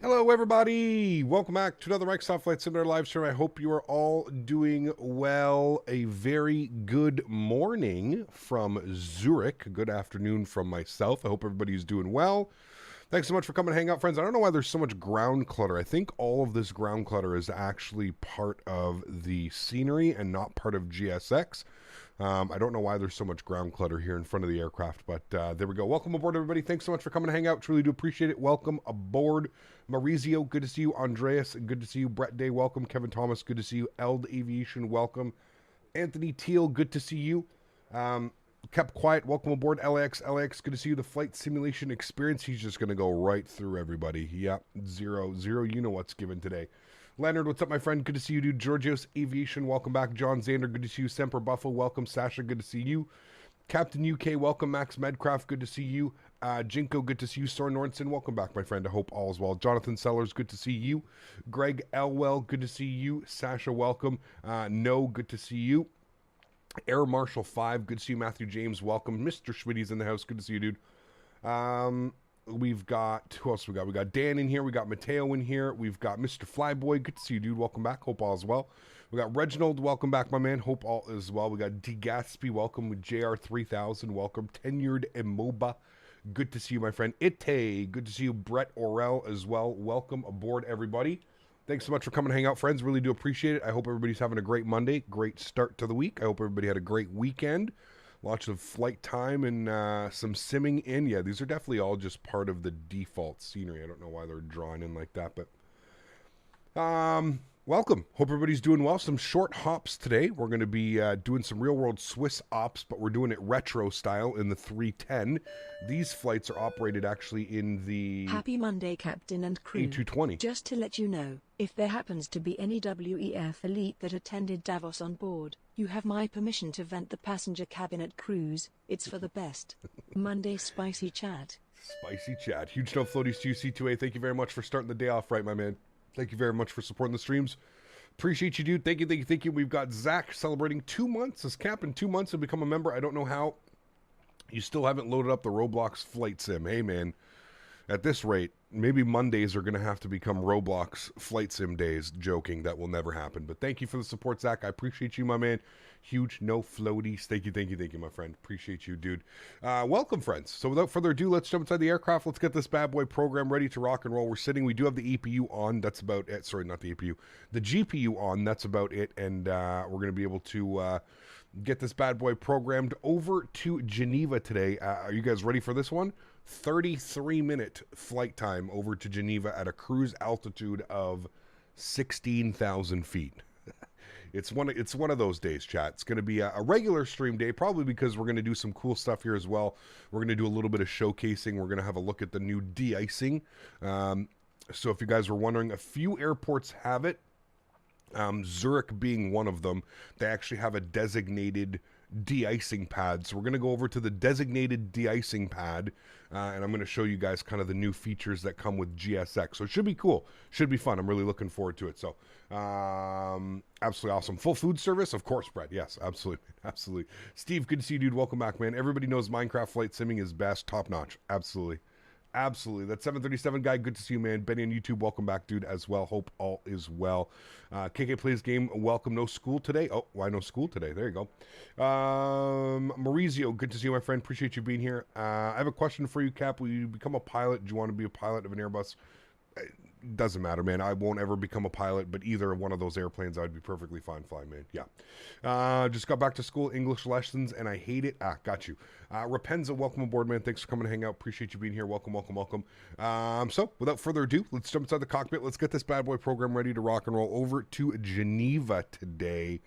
Hello, everybody. Welcome back to another Microsoft Flight Simulator live stream. I hope you are all doing well. A very good morning from Zurich. Good afternoon from myself. I hope everybody's doing well. Thanks so much for coming to hang out, friends. I don't know why there's so much ground clutter. I think all of this ground clutter is actually part of the scenery and not part of GSX. I don't know why there's so much ground clutter here in front of the aircraft, but there we go. Welcome aboard, everybody. Thanks so much for coming to hang out. Truly do appreciate it. Welcome aboard. Maurizio, good to see you. Andreas, good to see you. Brett Day, welcome. Kevin Thomas, good to see you. Eld Aviation, welcome. Anthony Teal, good to see you. Kept quiet, welcome aboard. LAX, good to see you. The flight simulation experience, he's just going to go right through everybody. Yep, zero, you know what's given today. Leonard, what's up, my friend? Good to see you, dude. Georgios Aviation, welcome back. John Zander, good to see you. Semper Buffo, welcome. Sasha, good to see you. Captain UK, welcome. Max Medcraft, good to see you. Jinko, good to see you. Soren Nornson, welcome back, my friend. I hope all is well. Jonathan Sellers, good to see you. Greg Elwell, good to see you. Sasha, welcome. No, good to see you. Air Marshal 5, good to see you. Matthew James, welcome. Mr. Schmitty's in the house, good to see you, dude. We've got, who else we got? We got Dan in here. We got Mateo in here. We've got Mr. Flyboy. Good to see you, dude. Welcome back. Hope all is well. We got Reginald. Welcome back, my man. Hope all is well. We got D. Gatsby. Welcome with JR3000. Welcome. Tenured Emoba. Good to see you, my friend. Ite. Good to see you. Brett Orell as well. Welcome aboard, everybody. Thanks so much for coming to hang out, friends. Really do appreciate it. I hope everybody's having a great Monday. Great start to the week. I hope everybody had a great weekend. Lots of flight time and some simming in. Yeah, these are definitely all just part of the default scenery. I don't know why they're drawn in like that, but welcome. Hope everybody's doing well. Some short hops today. We're going to be doing some real-world Swiss ops, but we're doing it retro style in the 310. These flights are operated actually in the Happy Monday, Captain and crew. A220. Just to let you know, if there happens to be any WEF elite that attended Davos on board, you have my permission to vent the passenger cabin at cruise. It's for the best. Monday spicy chat. Spicy chat. Huge no floaties to you, C2A. Thank you very much for starting the day off right, my man. Thank you very much for supporting the streams. Appreciate you, dude. Thank you. We've got Zach celebrating 2 months as Captain. 2 months to become a member. I don't know how you still haven't loaded up the Roblox flight sim. Hey, man. At this rate, maybe Mondays are going to have to become Roblox flight sim days. Joking, that will never happen. But thank you for the support, Zach. I appreciate you, my man. Huge no floaties. Thank you, my friend. Appreciate you, dude. Welcome, friends. So without further ado, let's jump inside the aircraft. Let's get this bad boy program ready to rock and roll. We're sitting. We do have the EPU on. That's about it. Sorry, not the EPU. The GPU on. That's about it. And we're going to be able to get this bad boy programmed over to Geneva today. Are you guys ready for this one? 33-minute flight time over to Geneva at a cruise altitude of 16,000 feet. It's one of those days, chat. It's going to be a regular stream day, probably because we're going to do some cool stuff here as well. We're going to do a little bit of showcasing. We're going to have a look at the new de-icing. So if you guys were wondering, a few airports have it. Zurich being one of them. They actually have a designated de-icing pad. So we're going to go over to the designated de-icing pad, and I'm going to show you guys kind of the new features that come with GSX. So it should be cool. Should be fun. I'm really looking forward to it. So absolutely awesome. Full food service? Of course, Brett. Yes, absolutely. Absolutely. Steve, good to see you, dude. Welcome back, man. Everybody knows Minecraft flight simming is best. Top notch. Absolutely. Absolutely. That 737 guy, good to see you, man. Benny on YouTube, welcome back, dude, as well. Hope all is well. KK Plays Game, welcome. No school today? Oh, why no school today? There you go. Maurizio, good to see you, my friend. Appreciate you being here. I have a question for you, Cap. Will you become a pilot? Do you want to be a pilot of an Airbus? Doesn't matter, man. I won't ever become a pilot, but either one of those airplanes, I'd be perfectly fine flying, man. Yeah. Just got back to school, English lessons, and I hate it. Got you. Rapenza, welcome aboard, man. Thanks for coming to hang out. Appreciate you being here. Welcome. So, without further ado, let's jump inside the cockpit. Let's get this bad boy program ready to rock and roll over to Geneva today.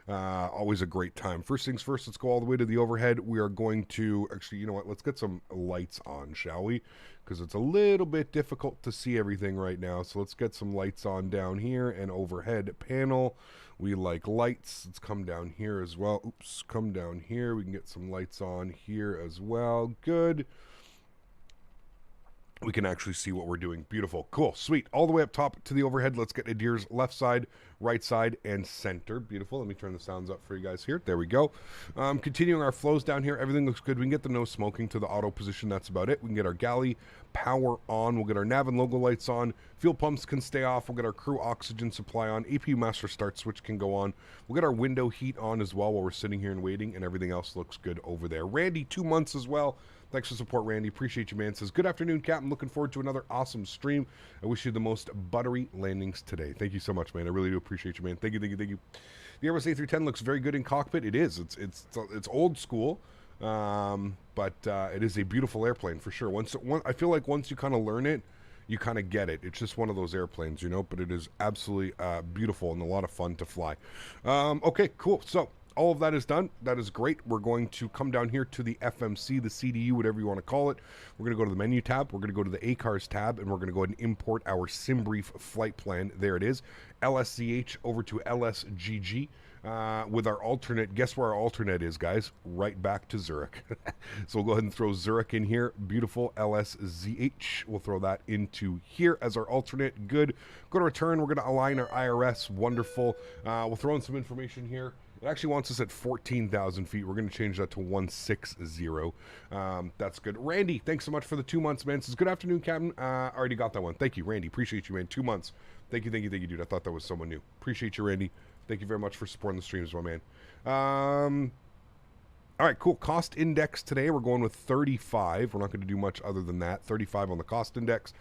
Always a great time. First things first, let's go all the way to the overhead. We are going to, actually, you know what? Let's get some lights on, shall we? Because it's a little bit difficult to see everything right now. So let's get some lights on down here and overhead panel. We like lights. Let's come down here as well. Oops, come down here. We can get some lights on here as well. Good. We can actually see what we're doing. Beautiful. Cool. Sweet. All the way up top to the overhead. Let's get Nadir's left side. right side, and center. Beautiful. Let me turn the sounds up for you guys here. There we go. Continuing our flows down here. Everything looks good. We can get the no smoking to the auto position. That's about it. We can get our galley power on. We'll get our nav and logo lights on. Fuel pumps can stay off. We'll get our crew oxygen supply on. APU master start switch can go on. We'll get our window heat on as well while we're sitting here and waiting, and everything else looks good over there. Randy, 2 months as well. Thanks for support, Randy. Appreciate you, man. Says, good afternoon, Captain. Looking forward to another awesome stream. I wish you the most buttery landings today. Thank you so much, man. I really do appreciate you, man. Thank you, thank you, thank you. The Airbus A310 looks very good in cockpit. It is. It's old school, but it is a beautiful airplane for sure. I feel like once you kind of learn it, you kind of get it. It's just one of those airplanes, you know, but it is absolutely beautiful and a lot of fun to fly. Okay, cool. So all of that is done. That is great. We're going to come down here to the FMC, the CDU, whatever you want to call it. We're going to go to the menu tab. We're going to go to the ACARS tab, and we're going to go ahead and import our SimBrief flight plan. There it is. LSCH over to LSGG. With our alternate, guess where our alternate is, guys? Right back to Zurich. So we'll go ahead and throw Zurich in here. Beautiful. LSZH. We'll throw that into here as our alternate. Good. Go to return. We're going to align our IRS. Wonderful. We'll throw in some information here. It actually wants us at 14,000 feet. We're going to change that to 160. That's good. Randy, thanks so much for the 2 months, man. Says, good afternoon, Captain. I already got that one. Thank you, Randy. Appreciate you, man. 2 months. Thank you, thank you, thank you, dude. I thought that was someone new. Appreciate you, Randy. Thank you very much for supporting the streams, my man. All right, cool. Cost index today, we're going with 35. We're not going to do much other than that. 35 on the cost index.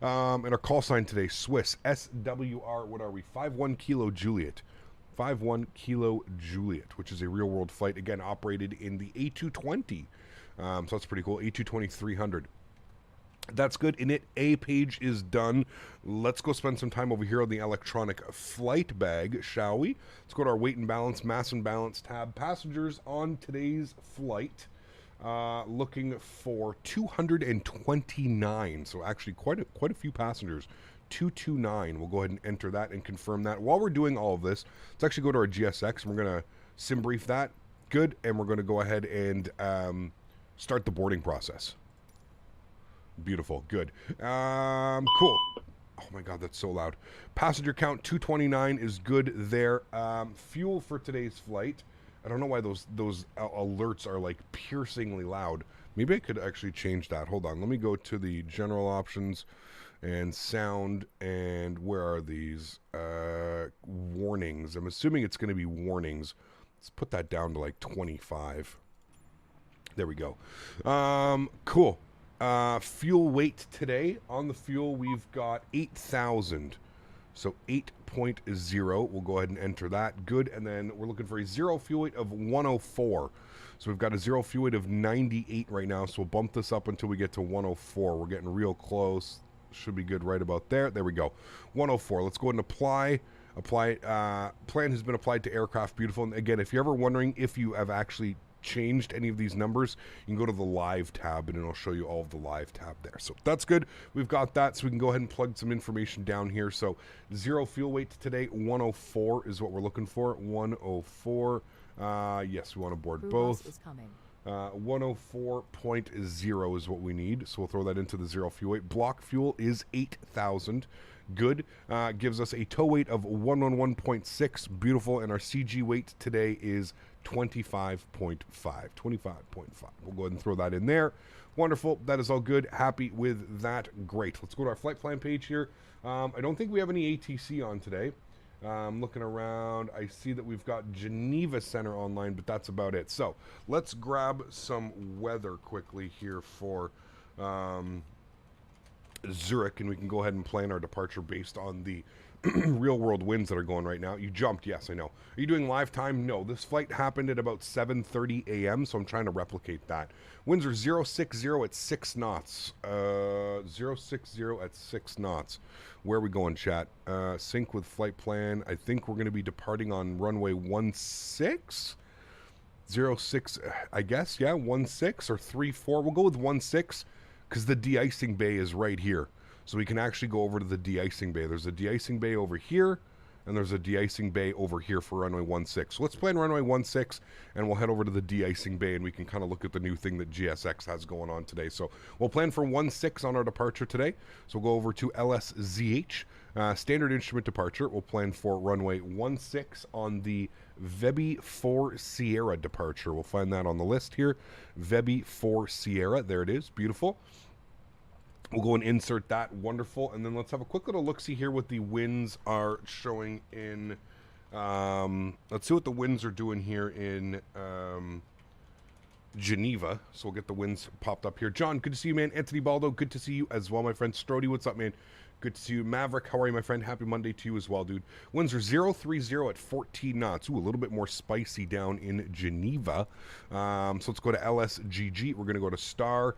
And our call sign today, Swiss, SWR, what are we? 51 Kilo Juliet. 51 Kilo Juliet, which is a real-world flight, again, operated in the A220. So that's pretty cool. A220-300. That's good. Init A page is done. Let's go spend some time over here on the electronic flight bag, shall we? Let's go to our weight and balance, mass and balance tab. Passengers on today's flight, looking for 229. So actually quite a few passengers. 229. We'll go ahead and enter that and confirm that. While we're doing all of this, let's actually go to our GSX, and we're going to sim brief that. Good. And we're going to go ahead and start the boarding process. Beautiful. Good. Cool. Oh my God, that's so loud. Passenger count 229 is good there. Fuel for today's flight. I don't know why those alerts are like piercingly loud. Maybe I could actually change that. Hold on. Let me go to the general options and sound, and where are these? Warnings. I'm assuming it's going to be warnings. Let's put that down to like 25. There we go. Cool. Fuel weight today. On the fuel, we've got 8,000. So 8.0. We'll go ahead and enter that. Good. And then we're looking for a zero fuel weight of 104. So we've got a zero fuel weight of 98 right now. So we'll bump this up until we get to 104. We're getting real close. Should be good right about there. There we go. 104. Let's go ahead and apply. Plan has been applied to aircraft. Beautiful. And again, if you're ever wondering if you have actually changed any of these numbers, you can go to the live tab and it'll show you all of the live tab there. So that's good. We've got that, so we can go ahead and plug some information down here. So zero fuel weight today, 104 is what we're looking for. 104. Yes, we want to board both. Is coming. 104.0 is what we need, so we'll throw that into the zero fuel weight. Block fuel is 8,000. Good. Gives us a tow weight of 111.6. Beautiful. And our CG weight today is 25.5. 25.5. We'll go ahead and throw that in there. Wonderful. That is all good. Happy with that. Great. Let's go to our flight plan page here. I don't think we have any ATC on today. Looking around, I see that we've got Geneva Center online, but that's about it. So let's grab some weather quickly here for Zurich, and we can go ahead and plan our departure based on the real world winds that are going right now. You jumped, yes, I know. Are you doing live time? No, this flight happened at about 7:30 a.m., so I'm trying to replicate that. Winds are 060 at 6 knots. 060 at 6 knots. Where are we going, chat? Sync with flight plan. I think we're going to be departing on runway 16. 06, I guess, yeah, 16 or 34. We'll go with 16 because the de-icing bay is right here. So we can actually go over to the de-icing bay. There's a de-icing bay over here, and there's a de-icing bay over here for runway 16. So let's plan runway 16, and we'll head over to the de-icing bay, and we can kind of look at the new thing that GSX has going on today. So we'll plan for 16 on our departure today. So we'll go over to LSZH, standard instrument departure. We'll plan for runway 16 on the Vebi 4 Sierra departure. We'll find that on the list here. Vebi 4 Sierra, there it is, beautiful. We'll go and insert that, wonderful. And then let's have a quick little look-see here what the winds are showing in, let's see what the winds are doing here in Geneva. So we'll get the winds popped up here. John, good to see you, man. Anthony Baldo, good to see you as well, my friend. Strody, what's up, man? Good to see you. Maverick, how are you, my friend? Happy Monday to you as well, dude. Winds are 030 at 14 knots. Ooh, a little bit more spicy down in Geneva. So let's go to LSGG. We're going to go to Star.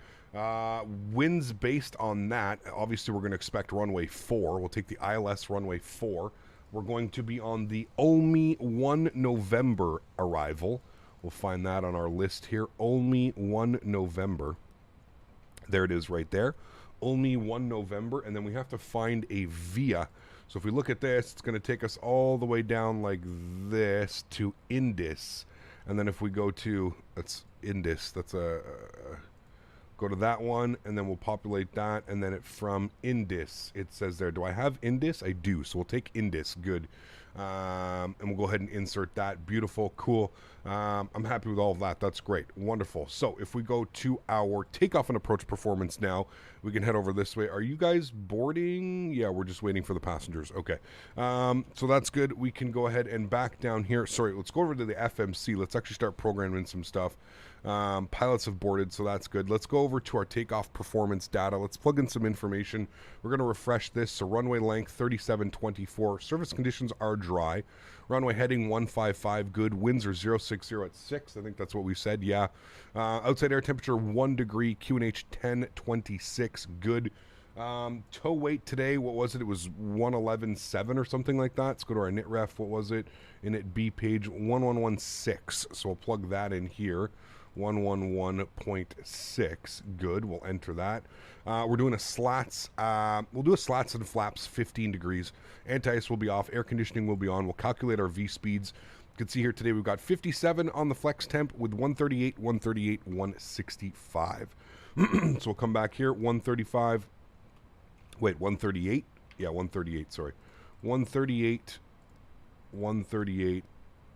Winds based on that, obviously we're going to expect runway 4. We'll take the ILS runway 4. We're going to be on the Olmi 1 November arrival. We'll find that on our list here. Olmi 1 November. There it is right there. Olmi 1 November, and then we have to find a via. So if we look at this, it's going to take us all the way down like this to Indus. And then if we go to, that's Indus, that's go to that one, and then we'll populate that, and then from Indus, it says there, do I have Indus? I do, so we'll take Indus, good. And we'll go ahead and insert that. Beautiful, cool. I'm happy with all of that. That's great, wonderful. So if we go to our takeoff and approach performance now, we can head over this way. Are you guys boarding? Yeah, we're just waiting for the passengers. Okay, so that's good. We can go ahead and back down here. Sorry, let's go over to the FMC. Let's actually start programming some stuff. Pilots have boarded, so that's good. Let's go over to our takeoff performance data. Let's plug in some information. We're going to refresh this. So runway length 3724. Surface conditions are dry. Runway heading 155, good. Winds are 060 at 6. I think that's what we said, yeah. Outside air temperature 1 degree. QNH 1026, good. Tow weight today, what was it? It was 111.7 or something like that. Let's go to our knit ref. What was it? Init B page 1116. So we'll plug that in here. 111.6. Good. We'll enter that. We're doing a slats. We'll do a slats and flaps 15 degrees. Anti-ice will be off. Air conditioning will be on. We'll calculate our V speeds. You can see here today we've got 57 on the flex temp with 138, 138, 165. So we'll come back here. 135. Wait, 138? Yeah, 138, sorry. 138, 138,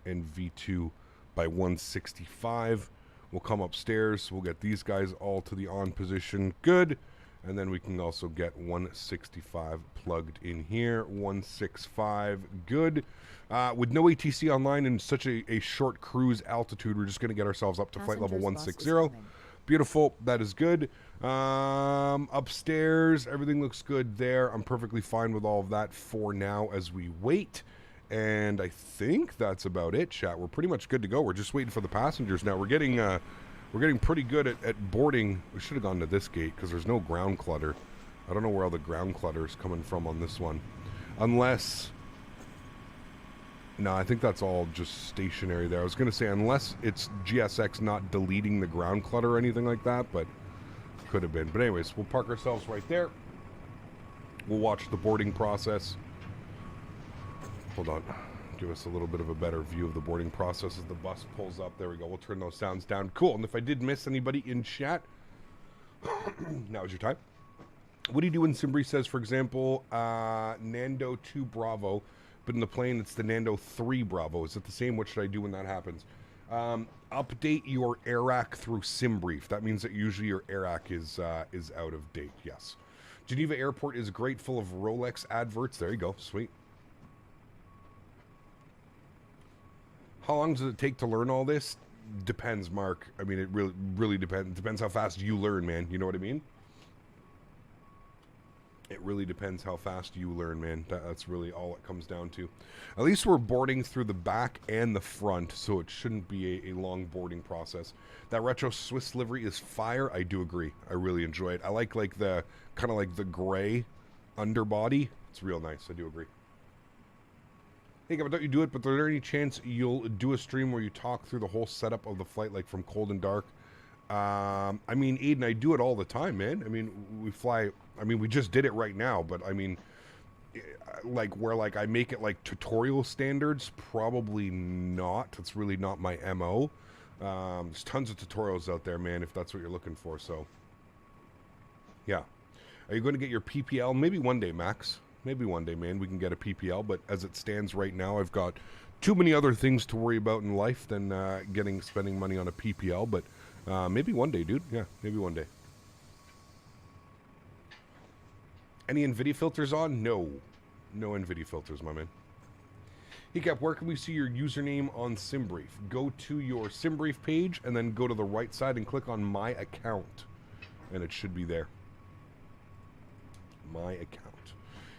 and V2 by 165. We'll come upstairs. We'll get these guys all to the on position. Good. And then we can also get 165 plugged in here. 165. Good. With no ATC online and such a short cruise altitude, we're just going to get ourselves up to flight level 160. Beautiful. That is good. Upstairs, everything looks good there. I'm perfectly fine with all of that for now as we wait. And I think that's about it, chat. We're pretty much good to go. We're just waiting for the passengers now. We're getting pretty good at boarding. We should have gone to this gate because there's no ground clutter. I don't know where all the ground clutter is coming from on this one. Unless... No, I think that's all just stationary there. I was going to say, unless it's GSX not deleting the ground clutter or anything like that, but could have been. But anyways, we'll park ourselves right there. We'll watch the boarding process. Hold on. Give us a little bit of a better view of the boarding process as the bus pulls up. There we go. We'll turn those sounds down. Cool. And if I did miss anybody in chat, now is your time. What do you do when Simbri says, for example, Nando 2 Bravo, but in the plane it's the Nando 3 Bravo? Is it the same? What should I do when that happens? Update your AirAC through SimBrief. That means that usually your AirAC is out of date. Yes. Geneva Airport is great, full of Rolex adverts. There you go. Sweet. How long does it take to learn all this? Depends, Mark. I mean, it really depends. Depends how fast you learn, man. You know what I mean? It really depends how fast you learn, man. That's really all it comes down to. At least we're boarding through the back and the front, so it shouldn't be a long boarding process. That retro Swiss livery is fire. I do agree. I really enjoy it. I like the kind of like the gray underbody. It's real nice. I do agree. Hey, Gavin, don't you do it, but is there any chance you'll do a stream where you talk through the whole setup of the flight, like from cold and dark? I mean, Aiden, I do it all the time, man. I mean, we fly... I mean, we just did it right now, but I mean, like where like I make it like tutorial standards, probably not. It's really not my MO. There's tons of tutorials out there, man, if that's what you're looking for. So yeah. Are you going to get your PPL? Maybe one day, Max. Maybe one day, man, we can get a PPL. But as it stands right now, I've got too many other things to worry about in life than spending money on a PPL. But maybe one day, dude. Yeah, maybe one day. Any NVIDIA filters on? No. No NVIDIA filters, my man. Hiccup, where can we see your username on SimBrief? Go to your SimBrief page and then go to the right side and click on My Account. And it should be there. My Account.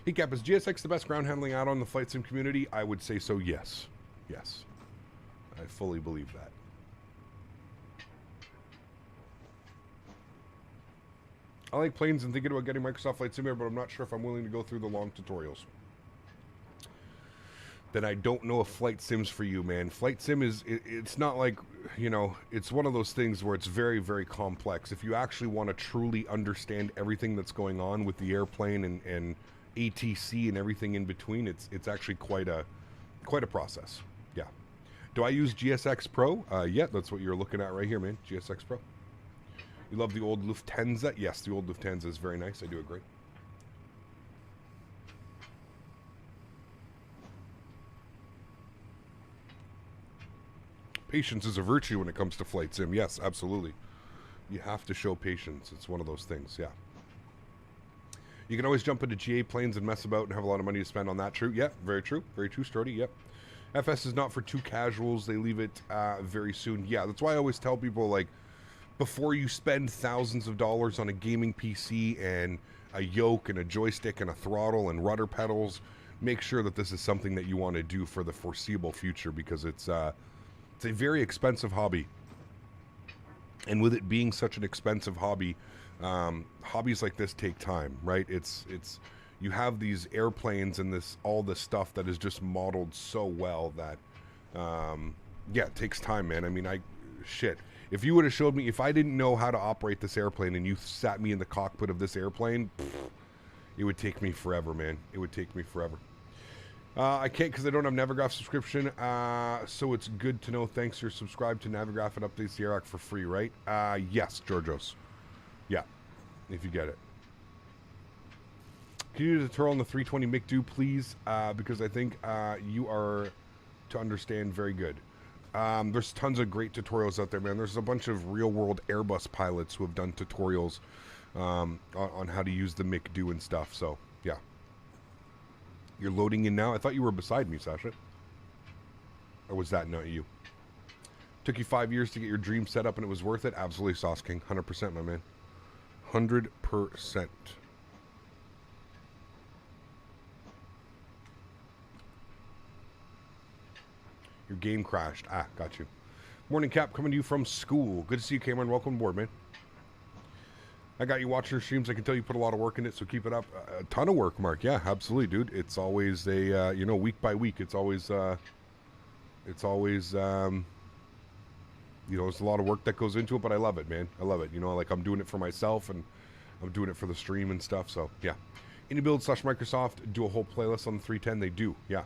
Hiccup, is GSX the best ground handling add-on in the flight sim community? I would say so, yes. Yes. I fully believe that. I like planes and thinking about getting Microsoft Flight Simulator, but I'm not sure if I'm willing to go through the long tutorials. Then I don't know if Flight Sim's for you, man. Flight Sim is, it's not like, you know, it's one of those things where it's very, very complex. If you actually want to truly understand everything that's going on with the airplane and ATC and everything in between, it's actually quite a process. Yeah. Do I use GSX Pro? Yeah, that's what you're looking at right here, man. GSX Pro. You love the old Lufthansa? Yes, the old Lufthansa is very nice. I do agree. Patience is a virtue when it comes to flight sim. Yes, absolutely. You have to show patience. It's one of those things, yeah. You can always jump into GA planes and mess about and have a lot of money to spend on that. True? Yeah, very true. Very true, Strody. Yep. FS is not for too casuals. They leave it very soon. Yeah, that's why I always tell people, like, before you spend thousands of dollars on a gaming PC and a yoke and a joystick and a throttle and rudder pedals, make sure that this is something that you want to do for the foreseeable future, because it's a very expensive hobby. And with it being such an expensive hobby, hobbies like this take time, right? It's you have these airplanes and all this stuff that is just modeled so well that yeah, it takes time, man. I mean, shit. If you would have showed me, if I didn't know how to operate this airplane and you sat me in the cockpit of this airplane, it would take me forever, man. It would take me forever. I can't because I don't have Navigraph subscription, so it's good to know. Thanks, you're subscribed to Navigraph. It updates the AirDoc for free, right? Yes, Georgios. Yeah, if you get it. Can you do the tutorial on the 320 MiG-Do, please? Because I think you are, to understand, very good. There's tons of great tutorials out there, man. There's a bunch of real-world Airbus pilots who have done tutorials on how to use the MiG-Do and stuff, so, yeah. You're loading in now? I thought you were beside me, Sasha. Or was that not you? Took you 5 years to get your dream set up and it was worth it? Absolutely, Sauce King. 100%, my man. 100%. Your game crashed. Ah, got you. Morning, Cap, coming to you from school. Good to see you, Cameron. Welcome aboard, man. I got you watching your streams. I can tell you put a lot of work in it, so keep it up. A ton of work, Mark. Yeah, absolutely, dude. It's always a, you know, week by week. It's always, you know, there's a lot of work that goes into it, but I love it, man. I love it. You know, like I'm doing it for myself and I'm doing it for the stream and stuff. So, yeah. iniBuilds/Microsoft do a whole playlist on the 310. They do, yeah.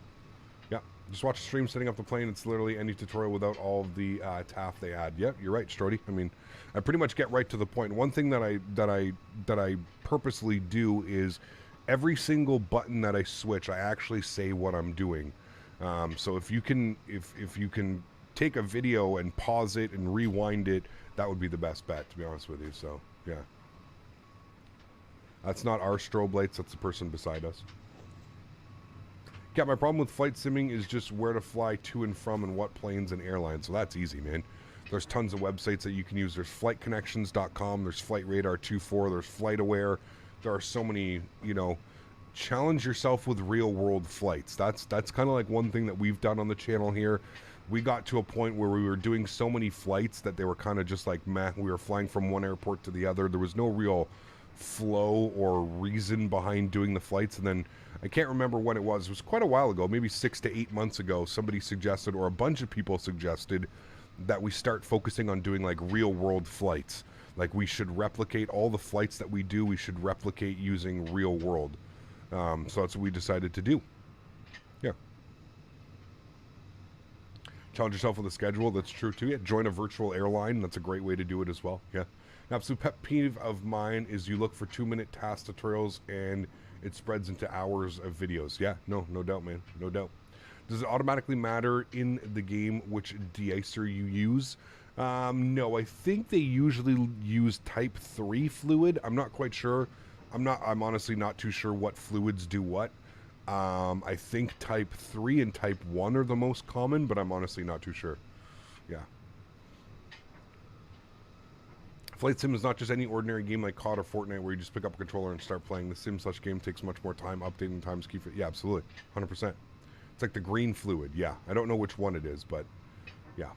Yeah. Just watch the stream setting up the plane. It's literally any tutorial without all of the TAF they add. Yeah, you're right, Strody. I mean, I pretty much get right to the point. One thing that I purposely do is every single button that I switch, I actually say what I'm doing. So if you can take a video and pause it and rewind it, that would be the best bet, to be honest with you. So yeah, that's not our strobe lights. That's the person beside us. Yeah, my problem with flight simming is just where to fly to and from and what planes and airlines. So that's easy, man. There's tons of websites that you can use. There's flightconnections.com. There's Flight Radar 24. There's FlightAware. There are so many, you know, challenge yourself with real world flights. That's kind of like one thing that we've done on the channel here. We got to a point where we were doing so many flights that they were kind of just like, meh, we were flying from one airport to the other. There was no real flow or reason behind doing the flights. And then I can't remember when it was. It was quite a while ago, maybe 6 to 8 months ago. Somebody suggested, or a bunch of people suggested, that we start focusing on doing like real world flights. Like we should replicate all the flights that we do. We should replicate using real world. So that's what we decided to do. Yeah. Challenge yourself with a schedule. That's true too. Yeah. Join a virtual airline. That's a great way to do it as well. Yeah. An absolute pet peeve of mine is you look for 2-minute task tutorials and it spreads into hours of videos. Yeah. No doubt, man. No doubt. Does it automatically matter in the game which de-icer you use? No, I think they usually use type 3 fluid. I'm not quite sure. I'm honestly not too sure what fluids do what. I think type 3 and type 1 are the most common, but I'm honestly not too sure. Yeah. Flight Sim is not just any ordinary game like COD or Fortnite where you just pick up a controller and start playing. The sim/game takes much more time. Updating times keep it. Yeah, absolutely. 100%. It's like the green fluid. Yeah. I don't know which one it is, but yeah.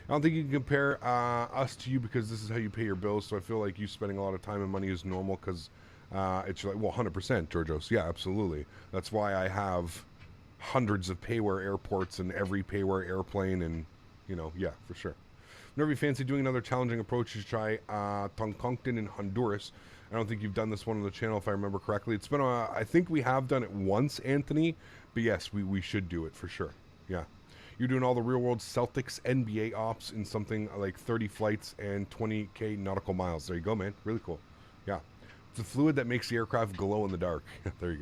I don't think you can compare us to you because this is how you pay your bills. So I feel like you spending a lot of time and money is normal because it's like, well, 100%, Georgios. Yeah, absolutely. That's why I have hundreds of payware airports and every payware airplane and, you know, yeah, for sure. Whenever you fancy doing another challenging approach, you should try Tonkonkton in Honduras. I don't think you've done this one on the channel if I remember correctly. It's been I think we have done it once, Anthony, but yes, we should do it for sure. Yeah. You're doing all the real-world Celtics NBA ops in something like 30 flights and 20K nautical miles. There you go, man. Really cool. Yeah. It's a fluid that makes the aircraft glow in the dark. There you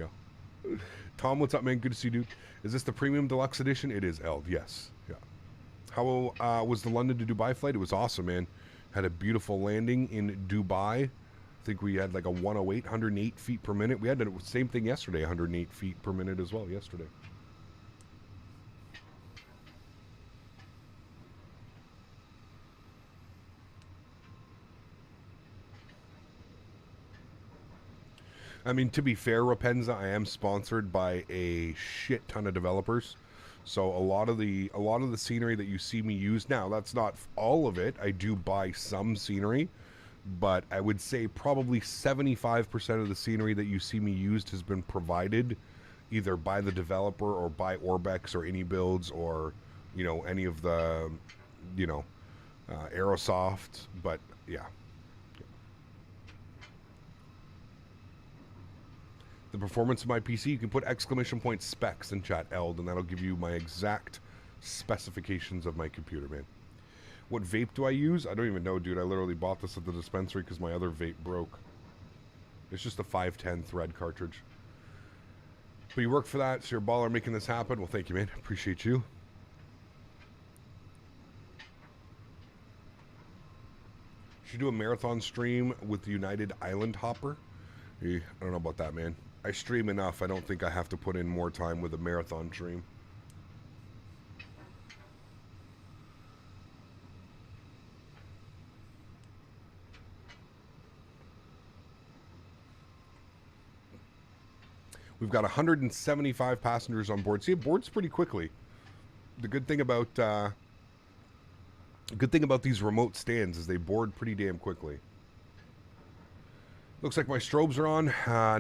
go. Tom, what's up, man? Good to see you, dude. Is this the premium deluxe edition? It is, Eld. Yes. Yeah. How was the London to Dubai flight? It was awesome, man. Had a beautiful landing in Dubai. I think we had like a 108, 108 feet per minute. We had the same thing yesterday, 108 feet per minute as well yesterday. I mean, to be fair, Rapenza, I am sponsored by a shit ton of developers. So a lot of the scenery that you see me use now, that's not all of it. I do buy some scenery, but I would say probably 75% of the scenery that you see me used has been provided either by the developer or by Orbex or iniBuilds or, you know, any of the, you know, Aerosoft. But yeah. The performance of my PC, you can put exclamation point specs in chat, Eld, and that'll give you my exact specifications of my computer, man. What vape do I use? I don't even know, dude. I literally bought this at the dispensary because my other vape broke. It's just a 510 thread cartridge. But you work for that, so you're a baller making this happen. Well, thank you, man. Appreciate you. Should do a marathon stream with the United Island Hopper. I don't know about that, man. I stream enough. I don't think I have to put in more time with a marathon stream. We've got 175 passengers on board. See, it boards pretty quickly. The good thing about these remote stands is they board pretty damn quickly. Looks like my strobes are on.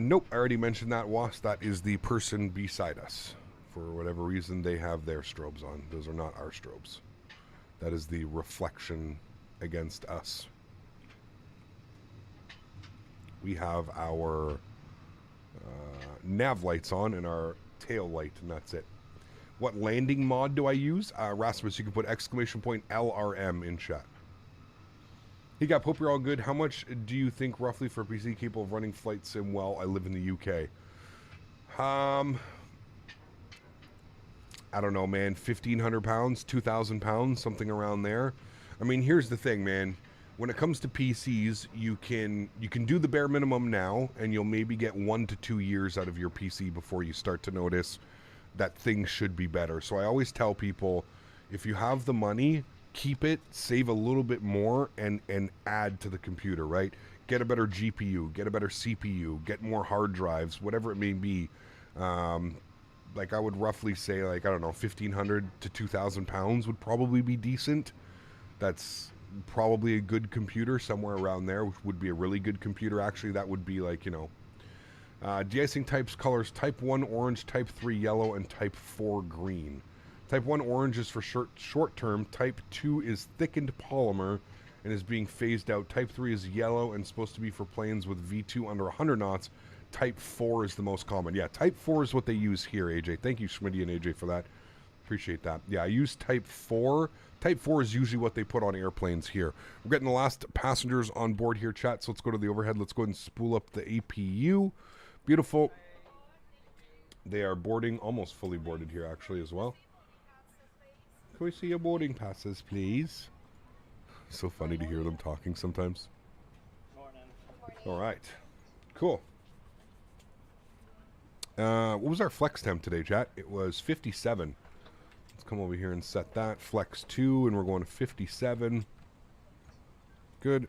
Nope, I already mentioned that, Was. That is the person beside us. For whatever reason, they have their strobes on. Those are not our strobes. That is the reflection against us. We have our nav lights on and our tail light, and that's it. What landing mod do I use? Rasmus, you can put exclamation point LRM in chat. Hey, Gap, hope you're all good. How much do you think roughly for a PC capable of running Flight Sim well? I live in the UK. I don't know, man. 1,500 pounds, 2,000 pounds, something around there. I mean, here's the thing, man. When it comes to PCs, you can do the bare minimum now, and you'll maybe get 1 to 2 years out of your PC before you start to notice that things should be better. So I always tell people, if you have the money, keep it, save a little bit more, and add to the computer, right? Get a better GPU, get a better CPU, get more hard drives, whatever it may be. Like I would roughly say, like, I don't know, 1,500 to 2,000 pounds would probably be decent. That's probably a good computer, somewhere around there, which would be a really good computer. Actually, that would be like, you know, de-icing types, colors, type 1 orange, type 3 yellow, and type 4 green. Type 1 orange is for short term, type 2 is thickened polymer and is being phased out. Type 3 is yellow and supposed to be for planes with V2 under 100 knots. Type 4 is the most common. Yeah, Type 4 is what they use here, AJ. Thank you, Smitty and AJ, for that. Appreciate that. Yeah, I use Type 4. Type 4 is usually what they put on airplanes here. We're getting the last passengers on board here, chat, so let's go to the overhead. Let's go ahead and spool up the APU. Beautiful. They are boarding, almost fully boarded here, actually, as well. Can we see your boarding passes, please? So funny to hear them talking sometimes. All right. Cool. What was our flex temp today, chat? It was 57. Let's come over here and set that. Flex 2, and we're going to 57. Good.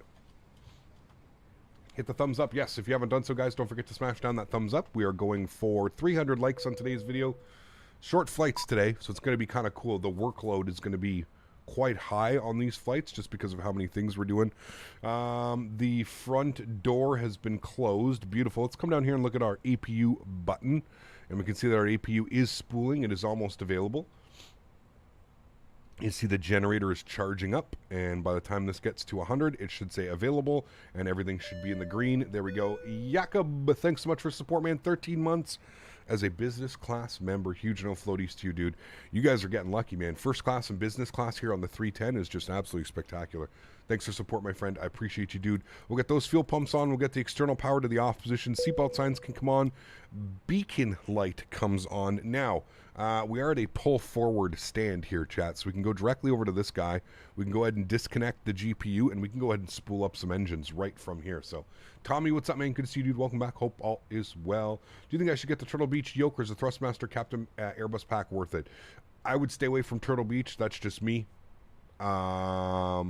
Hit the thumbs up. Yes, if you haven't done so, guys, don't forget to smash down that thumbs up. We are going for 300 likes on today's video. Short flights today, so it's going to be kind of cool. The workload is going to be quite high on these flights just because of how many things we're doing. The front door has been closed. Beautiful. Let's come down here and look at our APU button, and we can see that our APU is spooling. It is almost available. You see the generator is charging up, and by the time this gets to 100, it should say available, and everything should be in the green. There we go. Jakob, thanks so much for support, man. 13 months as a business class member. Huge no floaties to you, dude. You guys are getting lucky, man. First class and business class here on the 310 is just absolutely spectacular. Thanks for support, my friend. I appreciate you, dude. We'll get those fuel pumps on. We'll get the external power to the off position. Seatbelt signs can come on. Beacon light comes on. Now, we are at a pull forward stand here, chat, so we can go directly over to this guy. We can go ahead and disconnect the GPU, and we can go ahead and spool up some engines right from here. So, Tommy, what's up, man? Good to see you, dude. Welcome back. Hope all is well. Do you think I should get the Turtle Beach yoke, or is the Thrustmaster Captain Airbus pack worth it? I would stay away from Turtle Beach. That's just me. Not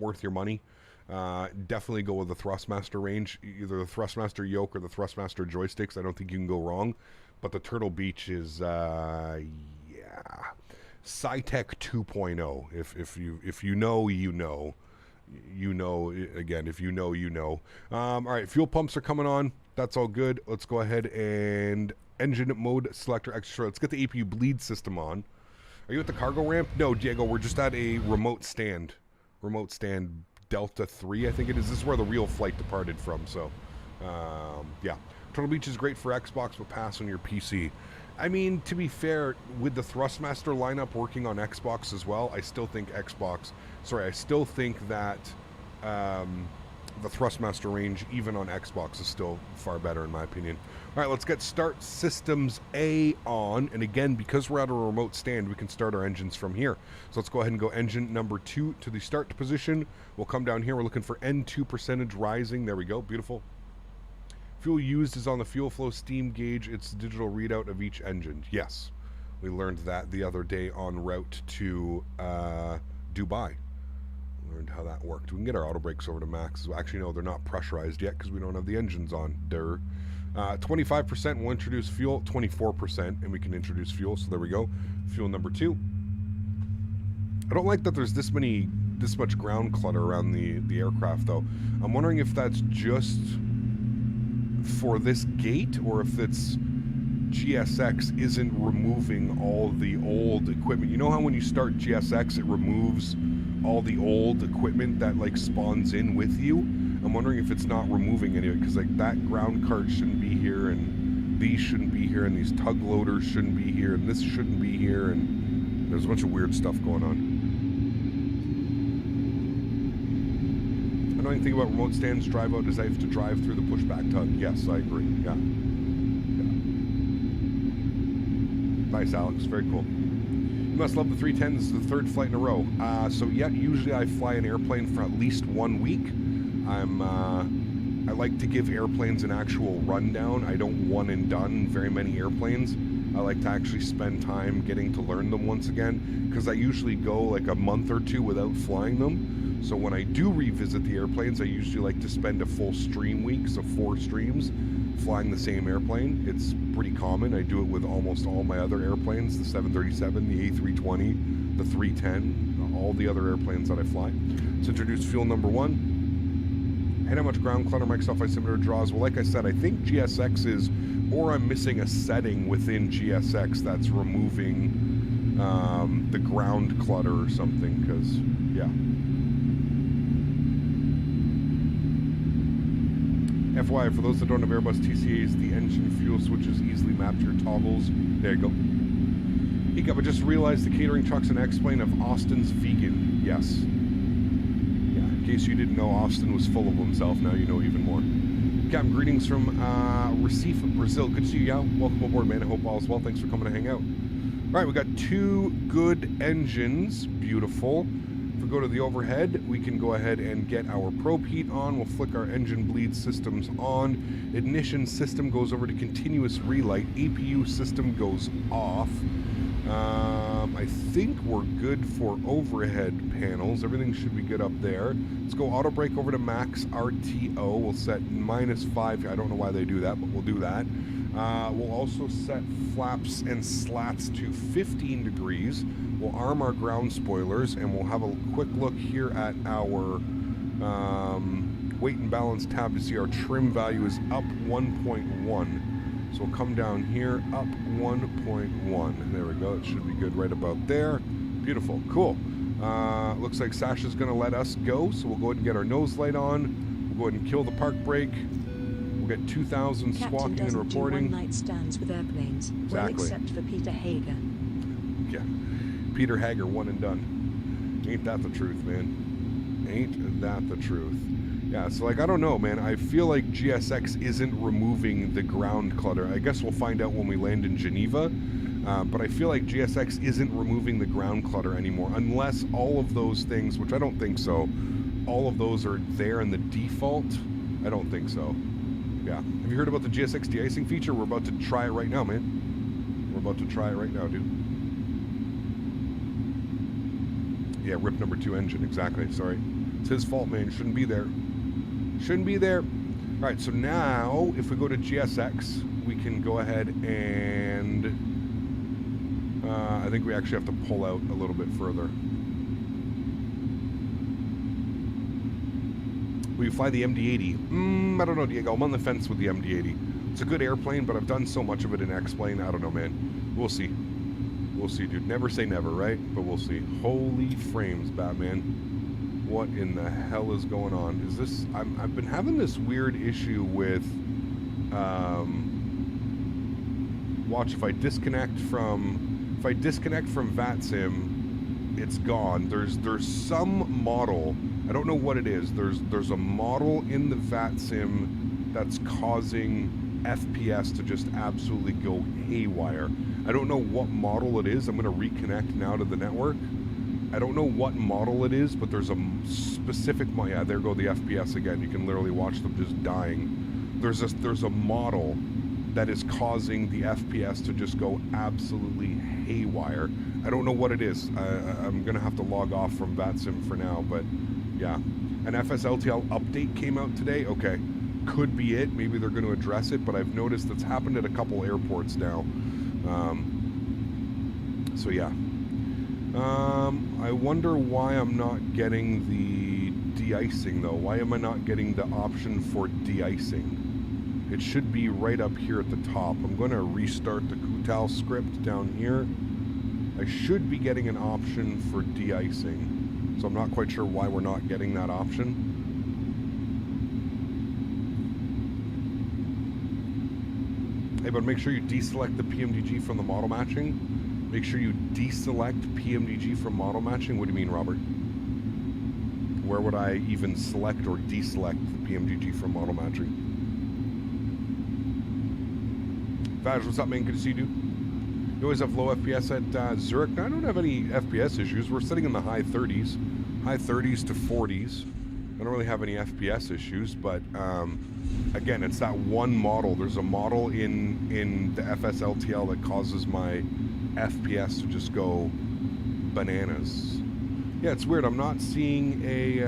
worth your money. Definitely go with the Thrustmaster range, either the Thrustmaster yoke or the Thrustmaster joysticks. I don't think you can go wrong. But the Turtle Beach is, yeah, SciTech 2.0. If you know, you know. You know, again, if you know, you know. All right, fuel pumps are coming on. That's all good. Let's go ahead and engine mode selector extra. Let's get the APU bleed system on. Are you at the cargo ramp? No, Diego, we're just at a remote stand. Remote stand Delta 3, I think it is. This is where the real flight departed from, so, yeah. Turtle Beach is great for Xbox, but pass on your PC. I mean, to be fair, with the Thrustmaster lineup working on Xbox as well, I still think that the Thrustmaster range, even on Xbox, is still far better in my opinion. All right, let's get Start Systems A on. And again, because we're at a remote stand, we can start our engines from here. So let's go ahead and go engine number 2 to the start position. We'll come down here. We're looking for N2 percentage rising. There we go. Beautiful. Fuel used is on the fuel flow steam gauge. It's the digital readout of each engine. Yes, we learned that the other day en route to Dubai. Learned how that worked. We can get our auto brakes over to max. Actually, no, they're not pressurized yet because we don't have the engines on. 25% will introduce fuel, 24%, and we can introduce fuel. So there we go. Fuel number 2. I don't like that there's this much ground clutter around the aircraft, though. I'm wondering if that's just for this gate, or if it's GSX isn't removing all the old equipment. You know how when you start GSX, it removes all the old equipment that like spawns in with you? I'm wondering if it's not removing any of it, because like that ground cart shouldn't be here, and these shouldn't be here, and these tug loaders shouldn't be here, and this shouldn't be here, and there's a bunch of weird stuff going on. Annoying thing about remote stands drive out is I have to drive through the pushback tug. Yes, I agree. Yeah. Nice, Alex. Very cool. You must love the 310. This is the 3rd flight in a row. So yeah, usually I fly an airplane for at least 1 week. I like to give airplanes an actual rundown. I don't one and done very many airplanes. I like to actually spend time getting to learn them once again, because I usually go like a month or 2 without flying them. So when I do revisit the airplanes, I usually like to spend a full stream week, so 4 streams, flying the same airplane. It's pretty common. I do it with almost all my other airplanes, the 737, the A320, the 310, all the other airplanes that I fly. Let's introduce fuel number 1. And how much ground clutter Microsoft Flight Simulator draws? Well, like I said, I think GSX is, or I'm missing a setting within GSX that's removing the ground clutter or something, because, yeah. FYI, for those that don't have Airbus TCAs, the engine fuel switch is easily mapped to your toggles. There you go. I just realized the catering trucks and X-Plane of Austin's vegan. Yes. Yeah, in case you didn't know, Austin was full of himself. Now you know even more. Captain, greetings from Recife, Brazil. Good to see you, Yao. Welcome aboard, man. I hope all is well. Thanks for coming to hang out. All right, we got 2 good engines. Beautiful. If we go to the overhead, we can go ahead and get our probe heat on. We'll flick our engine bleed systems on. Ignition system goes over to continuous relight. APU system goes off. I think we're good for overhead panels. Everything should be good up there. Let's go auto brake over to max RTO. We'll set -5. I don't know why they do that, but we'll do that. We'll also set flaps and slats to 15 degrees. We'll arm our ground spoilers, and we'll have a quick look here at our weight and balance tab to see our trim value is up 1.1. So we'll come down here, up 1.1. There we go. It should be good right about there. Beautiful. Cool. Looks like Sasha's going to let us go, so we'll go ahead and get our nose light on. We'll go ahead and kill the park brake. We'll get 2,000 squawking and reporting. Do one-night stands with airplanes. Exactly. Well, except for Peter Hager. Yeah. Peter Hager, one and done. Ain't that the truth, man? Ain't that the truth? Yeah, so like, I don't know, man. I feel like GSX isn't removing the ground clutter. I guess we'll find out when we land in Geneva. But I feel like GSX isn't removing the ground clutter anymore, unless all of those things, which I don't think so, all of those are there in the default. I don't think so. Yeah. Have you heard about the GSX de-icing feature? We're about to try it right now, man. We're about to try it right now, dude. Yeah, rip number 2 engine, exactly. Sorry. It's his fault, man. Shouldn't be there. Shouldn't be there. All right, so now if we go to GSX, we can go ahead and I think we actually have to pull out a little bit further. Will you fly the MD-80? I don't know, Diego. I'm on the fence with the MD-80. It's a good airplane, but I've done so much of it in X-Plane. I don't know, man. We'll see. We'll see, dude. Never say never, right? But we'll see. Holy frames, Batman. What in the hell is going on? Is this... I've been having this weird issue with... watch, if I disconnect from VATSIM, it's gone. There's some model... I don't know what it is. There's a model in the VATSIM that's causing FPS to just absolutely go haywire. I don't know what model it is. I'm going to reconnect now to the network. I don't know what model it is, but there's a specific... Yeah, there go the FPS again. You can literally watch them just dying. There's a model that is causing the FPS to just go absolutely haywire. I don't know what it is. I'm going to have to log off from VATSIM for now, but yeah. An FSLTL update came out today. Okay. Could be it. Maybe they're going to address it, but I've noticed it's happened at a couple airports now. So yeah. I wonder why I'm not getting the de-icing though. Why am I not getting the option for de-icing? It should be right up here at the top. I'm going to restart the Kutal script down here. I should be getting an option for de-icing. So I'm not quite sure why we're not getting that option. Hey, but make sure you deselect the PMDG from the model matching. Make sure you deselect PMDG from model matching. What do you mean, Robert? Where would I even select or deselect the PMDG from model matching? Vaj, what's up, man? Good to see you, dude. You always have low FPS at Zurich. I don't have any FPS issues. We're sitting in the high 30s to 40s. I don't really have any FPS issues, but again, it's that one model. There's a model in the FSLTL that causes my FPS to just go bananas. Yeah, it's weird. I'm not seeing a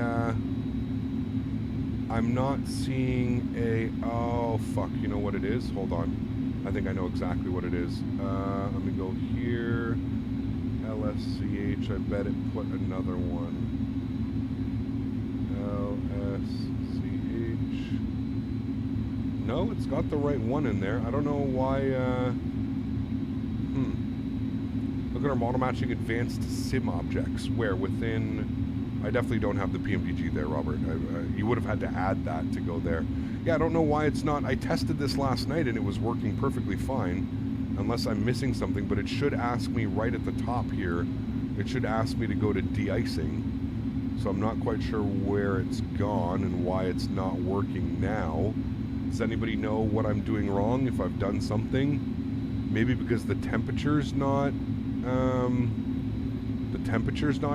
oh fuck, you know what it is? Hold on. I think I know exactly what it is. Let me go here. LSCH, I bet it put another one. LSCH. No, it's got the right one in there. I don't know why, Look at our model matching advanced sim objects. Where? Within I definitely don't have the PMDG there, Robert. You would have had to add that to go there. Yeah, I don't know why it's not. I tested this last night and it was working perfectly fine, unless I'm missing something, but it should ask me right at the top here. It should ask me to go to de-icing. So I'm not quite sure where it's gone and why it's not working now. Does anybody know what I'm doing wrong, if I've done something? Maybe because the temperature's not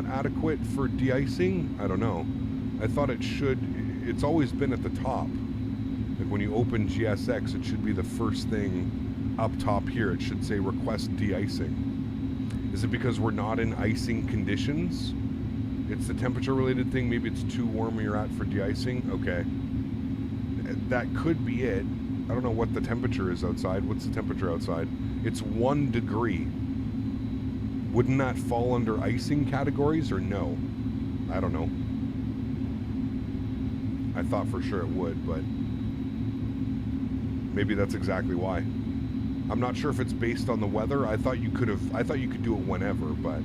adequate for de-icing? I don't know. I thought it should. It's always been at the top. Like when you open GSX, it should be the first thing up top here. It should say request de-icing. Is it because we're not in icing conditions? It's the temperature related thing. Maybe it's too warm where you're at for de-icing. Okay. That could be it. I don't know what the temperature is outside. What's the temperature outside? It's 1 degree. Wouldn't that fall under icing categories or no? I don't know. I thought for sure it would, but maybe that's exactly why. I'm not sure if it's based on the weather. I thought you could do it whenever, but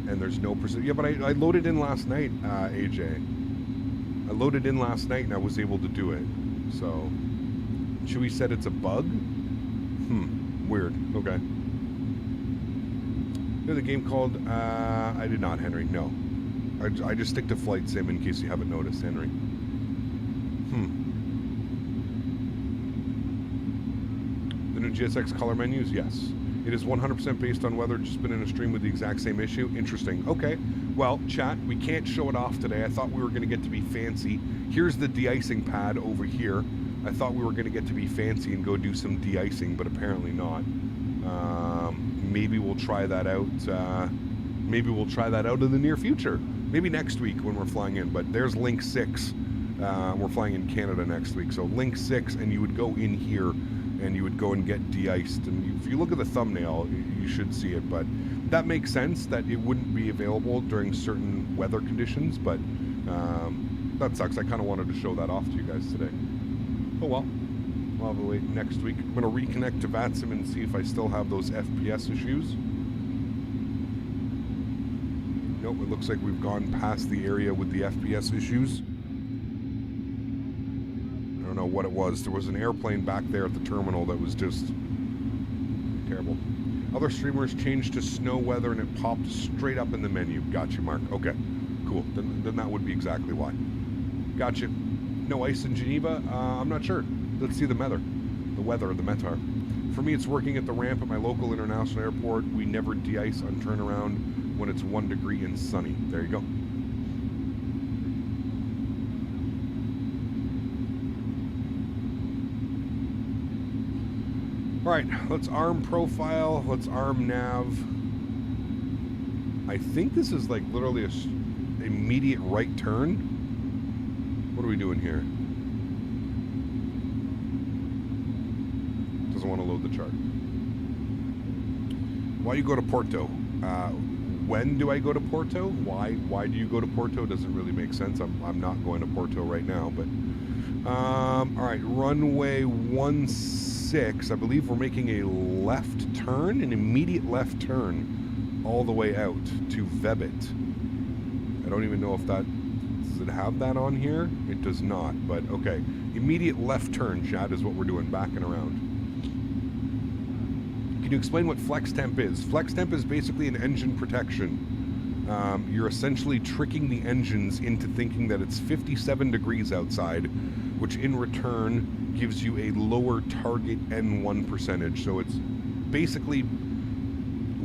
and there's no percent. Yeah, but I loaded in last night, AJ. I loaded in last night and I was able to do it. So, Chewy said it's a bug? Weird. Okay. You know the game called, I did not, Henry. No. I just stick to Flite Sim in case you haven't noticed, Henry. The new GSX color menus? Yes. It is 100% based on weather. Just been in a stream with the exact same issue. Interesting. Okay. Well, chat, we can't show it off today. I thought we were going to get to be fancy. Here's the de-icing pad over here. I thought we were going to get to be fancy and go do some de-icing, but apparently not. Maybe we'll try that out. Maybe we'll try that out in the near future. Maybe next week when we're flying in. But there's link 6. We're flying in Canada next week. So link 6, and you would go in here and you would go and get de-iced. And if you look at the thumbnail, you should see it. But that makes sense that it wouldn't be available during certain weather conditions. But that sucks. I kind of wanted to show that off to you guys today. Oh well. We'll have to wait next week. I'm going to reconnect to VATSIM and see if I still have those FPS issues. Nope, it looks like we've gone past the area with the FPS issues. I don't know what it was. There was an airplane back there at the terminal that was just terrible. Other streamers changed to snow weather and it popped straight up in the menu. Gotcha, Mark. Okay, cool. Then that would be exactly why. Gotcha. No ice in Geneva? I'm not sure. Let's see the weather. The METAR. For me, it's working at the ramp at my local international airport. We never de-ice on turnaround when it's 1 degree and sunny. There you go. All right, let's arm profile. Let's arm nav. I think this is like literally a immediate right turn. What are we doing here? Doesn't want to load the chart. Why you go to Porto? When do I go to Porto? Why do you go to Porto? Doesn't really make sense. I'm not going to Porto right now, but all right, runway 16. I believe we're making a left turn, an immediate left turn, all the way out to Vebit. I don't even know if that does it have that on here. It does not, but okay. Immediate left turn, chat, is what we're doing, backing around. Can you explain what flex temp is? Flex temp is basically an engine protection. You're essentially tricking the engines into thinking that it's 57 degrees outside, which in return gives you a lower target N1 percentage. So it's basically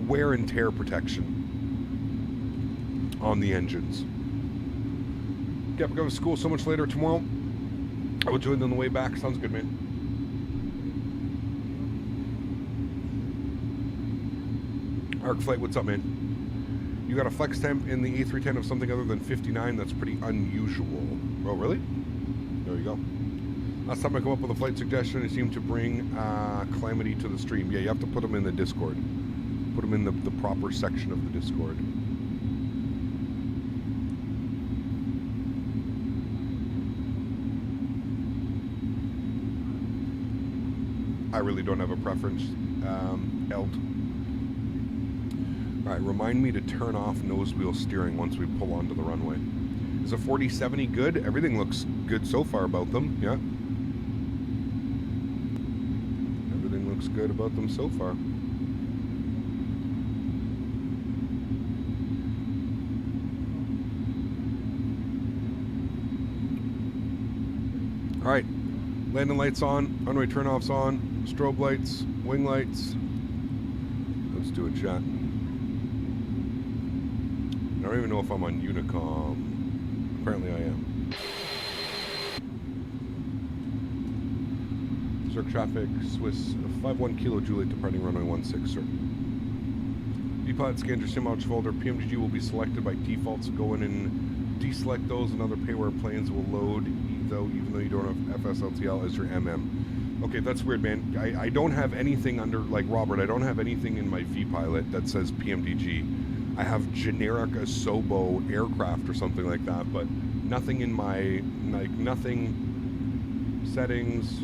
wear and tear protection on the engines. Yep, we're going to school so much later tomorrow. I will join on the way back. Sounds good, man. ArcFlight, what's up, man? You got a flex temp in the A310 of something other than 59? That's pretty unusual. Oh, really? There you go. Last time I come up with a flight suggestion, it seemed to bring Calamity to the stream. Yeah, you have to put them in the Discord. Put them in the proper section of the Discord. I really don't have a preference, Eld. All All right, remind me to turn off nose wheel steering once we pull onto the runway. Is a 4070 good? Everything looks good so far about them, yeah. Everything looks good about them so far. All right, landing lights on, runway turnoffs on, strobe lights, wing lights. Let's do a chat. I don't even know if I'm on Unicom. Apparently I am. Zurich traffic, Swiss 51 Kilo Juliet departing runway 16, sir. D-pilot scans your sim ouch folder. PMDG will be selected by default, so go in and deselect those, and other payware planes will load, even though you don't have FSLTL as your MM. Okay, that's weird, man. I don't have anything under, like Robert, I don't have anything in my V-pilot that says PMDG. I have generic Asobo aircraft or something like that, but nothing in my, like, nothing, settings,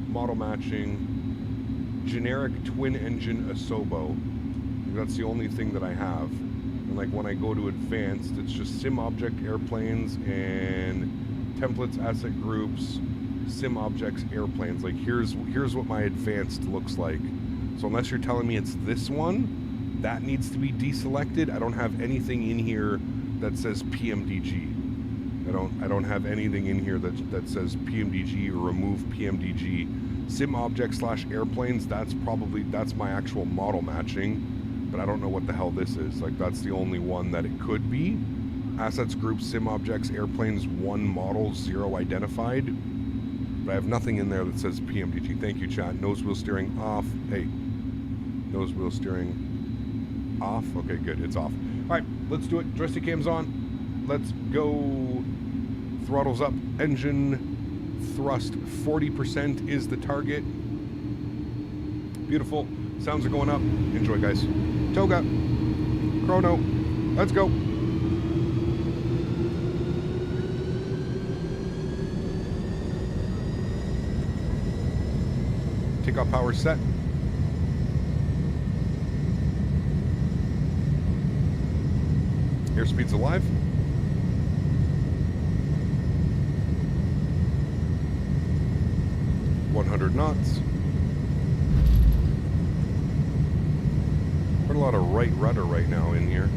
model matching, generic twin engine Asobo. That's the only thing that I have. And like when I go to advanced, it's just sim object airplanes and templates, asset groups, sim objects, airplanes. Like here's what my advanced looks like. So unless you're telling me it's this one, that needs to be deselected. I don't have anything in here that says PMDG. I don't have anything in here that says PMDG or remove PMDG. Sim object / airplanes, that's my actual model matching, but I don't know what the hell this is. Like that's the only one that it could be. Assets group, sim objects, airplanes, 1 model, 0 identified. But I have nothing in there that says PMDG. Thank you, chat. Nose wheel steering off. Hey, nose wheel steering off. Okay, good. It's off. All right, let's do it. Joystick cam's on. Let's go. Throttles up. Engine thrust 40% is the target. Beautiful. Sounds are going up. Enjoy, guys. Toga. Chrono. Let's go. Takeoff power set. Airspeed's alive. .100 knots. Put a lot of right rudder right now in here.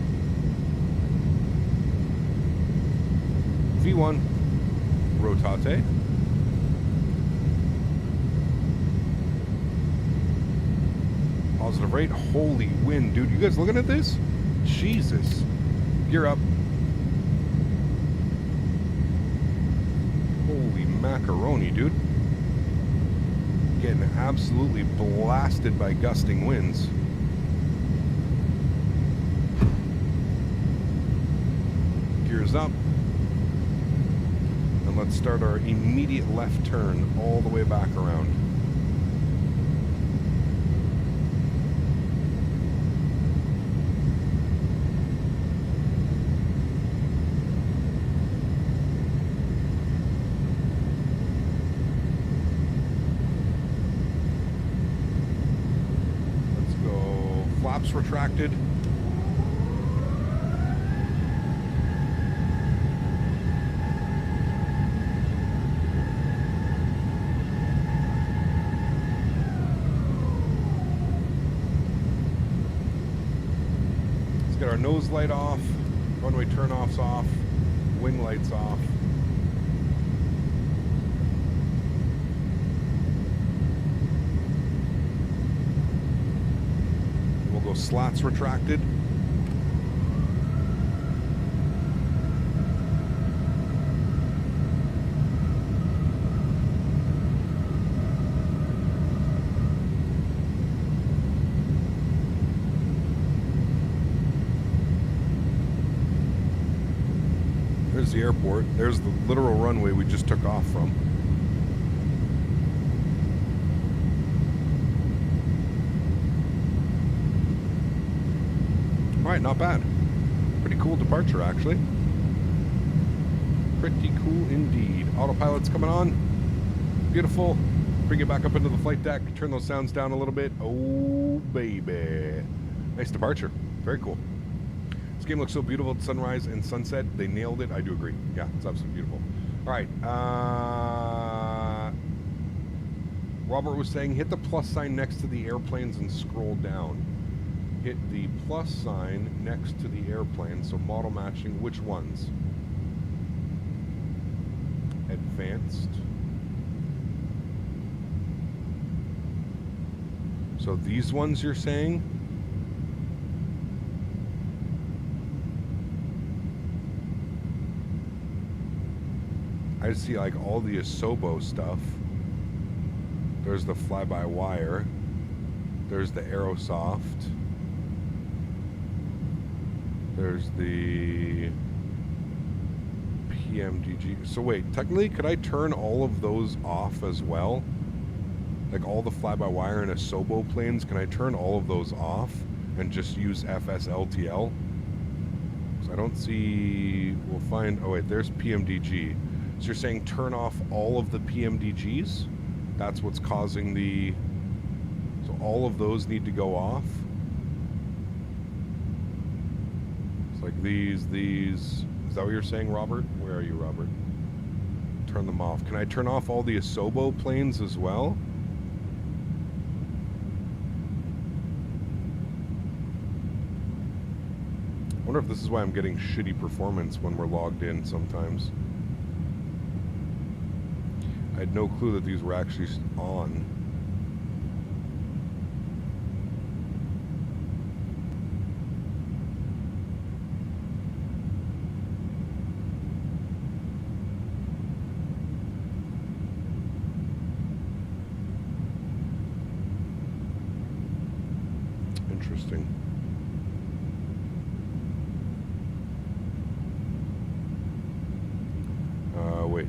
V1. Rotate. Positive rate. Holy wind, dude. You guys looking at this? Jesus. Gear up. Holy macaroni, dude. Getting absolutely blasted by gusting winds. Gears up. And let's start our immediate left turn all the way back around. Retracted. Let's get our nose light off, runway turn-offs off, wing lights off. Slats retracted. There's the airport. There's the literal runway we just took off from. Alright, not bad. Pretty cool departure, actually. Pretty cool indeed. Autopilot's coming on. Beautiful. Bring it back up into the flight deck. Turn those sounds down a little bit. Oh, baby. Nice departure. Very cool. This game looks so beautiful at sunrise and sunset. They nailed it. I do agree. Yeah, it's absolutely beautiful. All right. Robert was saying, hit the plus sign next to the airplanes and scroll down. Hit the plus sign next to the airplane. So model matching, which ones? Advanced. So these ones you're saying? I see like all the Asobo stuff. There's the fly-by-wire. There's the Aerosoft. There's the PMDG. So wait, technically, could I turn all of those off as well? Like all the fly-by-wire and Asobo planes, can I turn all of those off and just use FSLTL? So I don't see... We'll find... Oh wait, there's PMDG. So you're saying turn off all of the PMDGs? That's what's causing the... So all of those need to go off? It's like these... Is that what you're saying, Robert? Where are you, Robert? Turn them off. Can I turn off all the Asobo planes as well? I wonder if this is why I'm getting shitty performance when we're logged in sometimes. I had no clue that these were actually on. Interesting. Wait.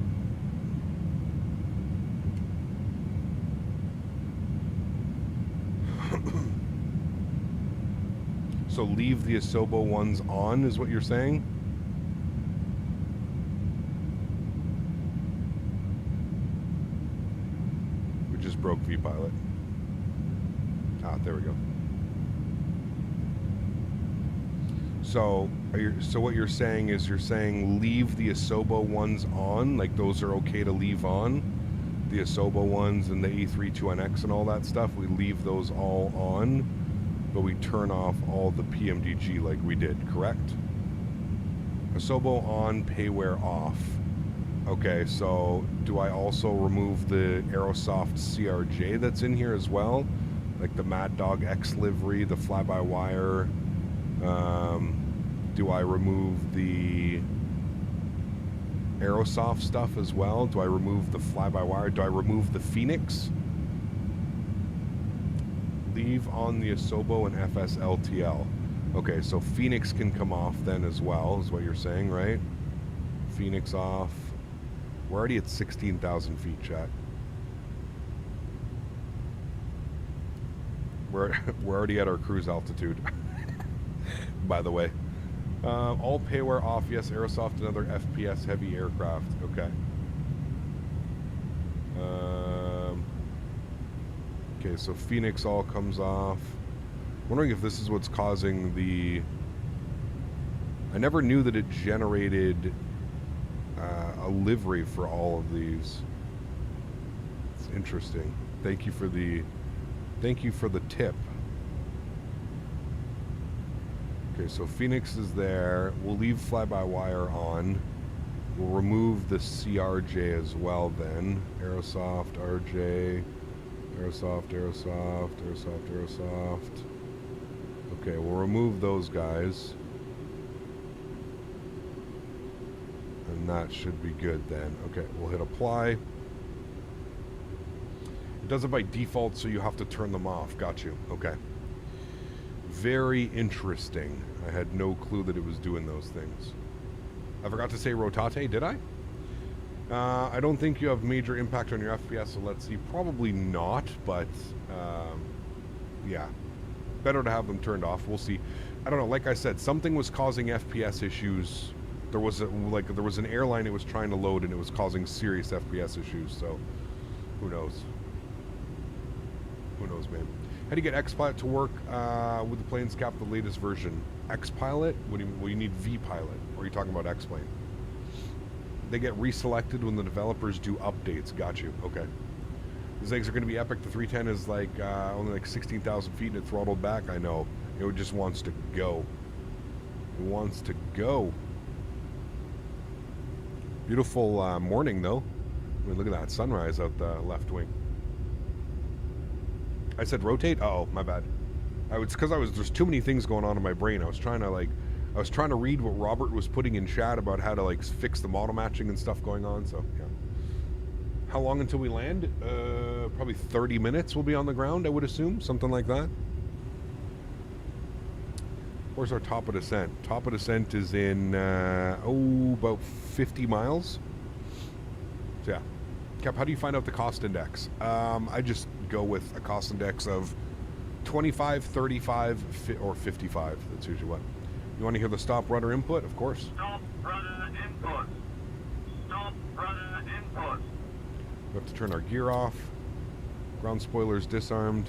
So leave the Asobo ones on, is what you're saying? We just broke vPilot. Ah, there we go. So, so what you're saying is you're saying leave the Asobo ones on, like those are okay to leave on? The Asobo ones and the A310X and all that stuff, we leave those all on, but we turn off all the PMDG like we did, correct? Asobo on, payware off. Okay, so do I also remove the Aerosoft CRJ that's in here as well? Like the Mad Dog X livery, the fly-by-wire. Do I remove the Aerosoft stuff as well? Do I remove the fly-by-wire? Do I remove the Phoenix? Leave on the Asobo and FSLTL. Okay, so Phoenix can come off then as well, is what you're saying, right? Phoenix off. We're already at 16,000 feet, chat. We're already at our cruise altitude, by the way. All payware off, yes. Aerosoft, another FPS heavy aircraft. Okay. Okay, so Phoenix all comes off. Wondering if this is what's causing the... I never knew that it generated a livery for all of these. It's interesting. Thank you for the tip. Okay, so Phoenix is there. We'll leave fly-by-wire on. We'll remove the CRJ as well then. Aerosoft, RJ, Aerosoft, Aerosoft, Aerosoft, Aerosoft. Okay, we'll remove those guys. And that should be good then. Okay, we'll hit apply. It does it by default, so you have to turn them off. Got you. Okay. Very interesting. I had no clue that it was doing those things. I forgot to say rotate, did I? I don't think you have major impact on your FPS, so let's see. Probably not, but yeah. Better to have them turned off. We'll see. I don't know. Like I said, something was causing FPS issues. There was an airline it was trying to load, and it was causing serious FPS issues. So, who knows? Who knows, man? How do you get X-Pilot to work with the planes, Cap, the latest version? X-Pilot? What do you, well, you need V-Pilot. Or are you talking about X-Plane? They get reselected when the developers do updates. Got you. Okay. These legs are going to be epic. The 310 is like only like 16,000 feet and it throttled back. I know. It just wants to go. It wants to go. Beautiful morning, though. I mean, look at that sunrise out the left wing. I said rotate? Uh-oh, my bad. It's because there's too many things going on in my brain. I was trying to read what Robert was putting in chat about how to like fix the model matching and stuff going on, so yeah. How long until we land? Probably 30 minutes we'll be on the ground, I would assume, something like that. Where's our top of descent? Top of descent is in, about 50 miles. So yeah. Cap, how do you find out the cost index? I just go with a cost index of 25, 35, or 55. That's usually what. You want to hear the stop rudder input? Of course. Stop rudder input. Stop rudder input. We have to turn our gear off. Ground spoilers disarmed.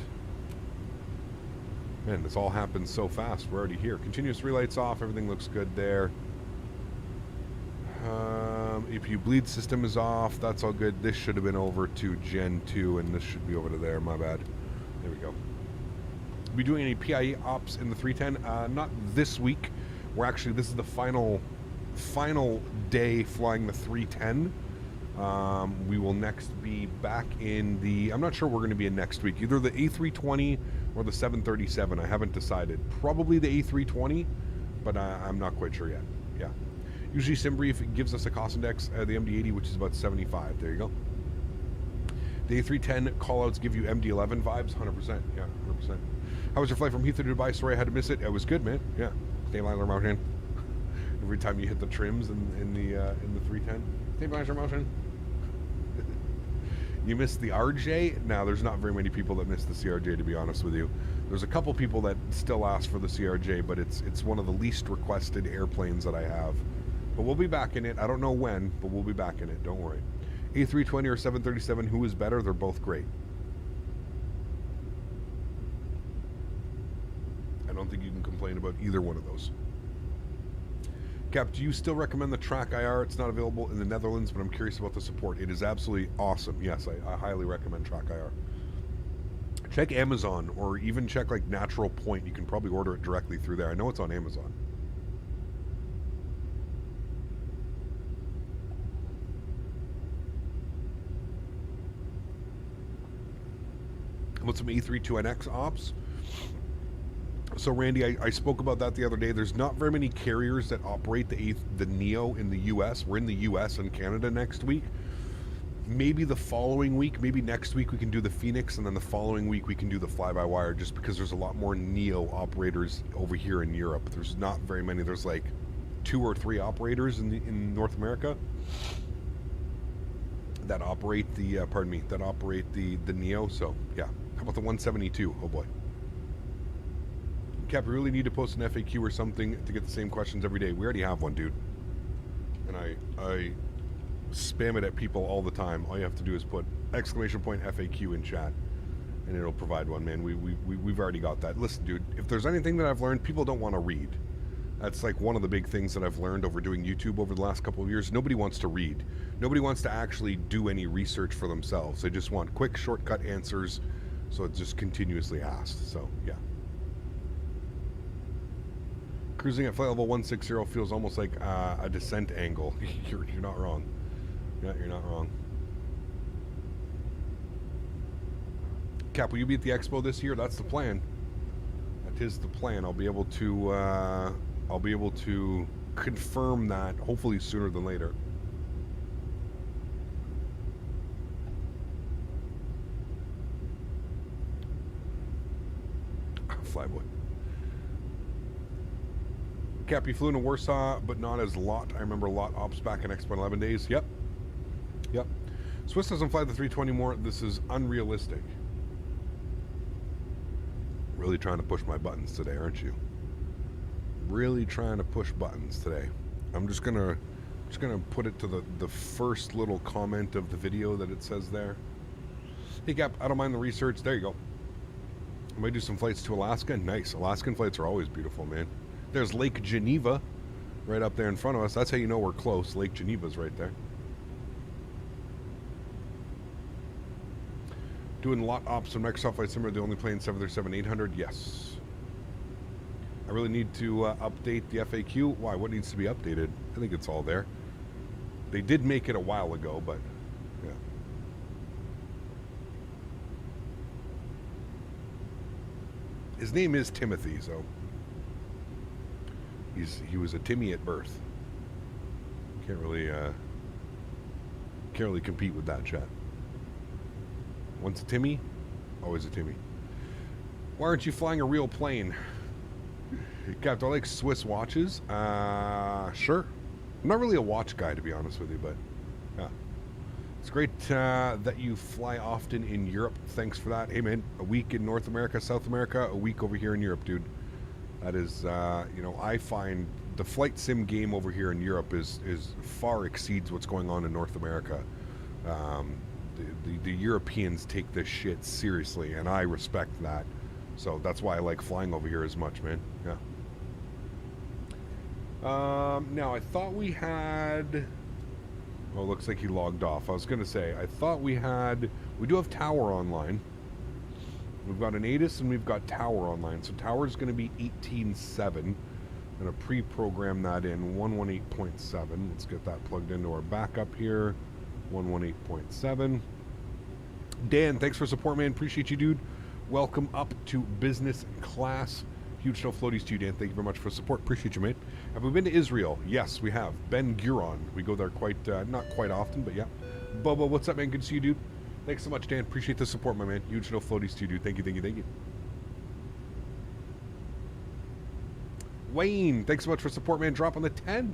Man, this all happens so fast. We're already here. Continuous relights off. Everything looks good there. APU bleed system is off. That's all good. This should have been over to Gen 2, and this should be over to there. My bad. There we go. Be doing any PIE ops in the 310? Not this week. This is the final day flying the 310. We will next be back in the, I'm not sure we're going to be in next week, either the A320 or the 737. I haven't decided. Probably the A320, but I'm not quite sure yet. Yeah. Usually SimBrief gives us a cost index, the MD-80, which is about 75. There you go. The A310 callouts give you MD-11 vibes, 100%. Yeah, 100%. How was your flight from Heathrow to Dubai? Sorry, I had to miss it. It was good, man. Yeah. Stabilizer motion. Every time you hit the trims in the 310. Stabilizer motion. You missed the RJ? Now, there's not very many people that missed the CRJ, to be honest with you. There's a couple people that still ask for the CRJ, but it's one of the least requested airplanes that I have. But we'll be back in it. I don't know when, but we'll be back in it. Don't worry. A320 or 737, who is better? They're both great. I don't think you can complain about either one of those. Cap, do you still recommend the Track IR? It's not available in the Netherlands, but I'm curious about the support. It is absolutely awesome. Yes, I highly recommend Track IR. Check Amazon, or even check like Natural Point. You can probably order it directly through there. I know it's on Amazon. About some A32NX ops. So Randy, I spoke about that the other day. There's not very many carriers that operate the Neo in the US. We're in the US and Canada next week. Maybe the following week, maybe next week we can do the Phoenix, and then the following week we can do the fly-by-wire, just because there's a lot more Neo operators over here in Europe. There's not very many. There's like 2 or 3 operators in North America that operate the the Neo. So yeah, how about the 172? Oh boy. Cap, we really need to post an FAQ or something to get the same questions every day. We already have one, dude. And I spam it at people all the time. All you have to do is put exclamation point FAQ in chat, and it'll provide one, man. We've already got that. Listen, dude, if there's anything that I've learned, people don't want to read. That's like one of the big things that I've learned over doing YouTube over the last couple of years. Nobody wants to read. Nobody wants to actually do any research for themselves. They just want quick, shortcut answers, so it's just continuously asked. So, yeah. Cruising at flight level 160 feels almost like a descent angle. You're not wrong. Yeah, you're not wrong. Cap, will you be at the expo this year? That's the plan. That is the plan. I'll be able to confirm that hopefully sooner than later. Flyboy. Cap, you flew into Warsaw, but not as LOT. I remember LOT ops back in Expo 11 days. Yep. Yep. Swiss doesn't fly the 320 more. This is unrealistic. Really trying to push my buttons today, aren't you? Really trying to push buttons today. I'm just gonna put it to the first little comment of the video that it says there. Hey Cap, I don't mind the research. There you go. I might do some flights to Alaska. Nice. Alaskan flights are always beautiful, man. There's Lake Geneva right up there in front of us. That's how you know we're close. Lake Geneva's right there. Doing lot ops on Microsoft Flight Simulator, the only plane 737-800? Yes. I really need to update the FAQ. Why? What needs to be updated? I think it's all there. They did make it a while ago, but yeah. His name is Timothy, so he was a Timmy at birth. Can't really compete with that chat. Once a Timmy, always a Timmy. Why aren't you flying a real plane? Captain, I like Swiss watches. Sure. I'm not really a watch guy, to be honest with you, but yeah. It's great that you fly often in Europe. Thanks for that. Hey, man, a week in North America, South America, a week over here in Europe, dude. That is, you know, I find the flight sim game over here in Europe is far exceeds what's going on in North America. The Europeans take this shit seriously, and I respect that. So that's why I like flying over here as much, man. Yeah. Now, I thought we had... Oh, looks like he logged off. I was going to say, I thought we had... We do have Tower online. We've got an ATIS and we've got Tower online. So Tower is going to be 18.7. I'm going to pre-program that in 118.7. Let's get that plugged into our backup here. 118.7. Dan, thanks for support, man. Appreciate you, dude. Welcome up to business class. Huge no floaties to you, Dan. Thank you very much for support. Appreciate you, mate. Have we been to Israel? Yes, we have. Ben Gurion. We go there quite, not quite often, but yeah. Bobo, what's up, man? Good to see you, dude. Thanks so much, Dan. Appreciate the support, my man. Huge no floaties to you, dude. Thank you, thank you, thank you. Wayne, thanks so much for support, man. Drop on the $10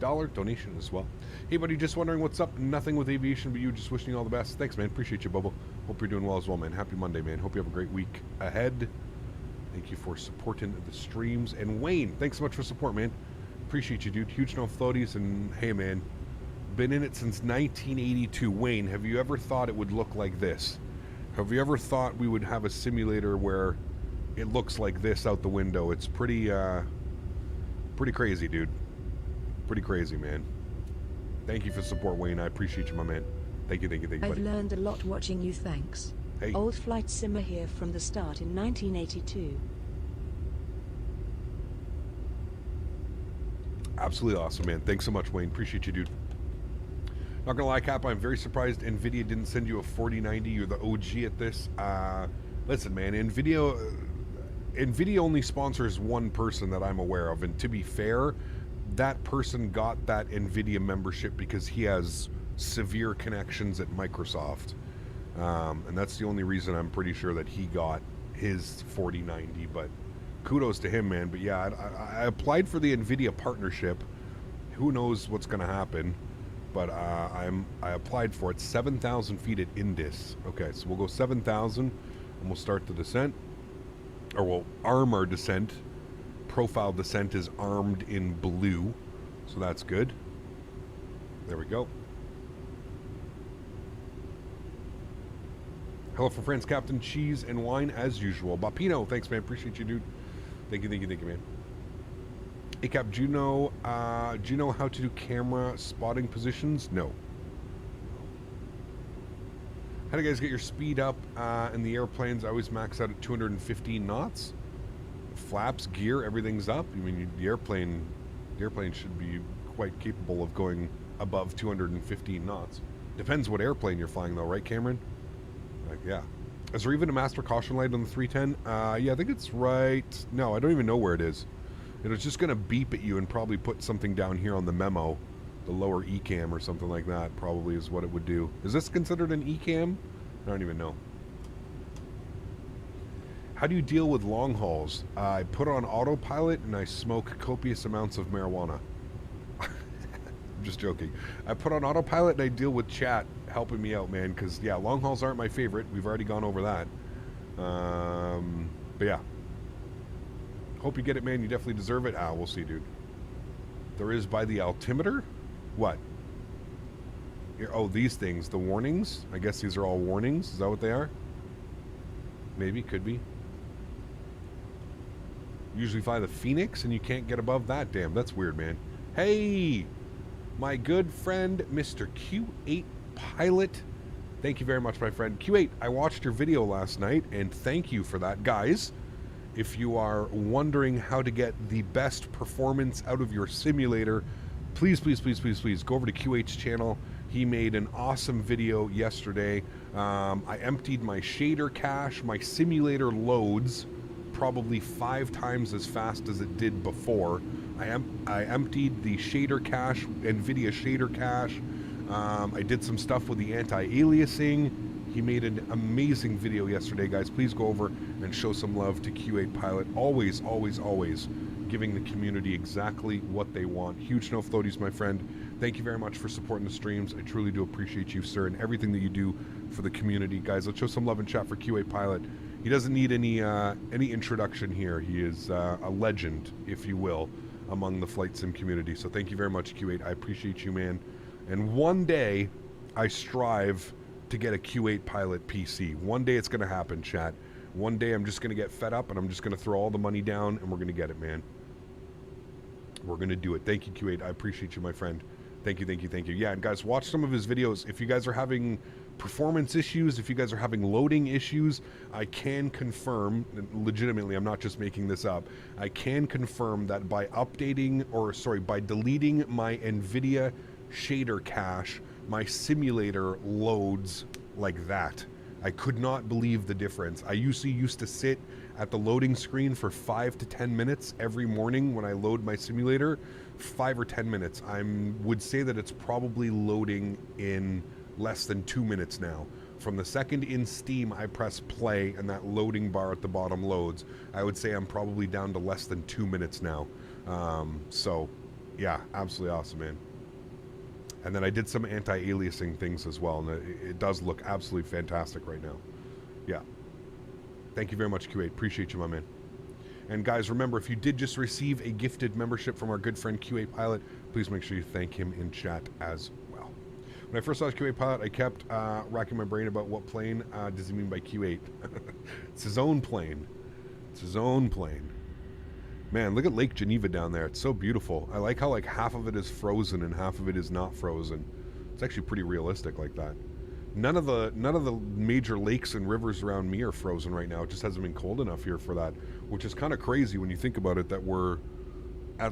donation as well. Hey, buddy, just wondering what's up. Nothing with aviation, but you just wishing you all the best. Thanks, man. Appreciate you, Bobo. Hope you're doing well as well, man. Happy Monday, man. Hope you have a great week ahead. Thank you for supporting the streams. And Wayne, thanks so much for support, man. Appreciate you, dude. Huge no floaties. And hey, man, been in it since 1982. Wayne, have you ever thought it would look like this? Have you ever thought we would have a simulator where it looks like this out the window? It's pretty crazy, dude. Pretty crazy, man. Thank you for support, Wayne. I appreciate you, my man. Thank you, thank you, thank you, buddy. I've learned a lot watching you, thanks. Hey. Old flight simmer here from the start in 1982. Absolutely awesome, man. Thanks so much, Wayne. Appreciate you, dude. Not gonna lie, Cap, I'm very surprised NVIDIA didn't send you a 4090. You're the OG at this. Listen, man, NVIDIA only sponsors one person that I'm aware of, and to be fair, that person got that NVIDIA membership because he has severe connections at Microsoft. And that's the only reason I'm pretty sure that he got his 4090, but kudos to him, man. But yeah, I applied for the NVIDIA partnership. Who knows what's going to happen, but I applied for it. 7,000 feet at Indus. Okay, so we'll go 7,000 and we'll start the descent, or we'll arm our descent. Profile descent is armed in blue, so that's good. There we go. Hello from France, Captain. Cheese and wine as usual. Bapino, thanks, man. Appreciate you, dude. Thank you, thank you, thank you, man. Hey, Cap, do you know how to do camera spotting positions? No. How do you guys get your speed up in the airplanes? I always max out at 215 knots. Flaps, gear, everything's up. I mean, the airplane should be quite capable of going above 215 knots. Depends what airplane you're flying, though, right, Cameron? Like, yeah. Is there even a master caution light on the 310? Yeah, I think it's right. No, I don't even know where it is. It was just going to beep at you and probably put something down here on the memo. The lower ECAM or something like that probably is what it would do. Is this considered an ECAM? I don't even know. How do you deal with long hauls? I put on autopilot and I smoke copious amounts of marijuana. I'm just joking. I put on autopilot and I deal with chat helping me out, man, because, yeah, long hauls aren't my favorite. We've already gone over that. But, yeah. Hope you get it, man. You definitely deserve it. We'll see, dude. There is by the altimeter? What? Here, oh, these things. The warnings? I guess these are all warnings. Is that what they are? Maybe. Could be. Usually fly the Phoenix, and you can't get above that. Damn, that's weird, man. Hey, my good friend, Mr. Q8 Pilot. Thank you very much, my friend. Q8, I watched your video last night, and thank you for that. Guys, if you are wondering how to get the best performance out of your simulator, please, please, please, please, please go over to Q8's channel. He made an awesome video yesterday. I emptied my shader cache. My simulator loads probably 5 times as fast as it did before. I emptied the shader cache, NVIDIA shader cache. I did some stuff with the anti-aliasing. He made an amazing video yesterday, guys. Please go over and show some love to Q8 Pilot. Always, always, always giving the community exactly what they want. Huge no floaties, my friend. Thank you very much for supporting the streams. I truly do appreciate you, sir, and everything that you do for the community. Guys, let's show some love and chat for Q8 Pilot. He doesn't need any introduction here. He is a legend, if you will, among the flight sim community. So thank you very much, Q8. I appreciate you, man. And one day, I strive to get a Q8 Pilot PC. One day it's going to happen, chat. One day I'm just going to get fed up and I'm just going to throw all the money down and we're going to get it, man. We're going to do it. Thank you, Q8. I appreciate you, my friend. Thank you, thank you, thank you. Yeah, and guys, watch some of his videos. If you guys are having performance issues, if you guys are having loading issues, I can confirm, legitimately, I'm not just making this up, I can confirm that by updating, or sorry, by deleting my NVIDIA shader cache, my simulator loads like that. I could not believe the difference. I usually used to sit at the loading screen for 5 to 10 minutes every morning when I load my simulator. 5 or 10 minutes. I would say that it's probably loading in less than 2 minutes now. From the second in Steam I press play and that loading bar at the bottom loads, I would say I'm probably down to less than 2 minutes now. So yeah, absolutely awesome, man. And then I did some anti-aliasing things as well, and it does look absolutely fantastic right now. Yeah. Thank you very much, Q8. Appreciate you, my man. And guys, remember, if you did just receive a gifted membership from our good friend Q8 Pilot, please make sure you thank him in chat as well. When I first saw Q8 Pilot, I kept racking my brain about what plane does he mean by Q8. It's his own plane. It's his own plane. Man, look at Lake Geneva down there. It's so beautiful. I like how like half of it is frozen and half of it is not frozen. It's actually pretty realistic like that. None of the major lakes and rivers around me are frozen right now. It just hasn't been cold enough here for that, which is kind of crazy when you think about it, that we're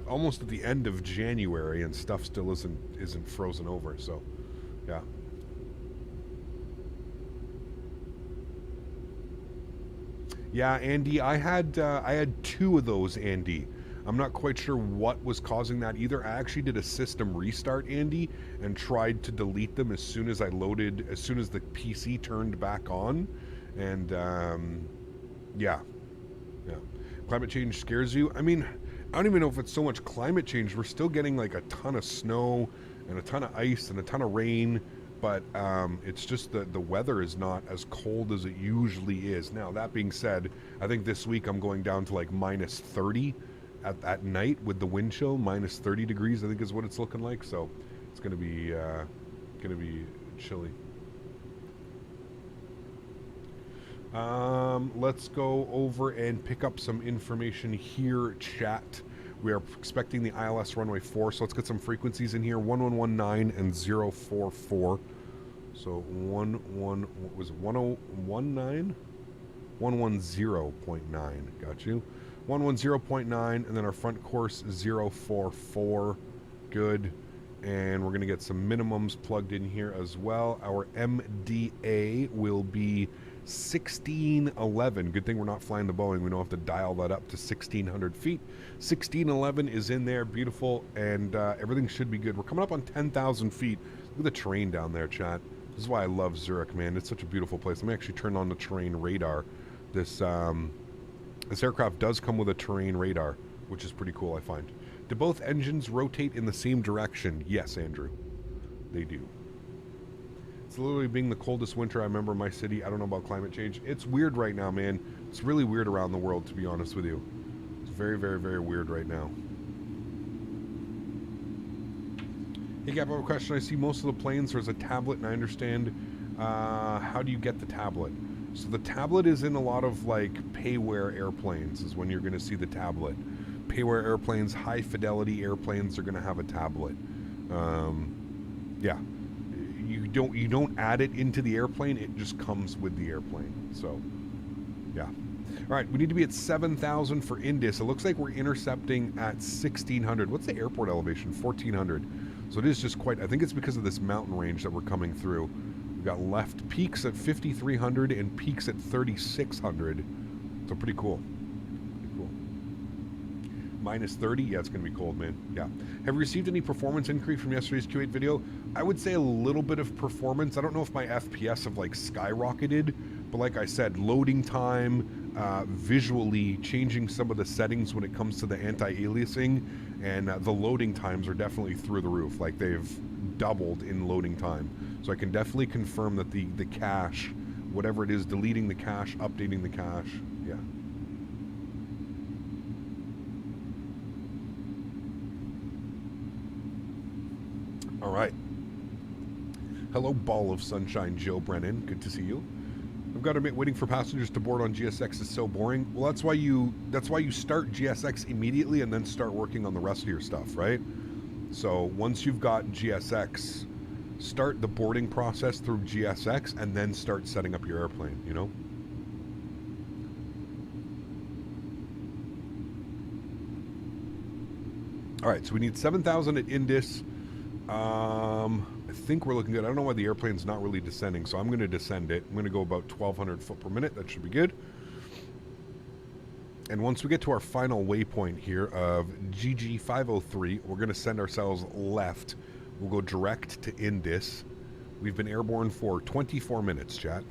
almost at the end of January and stuff still isn't frozen over. So, yeah. Yeah, Andy, I had 2 of those, Andy. I'm not quite sure what was causing that either. I actually did a system restart, Andy, and tried to delete them as soon as I loaded, as soon as the PC turned back on. And, yeah. Climate change scares you? I mean, I don't even know if it's so much climate change. We're still getting like a ton of snow and a ton of ice and a ton of rain. But it's just that the weather is not as cold as it usually is. Now, that being said, I think this week I'm going down to like minus 30 at night with the wind chill. Minus 30 degrees, I think, is what it's looking like. So it's going to be chilly. Let's go over and pick up some information here, chat. We are expecting the ILS runway 4, so let's get some frequencies in here. 1119 and 044. So 11, what was it? 1019? 110.9. Got you. 110.9, and then our front course 044. Good. And we're going to get some minimums plugged in here as well. Our MDA will be 1611. Good thing we're not flying the Boeing. We don't have to dial that up to 1600 feet. 1611 is in there, beautiful, and everything should be good. We're coming up on 10,000 feet. Look at the terrain down there, chat. This is why I love Zurich, man. It's such a beautiful place. Let me actually turn on the terrain radar. This aircraft does come with a terrain radar, which is pretty cool, I find. Do both engines rotate in the same direction? Yes, Andrew. They do. It's literally being the coldest winter I remember in my city. I don't know about climate change. It's weird right now, man. It's really weird around the world, to be honest with you. It's very, very, very weird right now. Hey, Gab, I have a question. I see most of the planes, there's a tablet, and I understand. How do you get the tablet? So the tablet is in a lot of like payware airplanes is when you're going to see the tablet. Payware airplanes, high fidelity airplanes are going to have a tablet. Yeah, you don't add it into the airplane. It just comes with the airplane. So yeah. All right, we need to be at 7,000 for Indus. It looks like we're intercepting at 1,600. What's the airport elevation? 1,400. So it is just quite, I think it's because of this mountain range that we're coming through. We've got left peaks at 5,300 and peaks at 3,600. So pretty cool. Pretty cool. Minus 30? Yeah, it's going to be cold, man. Yeah. Have you received any performance increase from yesterday's Q8 video? I would say a little bit of performance. I don't know if my FPS have like skyrocketed, but like I said, loading time, visually changing some of the settings when it comes to the anti-aliasing, and the loading times are definitely through the roof. Like they've doubled in loading time. So I can definitely confirm that the cache, whatever it is, deleting the cache, updating the cache, yeah. All right. Hello, ball of sunshine, Joe Brennan. Good to see you. I've got to admit, waiting for passengers to board on GSX is so boring. Well, that's why you start GSX immediately and then start working on the rest of your stuff, right? So once you've got GSX, start the boarding process through GSX and then start setting up your airplane, you know? All right, so we need 7,000 at Indus. I think we're looking good. I don't know why the airplane's not really descending, so I'm going to descend it. I'm going to go about 1,200 foot per minute. That should be good. And once we get to our final waypoint here of GG 503, we're going to send ourselves left. We'll go direct to Indus. We've been airborne for 24 minutes, chat.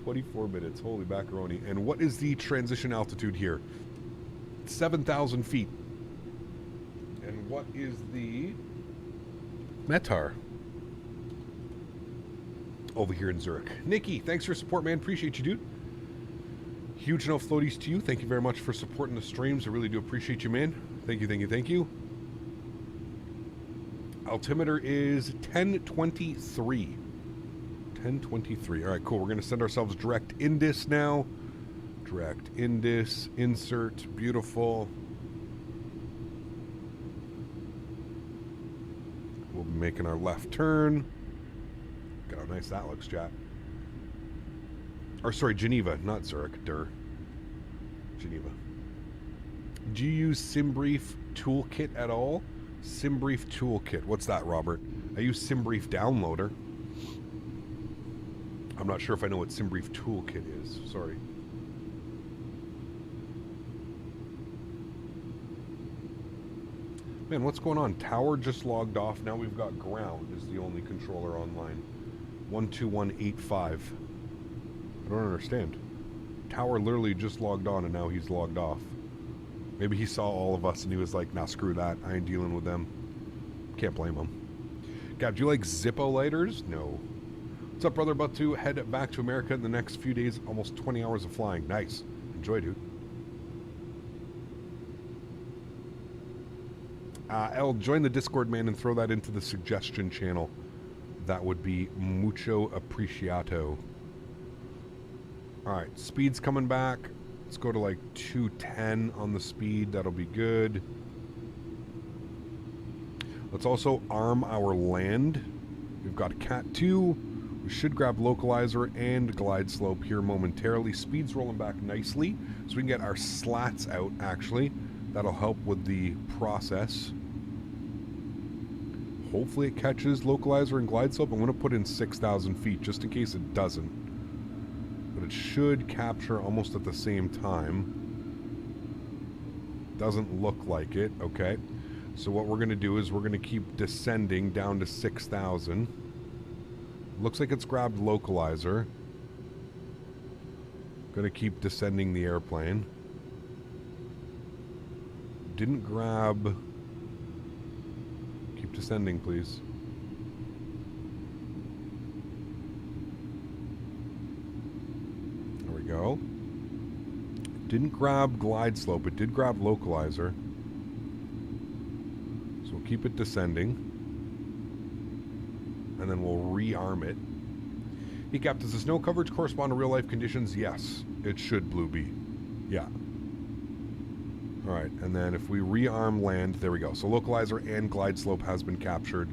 24 minutes. Holy macaroni. And what is the transition altitude here? 7,000 feet. And what is the METAR over here in Zurich? Nikki, thanks for your support, man. Appreciate you, dude. Huge enough floaties to you. Thank you very much for supporting the streams. I really do appreciate you, man. Thank you, thank you, thank you. Altimeter is 1023. 1023. All right, cool. We're going to send ourselves direct Indus now. Direct Indus. Insert. Beautiful. We'll be making our left turn. Got how nice that looks, chat. Or sorry, Geneva, not Zurich. Geneva. Do you use SimBrief Toolkit at all? SimBrief Toolkit. What's that, Robert? I use SimBrief Downloader. I'm not sure if I know what SimBrief Toolkit is. Sorry. Man, what's going on? Tower just logged off. Now we've got ground as the only controller online. 12185. I don't understand. Tower literally just logged on and now he's logged off. Maybe he saw all of us and he was like, nah, screw that. I ain't dealing with them. Can't blame him. God, do you like Zippo lighters? No. What's up, brother? About to head back to America in the next few days. Almost 20 hours of flying. Nice. Enjoy, dude. El, join the Discord, man, and throw that into the suggestion channel. That would be mucho apreciato. Alright, speed's coming back. Let's go to like 210 on the speed. That'll be good. Let's also arm our land. We've got Cat 2. We should grab localizer and glide slope here momentarily. Speed's rolling back nicely, so we can get our slats out, actually. That'll help with the process. Hopefully it catches localizer and glide slope. I'm going to put in 6,000 feet just in case it doesn't. But it should capture almost at the same time. Doesn't look like it. Okay. So what we're going to do is we're going to keep descending down to 6,000. Looks like it's grabbed localizer. Going to keep descending the airplane. Didn't grab... Keep descending, please. There we go. Didn't grab glide slope. It did grab localizer. So we'll keep it descending. And then we'll rearm it. Hey, Cap, does the snow coverage correspond to real-life conditions? Yes, it should, Blue Bee. Yeah. All right, and then if we rearm land, there we go. So localizer and glide slope has been captured.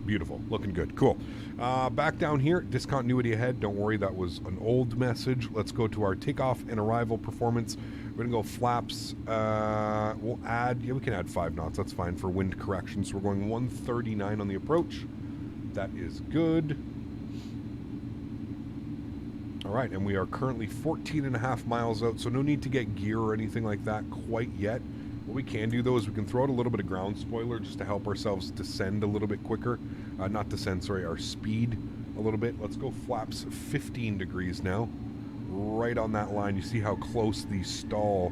Beautiful, looking good, cool. Back down here, discontinuity ahead. Don't worry, that was an old message. Let's go to our takeoff and arrival performance. We're gonna go flaps. We'll add, yeah, we can add 5 knots. That's fine for wind correction. So we're going 139 on the approach. That is good. All right, and we are currently 14.5 miles out, so no need to get gear or anything like that quite yet. What we can do, though, is we can throw out a little bit of ground spoiler just to help ourselves descend a little bit quicker. Not descend, sorry, our speed a little bit. Let's go flaps 15 degrees now. Right on that line. You see how close the stall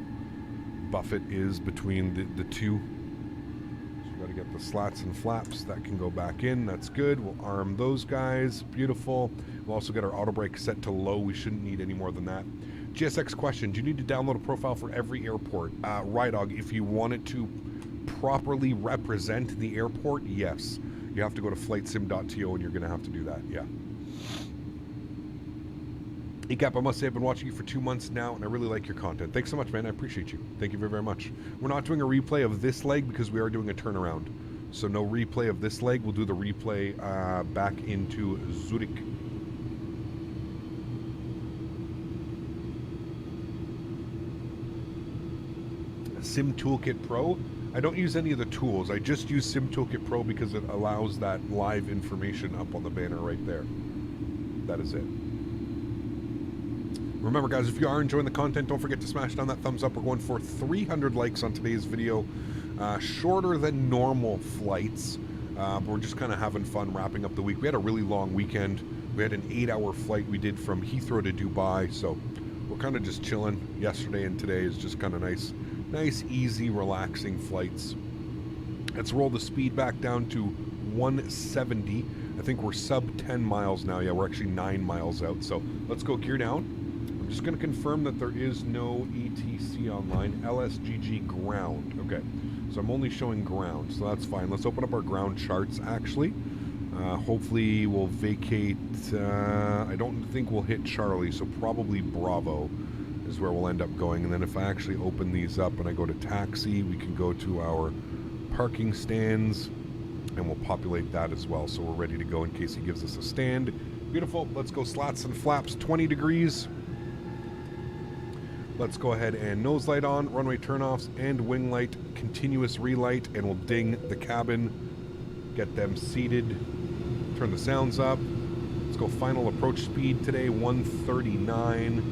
buffet is between the two. So we've got to get the slats and flaps. That can go back in. That's good. We'll arm those guys. Beautiful. We'll also get our auto brake set to low. We shouldn't need any more than that. GSX question, do you need to download a profile for every airport? Rydog, if you want it to properly represent the airport, yes. You have to go to flightsim.to and you're going to have to do that, yeah. ECAP, I must say I've been watching you for 2 months now and I really like your content. Thanks so much, man. I appreciate you. Thank you very, very much. We're not doing a replay of this leg because we are doing a turnaround. So no replay of this leg. We'll do the replay back into Zurich. Sim Toolkit Pro. I don't use any of the tools. I just use Sim Toolkit Pro because it allows that live information up on the banner right there. That is it. Remember, guys, if you are enjoying the content, don't forget to smash down that thumbs up. We're going for 300 likes on today's video. Shorter than normal flights. But we're just kind of having fun wrapping up the week. We had a really long weekend. We had an 8-hour flight we did from Heathrow to Dubai. So we're kind of just chilling. Yesterday and today is just kind of nice, easy, relaxing flights. Let's roll the speed back down to 170. I think we're sub 10 miles now. Yeah, we're actually 9 miles out. So let's go gear down. I'm just going to confirm that there is no ETC online. LSGG ground. Okay, so I'm only showing ground, so that's fine. Let's open up our ground charts, actually. Hopefully we'll vacate. I don't think we'll hit Charlie, so probably Bravo is where we'll end up going. And then if I actually open these up and I go to taxi, we can go to our parking stands and we'll populate that as well. So we're ready to go in case he gives us a stand. Beautiful. Let's go slats and flaps, 20 degrees. Let's go ahead and nose light on, runway turnoffs, and wing light, continuous relight, and we'll ding the cabin, get them seated, turn the sounds up. Let's go final approach speed today, 139.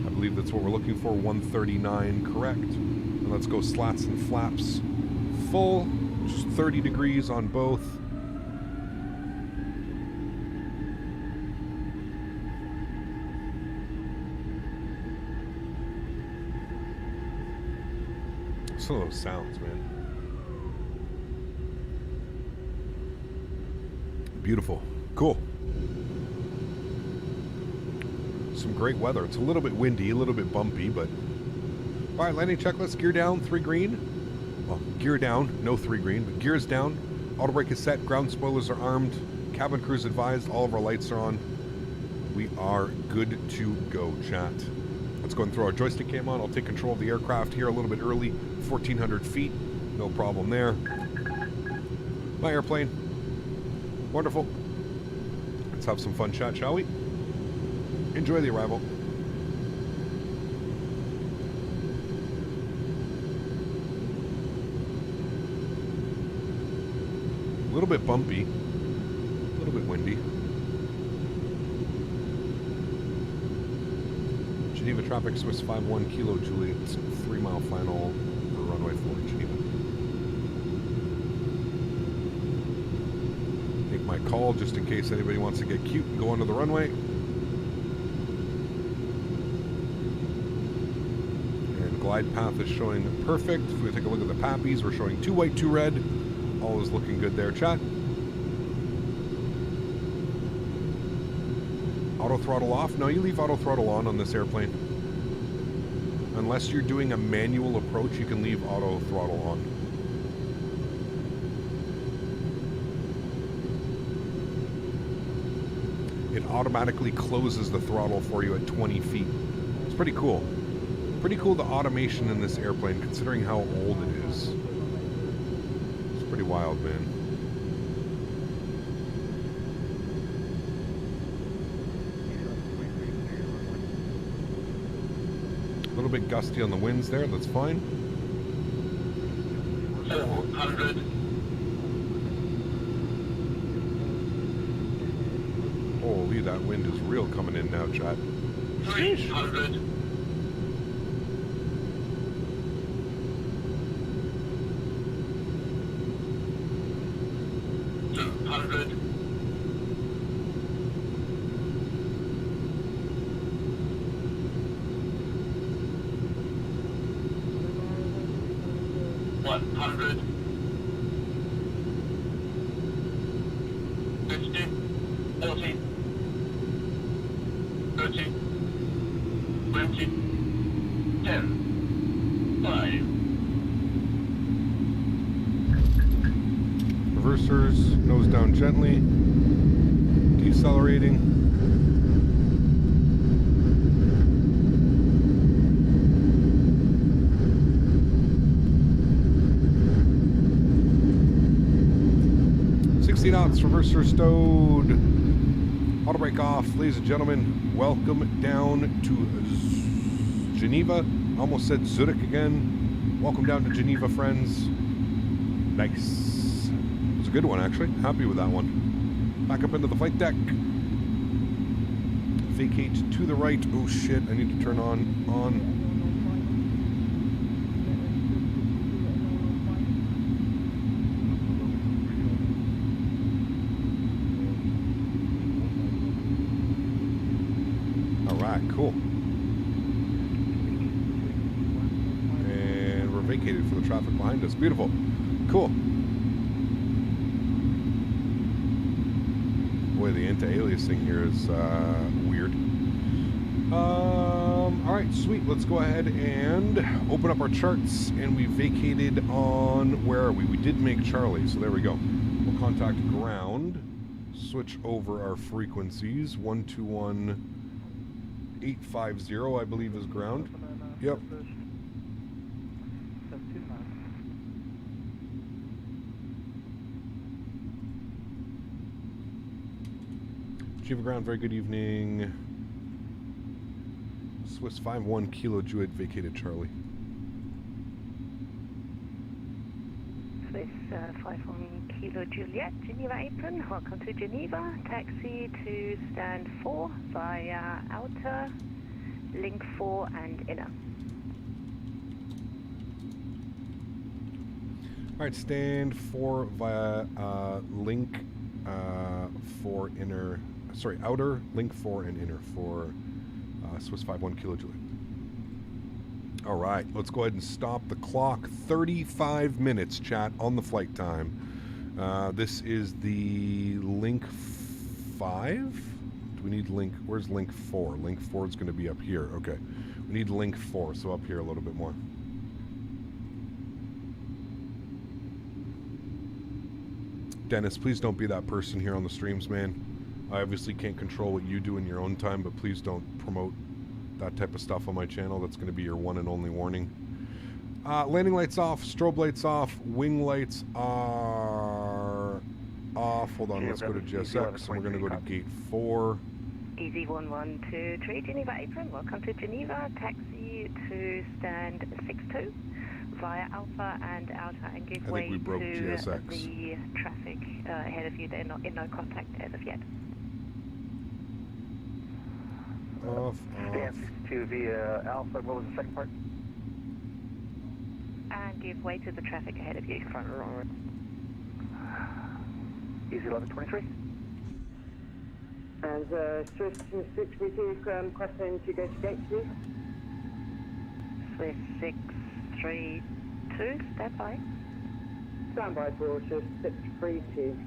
I believe that's what we're looking for, 139, correct. And let's go slats and flaps full, just 30 degrees on both. Some of those sounds, man. Beautiful. Cool. Some great weather. It's a little bit windy, a little bit bumpy, but... All right, landing checklist. Gear down, 3 green. Well, gear down, no 3 green, but gears down. Auto brake is set. Ground spoilers are armed. Cabin crews advised. All of our lights are on. We are good to go, chat. Let's go and throw our joystick cam on. I'll take control of the aircraft here a little bit early. 1,400 feet. No problem there. My airplane. Wonderful. Let's have some fun, chat, shall we? Enjoy the arrival. A little bit bumpy. A little bit windy. Geneva traffic, Swiss 51 Kilo Juliet, 3 mile final for runway 4 Geneva. Make my call just in case anybody wants to get cute and go onto the runway. And glide path is showing perfect. If we take a look at the pappies, we're showing 2 white, 2 red. All is looking good there, chat. Auto throttle off? No, you leave auto throttle on this airplane. Unless you're doing a manual approach, you can leave auto throttle on. it automatically closes the throttle for you at 20 feet. It's pretty cool. Pretty cool, the automation in this airplane, considering how old it is. It's pretty wild, man. A little bit gusty on the winds there, that's fine. 400. Holy, that wind is real coming in now, chat. 300. 200. 100. 50. 40. 30. 20. 10. 5. Reversers, nose down gently. Decelerating. Knots, reverser stowed. Auto brake off. Ladies and gentlemen, welcome down to Geneva. Almost said Zurich again. Welcome down to Geneva, friends. Nice. It was a good one, actually. Happy with that one. Back up into the flight deck. Vacate to the right. Oh shit, I need to turn on. Cool. And we're vacated for the traffic behind us. Beautiful. Cool. Boy, the anti-aliasing here is weird. Alright, sweet. Let's go ahead and open up our charts. And we vacated on... Where are we? We did make Charlie, so there we go. We'll contact ground. Switch over our frequencies. 121... 850, I believe, is ground. Yep. Geneva ground, very good evening. Swiss 51 Kilo Juliet vacated Charlie. Swiss 51 Kilo Juliet, Geneva apron, welcome to Geneva. Taxi to stand 4 via outer, link 4 and inner. Alright, stand 4 via link 4 inner, sorry, outer, link 4 and inner for Swiss 51 Kilo Juliet. All right, let's go ahead and stop the clock. 35 minutes, chat, on the flight time. This is the link 5. Do we need link? Where's link 4? Link 4 is going to be up here. Okay, we need link 4, so up here a little bit more. Dennis, please don't be that person here on the streams, man. I obviously can't control what you do in your own time, but please don't promote that type of stuff on my channel. That's going to be your one and only warning. Landing lights off, strobe lights off, wing lights are off. Hold on, let's go to GSX, and we're going to go to gate 4. Easy 1123, Geneva apron, welcome to Geneva. Taxi to stand 62 via Alpha and outer, and give way to GSX. the traffic ahead of you. They're not in no contact as of yet. Off. Stand 62 via Alpha. What was the second part? And give way to the traffic ahead of you. Front wrong. Easy 1123. And Swiss 632, crossing to go to gate 2. Swiss 632, stand by. Stand by for Swiss 632.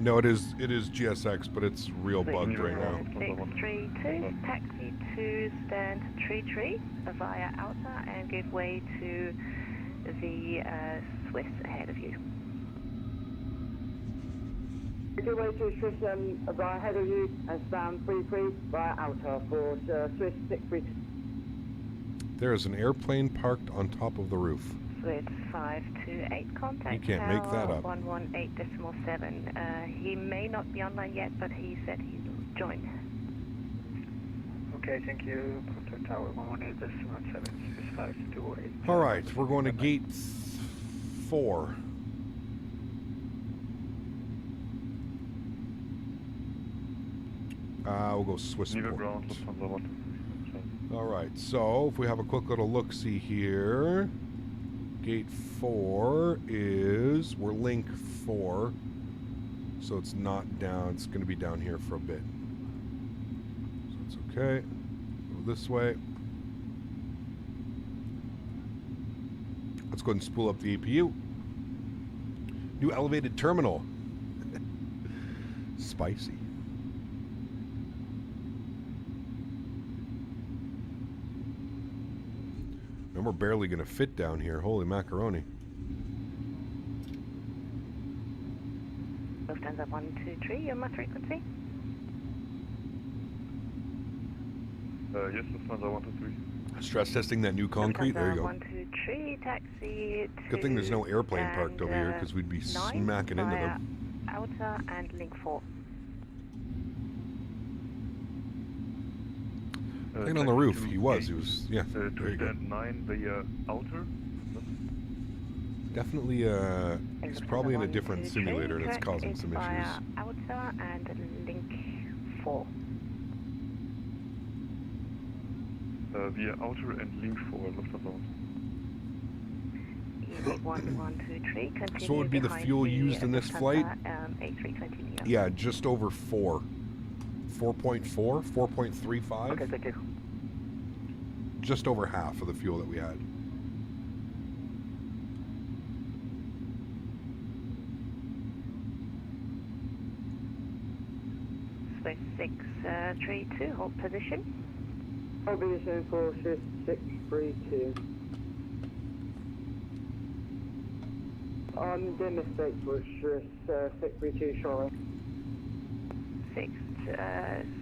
No, it is GSX, but it's real bugged right now. 632, taxi to stand 33 via outer, and give way to see Swiss ahead of you. Midway to Swiss via ahead of you and stand 33 via outer for Swiss 632. There is an airplane parked on top of the roof. Swiss 528, contact You can't make that tower up. 118.7. He may not be online yet, but he said he'll join. Okay, thank you. Contact tower 118.7, Swiss 528. All right, we're going to gate 4. We'll go Swiss. Geneva ground, Lufthansa 1. All right, so if we have a quick little look-see here, gate 4 is, we're link 4, so it's not down, it's going to be down here for a bit. So it's okay. Go this way. Let's go ahead and spool up the APU. New elevated terminal. Spicy. And we're barely going to fit down here. Holy macaroni. Lufthansa 123, your my frequency? Yes, Lufthansa 123. Stress testing that new concrete. There you go. 123, taxi to Good thing there's no airplane parked over here because we'd be 9 smacking into via them. Outer and link 4. Laying on the roof. He was, yeah. There To you go. stand 9 via outer. Definitely, he's probably in a different simulator and it's causing some via issues. Outer and link 4. Via outer and link 4, Lufthansa 123, continue So what would be the behind fuel used in this flight? A320 Yeah, just over 4. 4.4, 4.35. Okay, thank you. Just over half of the fuel that we had. Swiss 632, hold position. Position for Swiss 632. The mistake was Swiss 632, sorry.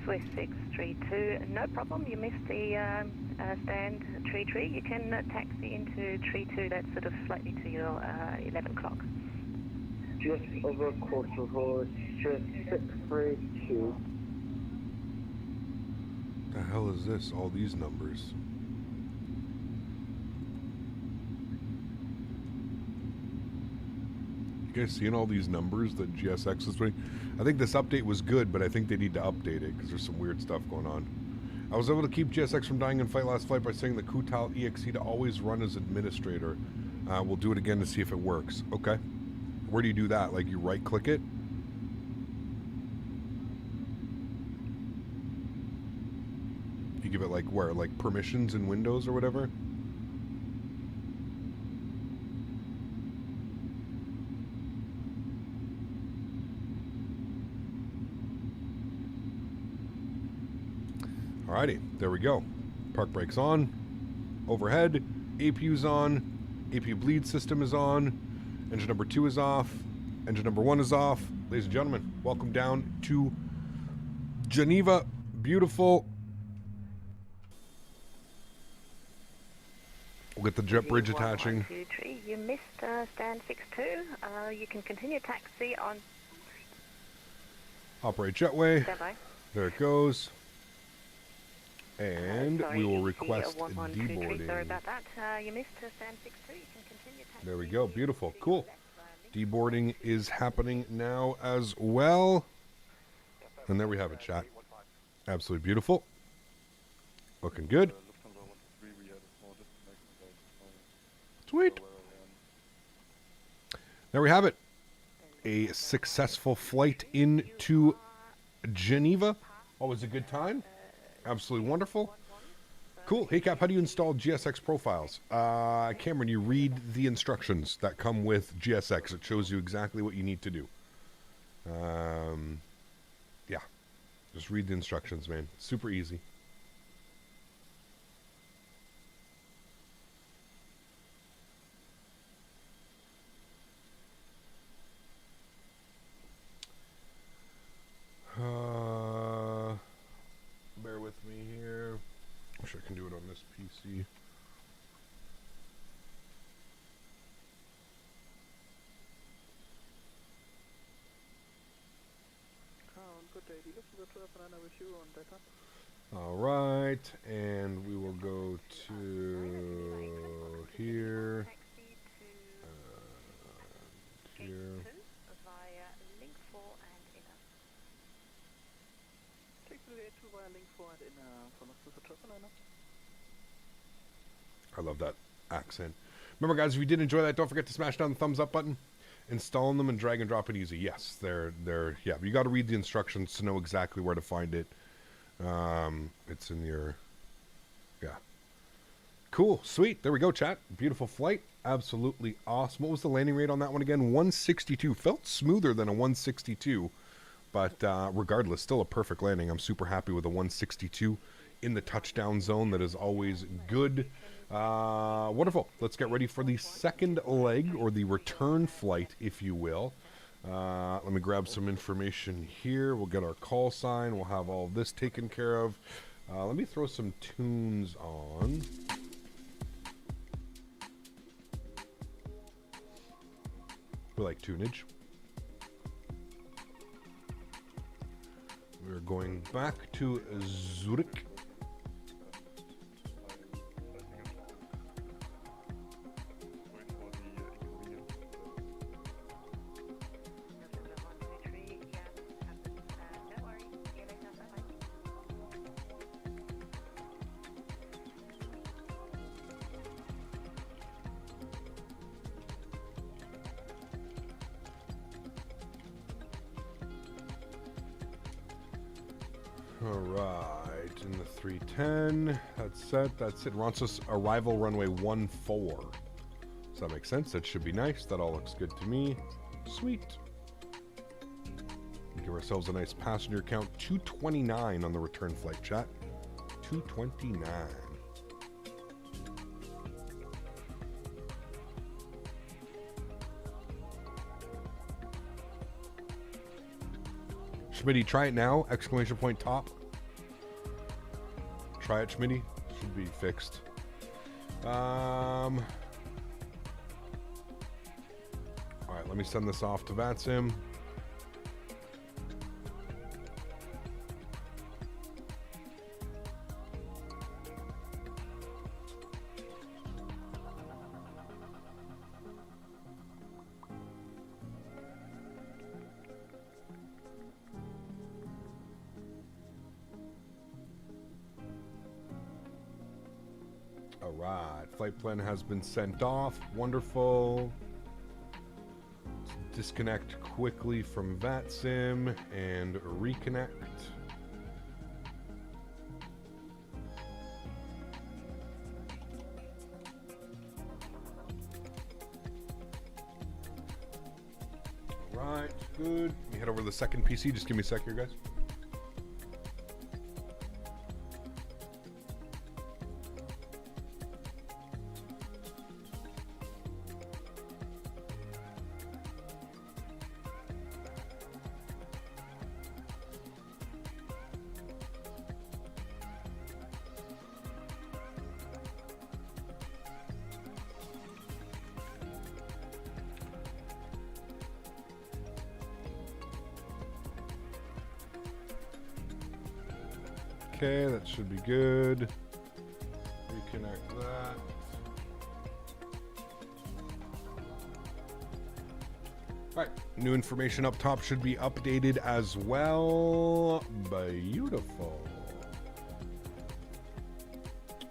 Swiss 632, no problem, you missed the stand tree. You can taxi into tree 2, that's sort of slightly to your 11 o'clock. Just over a quarter for Swiss 632. The hell is this? All these numbers. You guys seeing all these numbers that GSX is doing? I think this update was good, but I think they need to update it because there's some weird stuff going on. I was able to keep GSX from dying in flight last flight by saying the Kutal EXE to always run as administrator. We'll do it again to see if it works. Okay. Where do you do that? Like you right click it? You give it like where? Like permissions in Windows or whatever? Alrighty, there we go. Park brakes on. Overhead. APU's on. APU bleed system is on. Engine number 2 is off. Engine number 1 is off. Ladies and gentlemen, welcome down to Geneva. Beautiful. We'll get the jet bridge attaching. 123, you missed stand 62. You can continue taxi on Operate jetway. standby. There it goes. And Sorry, we will EC request 1123, deboarding. sorry about that. You missed stand 62. You can continue taxi. There we go. Beautiful. Cool. Deboarding is happening now as well. And there we have it, chat. Absolutely beautiful. Looking good. Lufthansa 123, we had a small disconnection about Sweet. There we have it. A successful flight into Geneva. Always a good time. Absolutely wonderful. Cool. Hey, Cap, how do you install GSX profiles? Cameron, you read the instructions that come with GSX. It shows you exactly what you need to do. Yeah. Just read the instructions, man. Super easy. All right, and we will go to here. Here. Via link 4 and inner. Take the A2 via link 4 and inner from a Souza Tripoliner. I love that accent. Remember, guys, if you did enjoy that, don't forget to smash down the thumbs up button. Installing them and drag and drop it easy. Yes, they're yeah. You got to read the instructions to know exactly where to find it. It's in your Cool, sweet. There we go, chat. Beautiful flight. Absolutely awesome. What was the landing rate on that one again? 162. Felt smoother than a 162, but regardless, still a perfect landing. I'm super happy with a 162 in the touchdown zone. That is always good. Wonderful. Let's get ready for the second leg, or the return flight, if you will. Let me grab some information here. We'll get our call sign. We'll have all of this taken care of. Let me throw some tunes on. We like tunage. We're going back to Zurich. Alright, in the 310, that's set, that's it. Wants us arrival runway 14. Does that make sense? That should be nice. That all looks good to me. Sweet. Give ourselves a nice passenger count. 229 on the return flight, chat. 229. Smitty, try it now! Exclamation point top. Try it, Smitty. Should be fixed. Alright, let me send this off to VATSIM. Alright, flight plan has been sent off. Wonderful. Let's disconnect quickly from VATSIM and reconnect. Alright, good. Let me head over to the second PC. Just give me a sec here, guys. Okay, that should be good. Reconnect that. Alright, new information up top should be updated as well. Beautiful.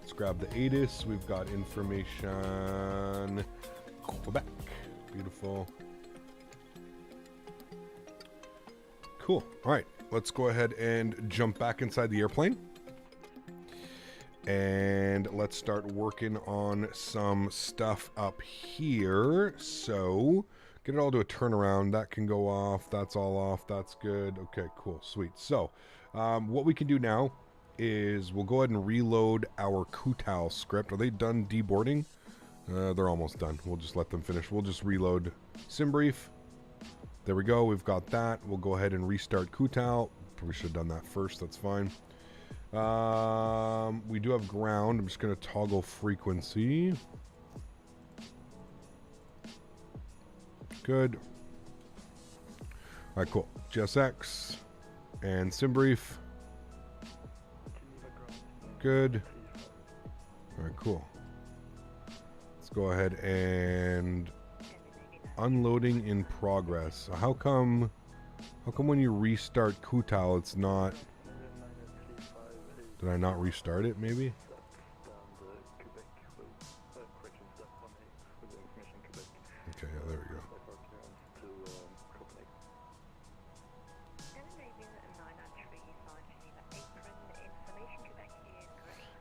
Let's grab the ATIS. We've got information. Quebec. Beautiful. Cool. Alright. Let's go ahead and jump back inside the airplane. And let's start working on some stuff up here. So, get it all to a turnaround. That can go off. That's all off. That's good. Okay, cool. Sweet. So, what we can do now is we'll go ahead and reload our Kutal script. Are they done deboarding? They're almost done. We'll just let them finish. We'll just reload SimBrief. There we go. We've got that. We'll go ahead and restart Kutal. Probably should have done that first. That's fine. We do have ground. I'm just going to toggle frequency. Good. All right, cool. GSX. And sim brief. Good. All right, cool. Let's go ahead and unloading in progress. So how come when you restart Kutal it's not? Did I not restart it maybe? Okay, yeah, there we go.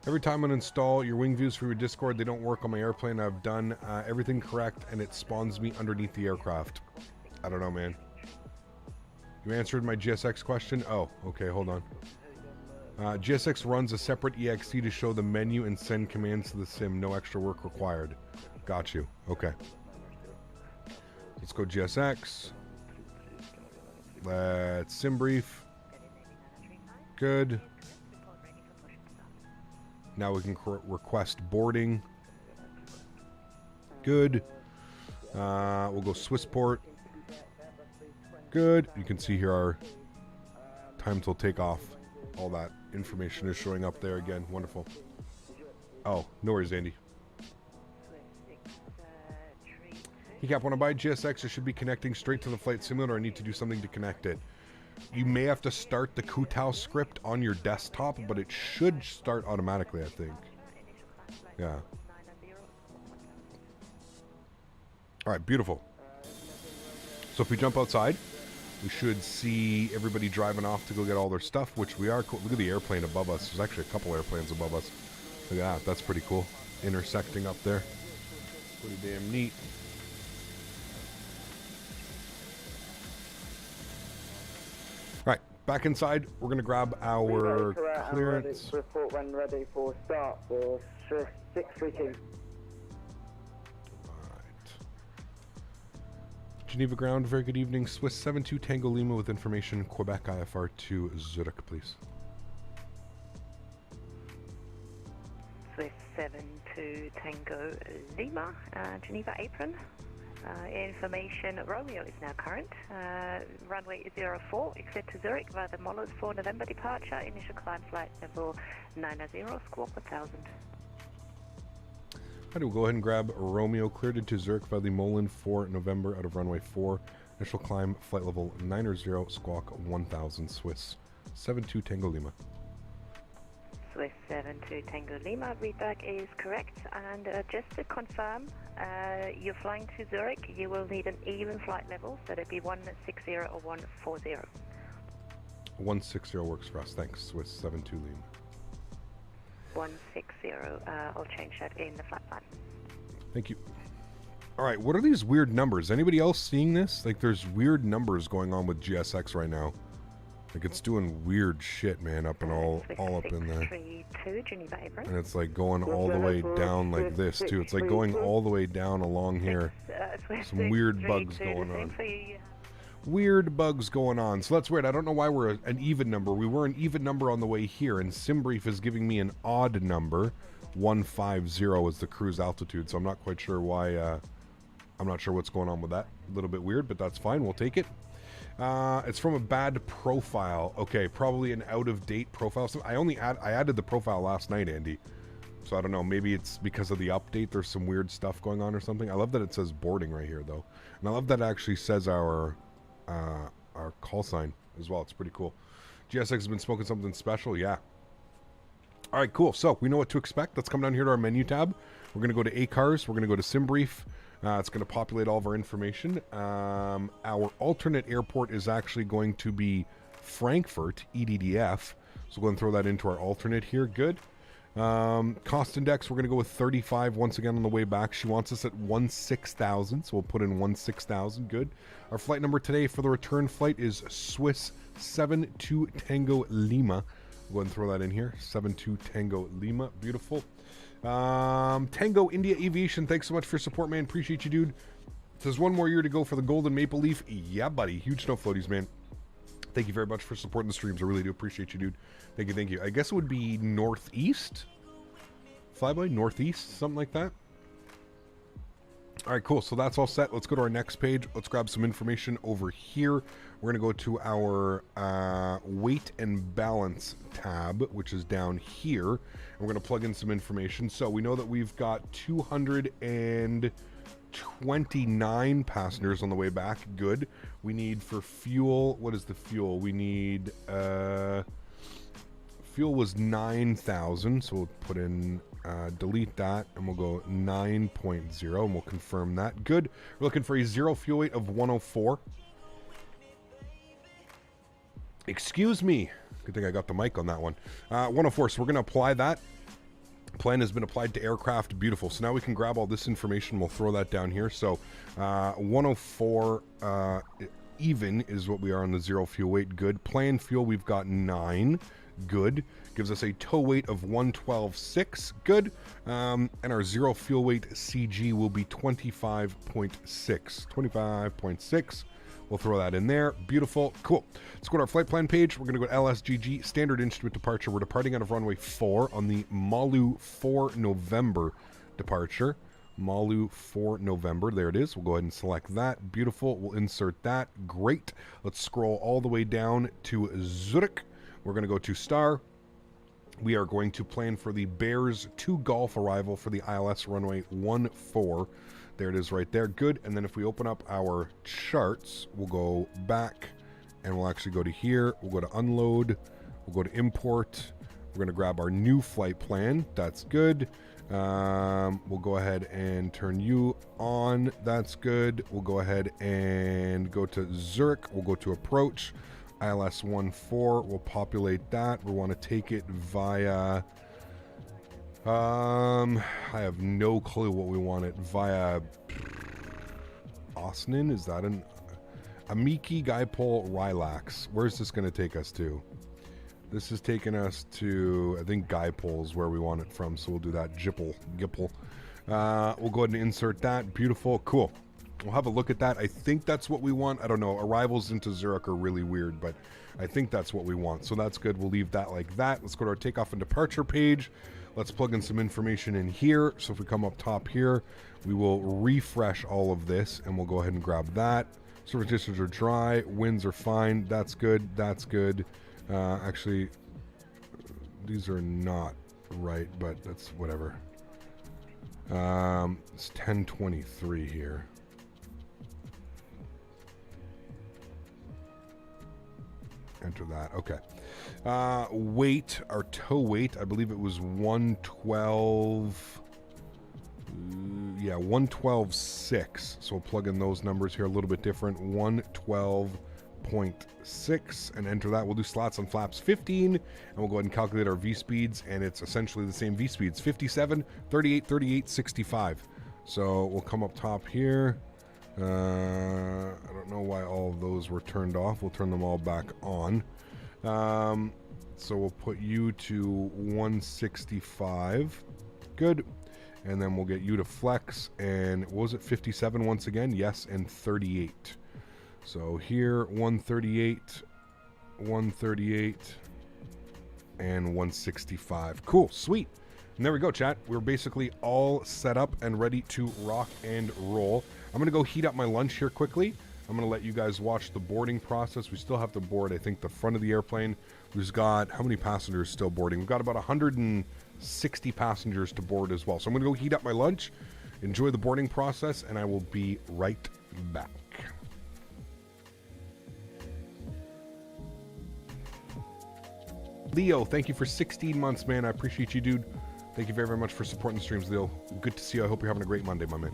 Every time I install your wing views for your Discord, they don't work on my airplane. I've done everything correct, and it spawns me underneath the aircraft. I don't know, man. You answered my GSX question? Oh, okay, hold on. GSX runs a separate EXE to show the menu and send commands to the sim. No extra work required. Got you. Okay. Let's go GSX. Let's sim brief. Good. Now we can request boarding. Good. We'll go Swissport. Good. You can see here our time till takeoff. All that information is showing up there again. Wonderful. Oh, no worries, Andy. Cap, when I buy GSX, it should be connecting straight to the flight simulator. I need to do something to connect it. You may have to start the Kutal script on your desktop, but it should start automatically, I think. Yeah. All right, beautiful. So if we jump outside, we should see everybody driving off to go get all their stuff, which we are. Cool. Look at the airplane above us. There's actually a couple airplanes above us. Look at that. That's pretty cool. Intersecting up there. Pretty damn neat. Right, back inside. We're going to grab our clearance. Report when ready for start for 632. Geneva ground, very good evening. Swiss 72 Tango Lima with information. Quebec IFR to Zurich, please. Swiss 72 Tango Lima, Geneva apron. Information, Romeo is now current. Runway 04, exit to Zurich via the Mollers for November departure. Initial climb flight level 90, squawk 1000. How do we go ahead and grab Romeo, cleared into Zurich via the Molen for November out of runway 4. Initial climb, flight level 90, squawk 1000, Swiss 72 Tango Lima. Swiss 72 Tango Lima, readback is correct. And just to confirm, you're flying to Zurich, you will need an even flight level, so that'd be 160 or 140. 160 works for us, thanks. Swiss 72 Lima. 160, I'll change that in the flight plan. Thank you. All right, what are these weird numbers? Anybody else seeing this? Like, there's weird numbers going on with GSX right now. Like, it's doing weird shit, man, up and all up in there. Geneva, and it's like going all the way down like this, too. It's like going all the way down along here. Some weird bugs going on. Weird bugs going on. So that's weird. I don't know why we're an even number. We were an even number on the way here, and SimBrief is giving me an odd number. 150 is the cruise altitude, so I'm not quite sure why. I'm not sure what's going on with that. A little bit weird, but that's fine. We'll take it. It's from a bad profile. Okay, probably an out-of-date profile. So I added the profile last night, Andy. So I don't know. Maybe it's because of the update. There's some weird stuff going on or something. I love that it says boarding right here, though, and I love that it actually says our call sign as well. It's pretty cool. GSX has been smoking something special. Yeah. All right, cool. So we know what to expect. Let's come down here to our menu tab. We're going to go to ACARS. We're going to go to SimBrief. It's going to populate all of our information. Our alternate airport is actually going to be Frankfurt, EDDF. So we're going to throw that into our alternate here. Good. Cost index, we're going to go with 35 once again on the way back. She wants us at 16,000, so we'll put in 16,000. Good. Our flight number today for the return flight is Swiss 72 Tango Lima. We'll go ahead and throw that in here. 72 Tango Lima. Beautiful. Tango India Aviation, thanks so much for your support, man. Appreciate you, dude. There's one more year to go for the Golden Maple Leaf. Yeah, buddy. Huge snow floaties, man. Thank you very much for supporting the streams. I really do appreciate you, dude. Thank you, thank you. I guess it would be northeast? Flyby? Northeast? Something like that? All right, cool. So that's all set. Let's go to our next page. Let's grab some information over here. We're going to go to our weight and balance tab, which is down here. And we're going to plug in some information. So we know that we've got 229 passengers on the way back. Good. We need for fuel, what is the fuel? We need, fuel was 9,000. So we'll put in, delete that, and we'll go 9.0, and we'll confirm that. Good. We're looking for a zero fuel weight of 104. Excuse me. Good thing I got the mic on that one. 104, so we're going to apply that. Plan has been applied to aircraft. Beautiful. So now we can grab all this information. We'll throw that down here. So 104 even is what we are on the zero fuel weight. Good. Planned fuel, we've got 9. Good. Gives us a tow weight of 112.6. Good. And our zero fuel weight CG will be 25.6. 25.6. We'll throw that in there. Beautiful. Cool. Let's go to our flight plan page. We're going to go to LSGG, standard instrument departure. We're departing out of runway 4 on the Malu 4 November departure. Malu 4 November. There it is. We'll go ahead and select that. Beautiful. We'll insert that. Great. Let's scroll all the way down to Zurich. We're going to go to Star. We are going to plan for the Bears 2 Golf arrival for the ILS runway 14. There it is right there. Good. And then if we open up our charts, we'll go back and we'll actually go to here. We'll go to unload. We'll go to import. We're going to grab our new flight plan. That's good. We'll go ahead and turn you on. That's good. We'll go ahead and go to Zurich. We'll go to approach. ILS 14. We'll populate that. We want to take it via... I have no clue what we want it via. Osnan, is that an Amiki Guipol Rylax? Where's this going to take us to? This is taking us to, I think Guipol's where we want it from, so we'll do that. Gippel. We'll go ahead and insert that. Beautiful. Cool. We'll have a look at that. I think that's what we want. I don't know. Arrivals into Zurich are really weird, but I think that's what we want. So that's good. We'll leave that like that. Let's go to our takeoff and departure page. Let's plug in some information in here. So if we come up top here, we will refresh all of this, and we'll go ahead and grab that. Surface conditions are dry. Winds are fine. That's good. That's good. Actually, these are not right, but that's whatever. It's 1023 here. Enter that. Okay. Weight, our tow weight, I believe it was 112. Yeah, 112.6. So we'll plug in those numbers here a little bit different. 112.6 and enter that. We'll do slots on flaps 15, and we'll go ahead and calculate our V speeds, and it's essentially the same V speeds: 57, 38, 38, 65. So we'll come up top here. I don't know why all of those were turned off. We'll turn them all back on. So we'll put you to 165. Good. And then we'll get you to flex. And what was it, 57 once again? Yes, and 38. So here, 138, 138, and 165. Cool, sweet. And there we go, chat. We're basically all set up and ready to rock and roll. I'm going to go heat up my lunch here quickly. I'm going to let you guys watch the boarding process. We still have to board, I think, the front of the airplane. We've got, how many passengers still boarding? We've got about 160 passengers to board as well. So I'm going to go heat up my lunch, enjoy the boarding process, and I will be right back. Leo, thank you for 16 months, man. I appreciate you, dude. Thank you very, very much for supporting the streams, Leo. Good to see you. I hope you're having a great Monday, my man.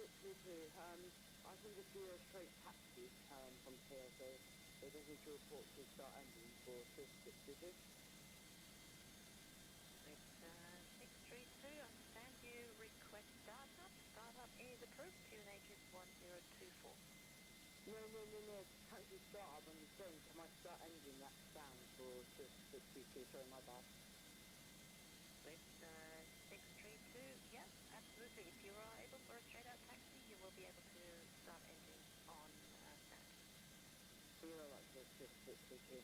22. I can just do a straight taxi from here, so they just need to report to start engine for Swiss 62. It's 632, understand you request startup. Startup is approved, QNH is 1024. No, taxi startup on the phone, can I start engine that down for Swiss 62, sorry, my bad. It's 632, yes, absolutely. If you are able for a straight out taxi, you will be able to start engine on stand. You're right, for Swiss 62.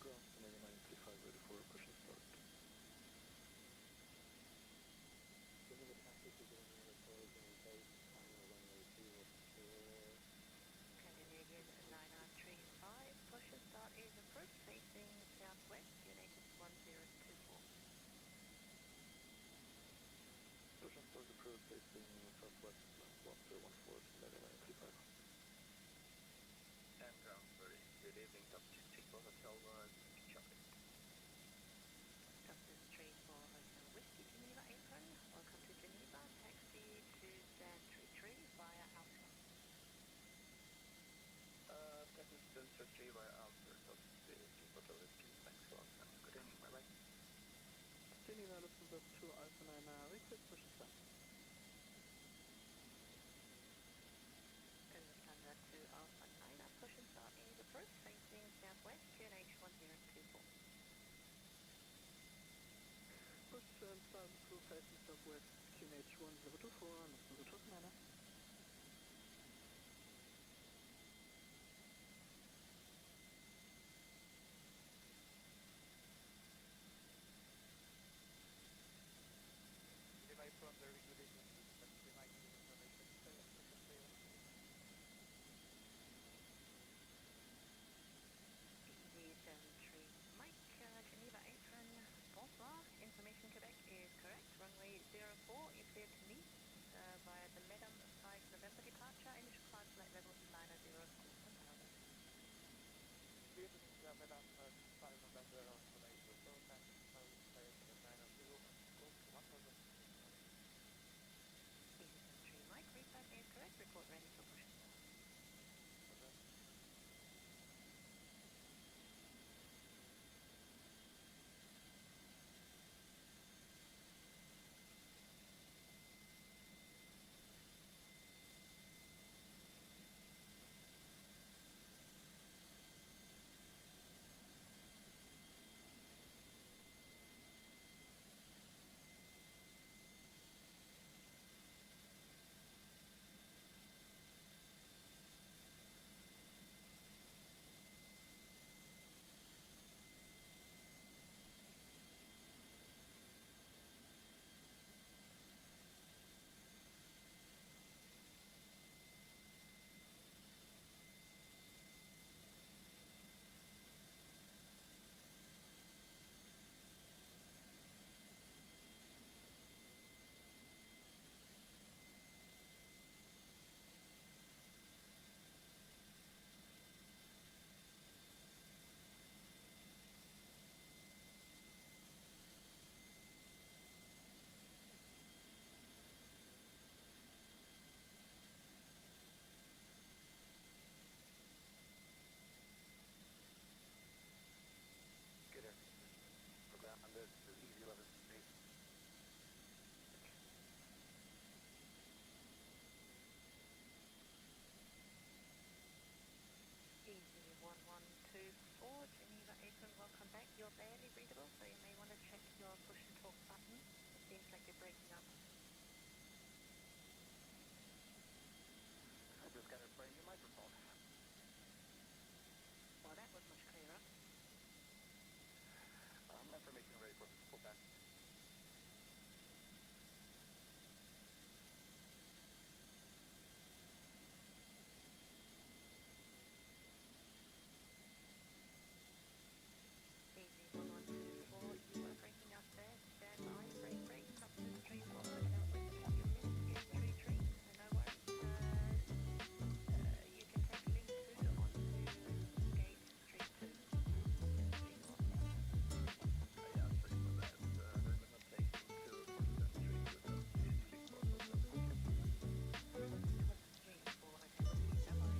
Ground to 9935, ready for push and start. Geneva traffic is on the record and base final runway 04. Continue again at 9935, push and start is approved, facing southwest, QNH is 1024. Push and start approved, facing southwest 1014, 9935. And ground 30, good evening, Dr. Chico Hotel, Chocolate. Dr. Street for Hotel Whiskey, Geneva apron. Welcome to Geneva. Taxi to stand 33 via Alpha. Taxi to stand 33 via Alpha, Dr. Hotel Whiskey, thanks a lot, good evening, bye-bye. Geneva, Lufthansa 2 Alpha 9, request push and start. Lufthansa to Alpha 9, push and start is approved, facing southwest, QNH 1024. Push and start approved, facing southwest, QNH 1024, Lufthansa Trustmaster. Device from the regulation system, device information, EV73 Mike, Geneva apron, bonsoir, information Quebec is correct, runway 04, you clear to meet via the Medam 5 November departure, initial climb flight level 900 school per thousand. Good evening, Madam 5 November on Tomato, so time flight 900 and school to 1000. EV73 Mike, reset is correct, report ready for push and start. welcome back. You're barely readable, so you may want to check your push and talk button. It seems like you're breaking up. I just got a brand new microphone. Well, that was much clearer. Information ready for pullback. Easy 1124, you are breaking up there. Stand by, break, up to street off the southwest of your missed tree. No worries. You can take link 2 onto gate street 2. Street off now. Yeah, sorry for that. There's a limitation to 4% street to the street for Street 4, okay, we'll keep that one.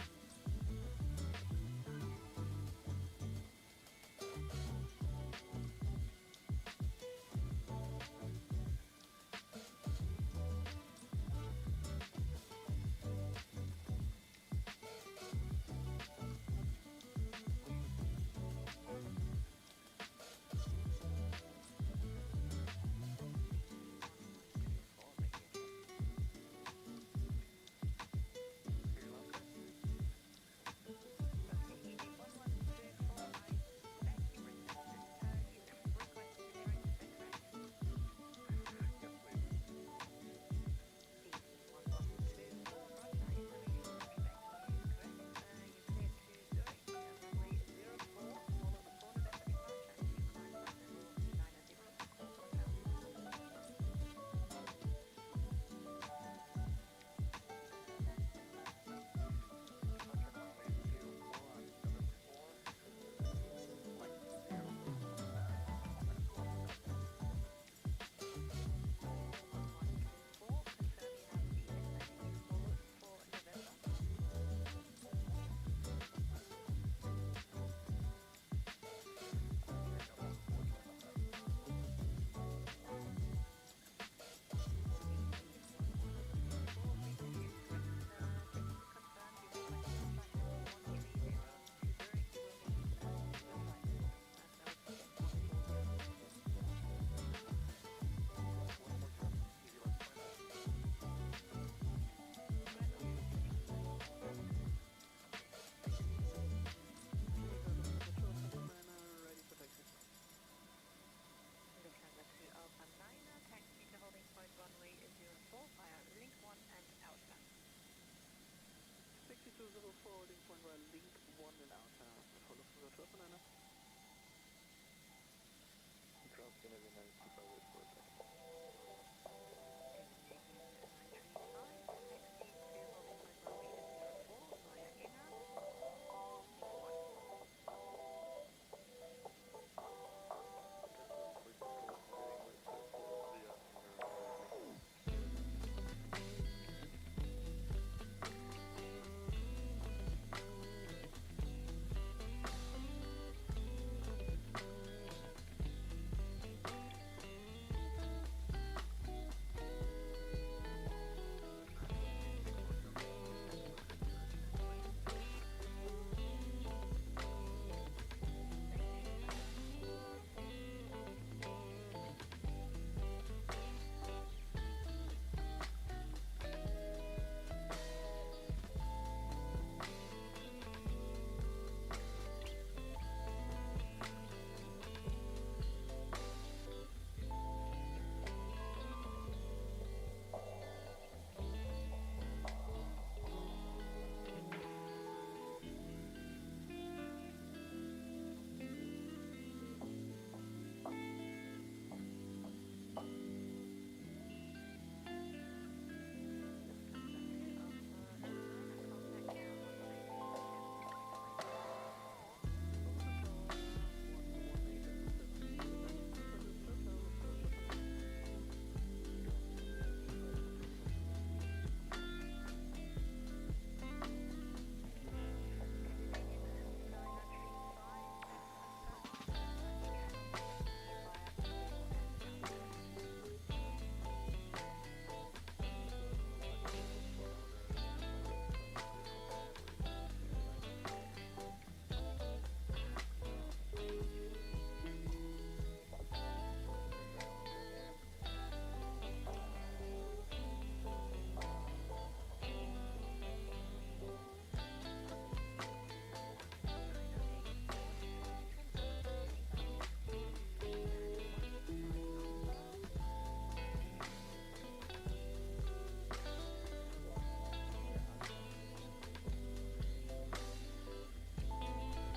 runway 04 via link 1 and outbound. 6204, link 1 via link 1 and outbound. Follow for the top banana. Drop Geneva 95 with 4 seconds.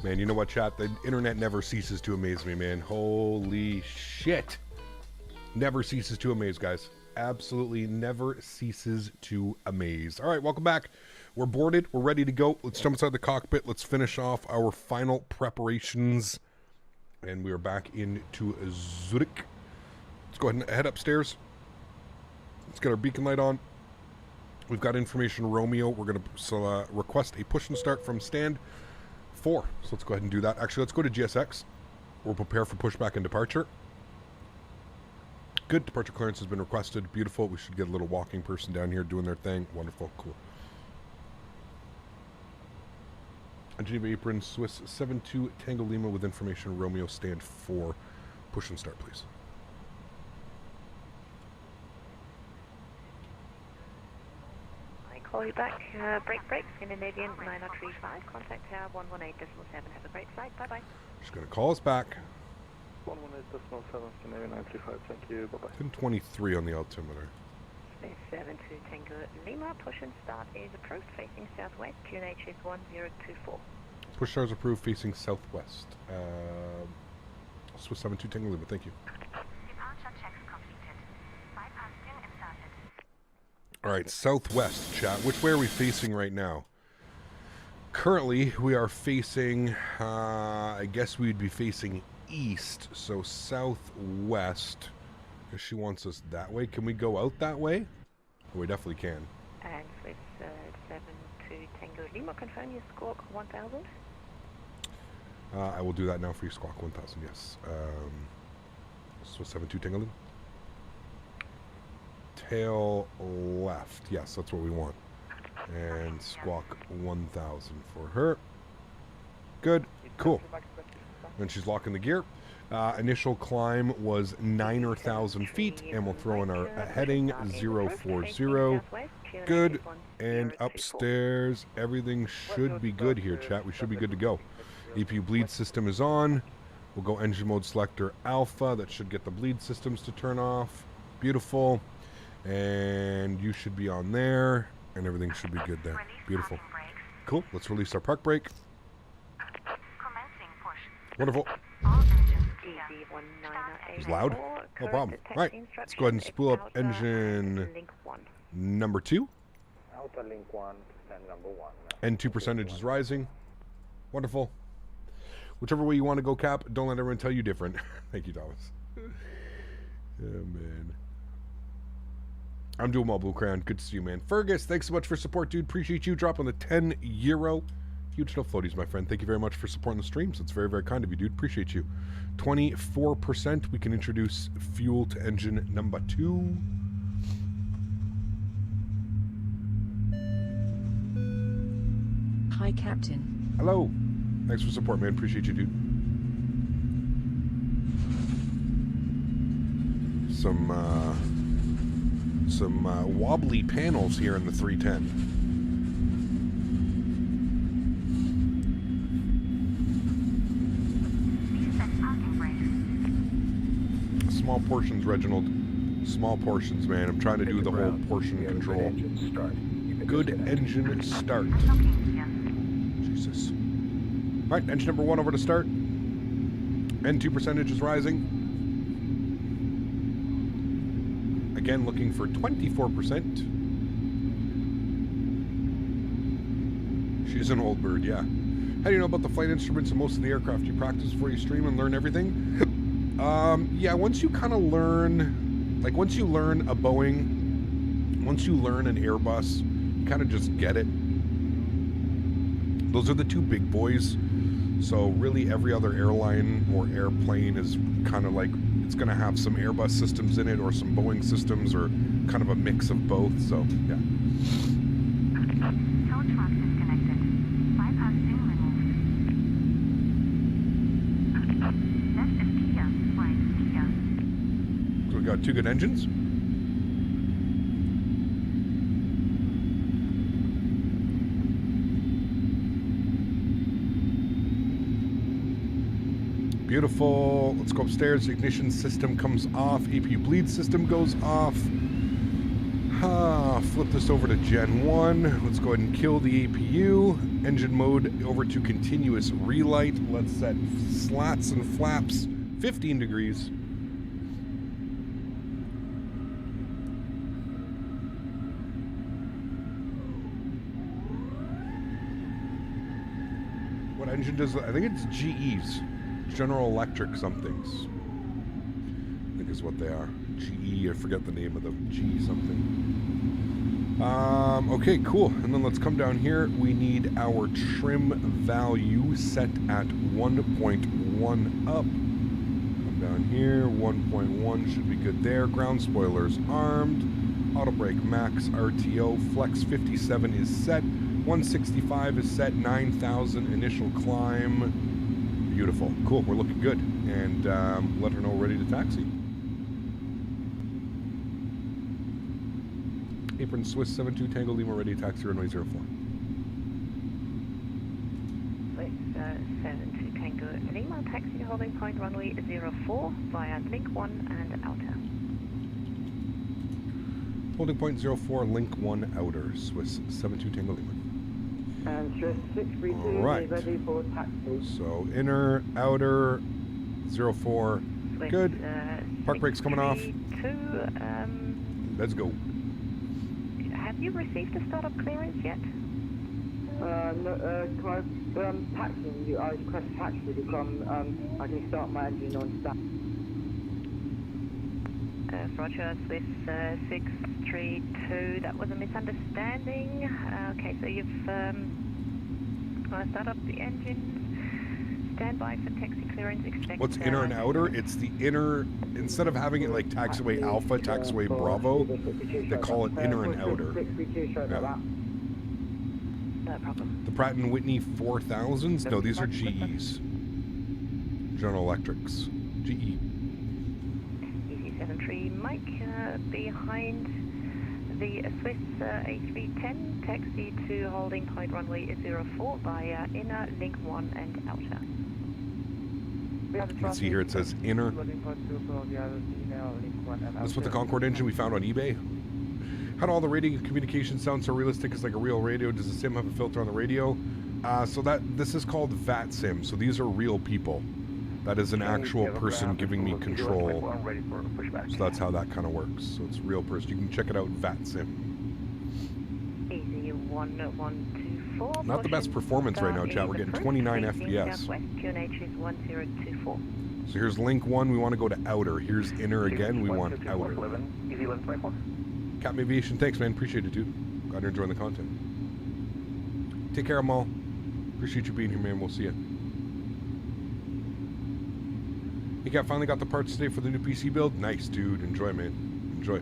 Man, you know what, chat? The internet never ceases to amaze me, man. Holy shit. Never ceases to amaze, guys. Absolutely never ceases to amaze. All right, welcome back. We're boarded. We're ready to go. Let's jump inside the cockpit. Let's finish off our final preparations. And we are back into Zurich. Let's go ahead and head upstairs. Let's get our beacon light on. We've got information Romeo. We're going to request a push and start from stand 4. So let's go ahead and do that. Actually, let's go to GSX. We'll prepare for pushback and departure. Good. Departure clearance has been requested. Beautiful. We should get a little walking person down here doing their thing. Wonderful. Cool. Geneva apron, Swiss 72 Tango Lima with information Romeo stand 4. Push and start, please. I call you back. Break. Scandinavian 9035. Contact tower 118.7. Have a great flight. Bye bye. She's going to call us back. 118.7, Scandinavian 935, thank you, bye-bye. 1023 on the altimeter. Space 72 Tango Lima. Push and start is approved facing southwest. QNH is 1024. Push stars approved facing southwest. Swiss 72 Tango Lima, thank you. Departure checks completed. Bypass pin inserted. Alright, southwest, chat. Which way are we facing right now? Currently, we are facing, I guess we'd be facing east, so southwest. Because she wants us that way. Can we go out that way? Oh, we definitely can. And Swiss 72 Tango Lima, confirm your squawk 1000. I will do that now for you, Squawk 1000, yes. Swiss 72 Tango Lima. Tail left. Yes, that's what we want. And Squawk 1000 for her. Good. Cool. And she's locking the gear. Initial climb was 9,000 feet, and we'll throw in our heading 040. Good. And upstairs, everything should be good here, chat. We should be good to go. EPU bleed system is on. We'll go engine mode selector alpha. That should get the bleed systems to turn off. Beautiful. And you should be on there, and everything should be good there. Beautiful. Cool. Let's release our park brake. Wonderful. It's loud. No problem. Right. Let's go ahead and spool up engine number 2. Outer link 1, stand number 1. N2 percentage is rising. Wonderful. Whichever way you want to go, Cap, don't let everyone tell you different. Thank you, Thomas. Oh, man. I'm doing well, Blue Crayon. Good to see you, man. Fergus, thanks so much for support, dude. Appreciate you dropping the €10. Huge no floaties, my friend. Thank you very much for supporting the streams. It's very, very kind of you, dude. Appreciate you. 24%. We can introduce fuel to engine number 2. Hi, Captain. Hello. Thanks for support, man. Appreciate you, dude. Some wobbly panels here in the 310. Small portions, Reginald. Small portions, man. I'm trying to do the whole portion control. Good engine start. Jesus. All right, engine number 1 over to start. N2 percentage is rising. Again, looking for 24%. She's an old bird, yeah. How do you know about the flight instruments and most of the aircraft? You practice before you stream and learn everything? Yeah, once you kind of learn, like once you learn a Boeing, once you learn an Airbus, you kind of just get it. Those are the two big boys. So really every other airline or airplane is kind of like, it's going to have some Airbus systems in it or some Boeing systems or kind of a mix of both. So, yeah. Tow truck disconnected. Bypass pin removed. Left is clear. Right is clear. So we got 2 good engines. Beautiful. Let's go upstairs. The ignition system comes off. APU bleed system goes off. Flip this over to Gen 1. Let's go ahead and kill the APU. Engine mode over to continuous relight. Let's set slats and flaps 15 degrees. What engine does, I think it's GE's. General Electric somethings. I think is what they are. GE, I forget the name of the G something. Okay, cool. And then let's come down here. We need our trim value set at 1.1 up. Come down here. 1.1 should be good there. Ground spoilers armed. Auto brake max RTO. Flex 57 is set. 165 is set. 9,000 initial climb. Beautiful. Cool. We're looking good. And let her know we're ready to taxi. Apron Swiss 72 Tango Lima ready to taxi runway 04. Swiss 72 Tango Lima, taxi to holding point runway 04 via link 1 and outer. Holding point 04, link 1 outer, Swiss 72 Tango Lima. And Swiss 632 Right. is ready for taxi. So inner, outer, 04. Swiss, Good. Park brakes coming off. 632, Let's go. have you received the startup clearance yet? No, can I, taxiing you, I request taxi to come, I can start my engine on stack. Roger, Swiss 632, that was a misunderstanding. Okay, so you've start up the engine. Stand by for taxi clearance. Expect. What's inner and outer? It's the inner, instead of having it like taxiway alpha, taxiway bravo, they call it inner and outer. Yeah. No problem. The Pratt & Whitney 4000s? No, these are GEs. General Electrics. GE. Easy 73 Mike, behind the Swiss A310, taxi to holding point runway 04 via inner, link 1 and outer. You can see here it says inner. That's what the Concorde engine we found on eBay. How do all the radio communications sound so realistic? It's like a real radio. Does the sim have a filter on the radio? So this is called VATSIM. So these are real people. That is an actual person giving me control. So that's how that kind of works. So it's a real person. You can check it out, VATSIM. Easy 1124. Not the best performance right now, chat. We're getting 29 FPS. Southwest, QNH is 1024. So here's link 1. We want to go to outer. Here's inner again. We want outer. Easy 1124. Captain Aviation, thanks, man. Appreciate it, dude. Glad you're enjoying the content. Take care, Amal. Appreciate you being here, man. We'll see you. Hey, Cap, finally got the parts today for the new PC build. Nice, dude. Enjoy, man. Enjoy.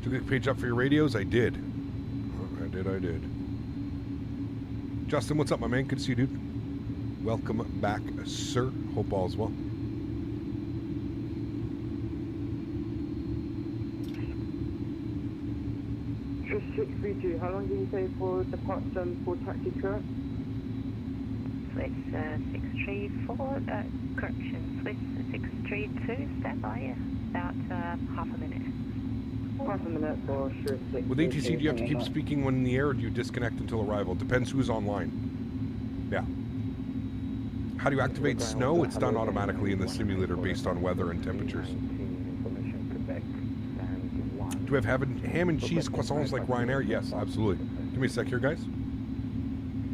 Took the page up for your radios? I did. I did. Justin, what's up, my man? Good to see you, dude. Welcome back, sir. Hope all's well. Swiss 632, how long did you say for the parts for taxi clearance? Swiss 634, correction, Swiss 632, stand by, about half a minute. Half a minute for Swiss 632. With ATC, do you have to keep speaking when in the air, or do you disconnect until arrival? Depends who's online. Yeah. How do you activate snow? It's done automatically in the simulator based on weather and temperatures. Do we have ham and cheese croissants like Ryanair? Yes, absolutely. Give me a sec here, guys.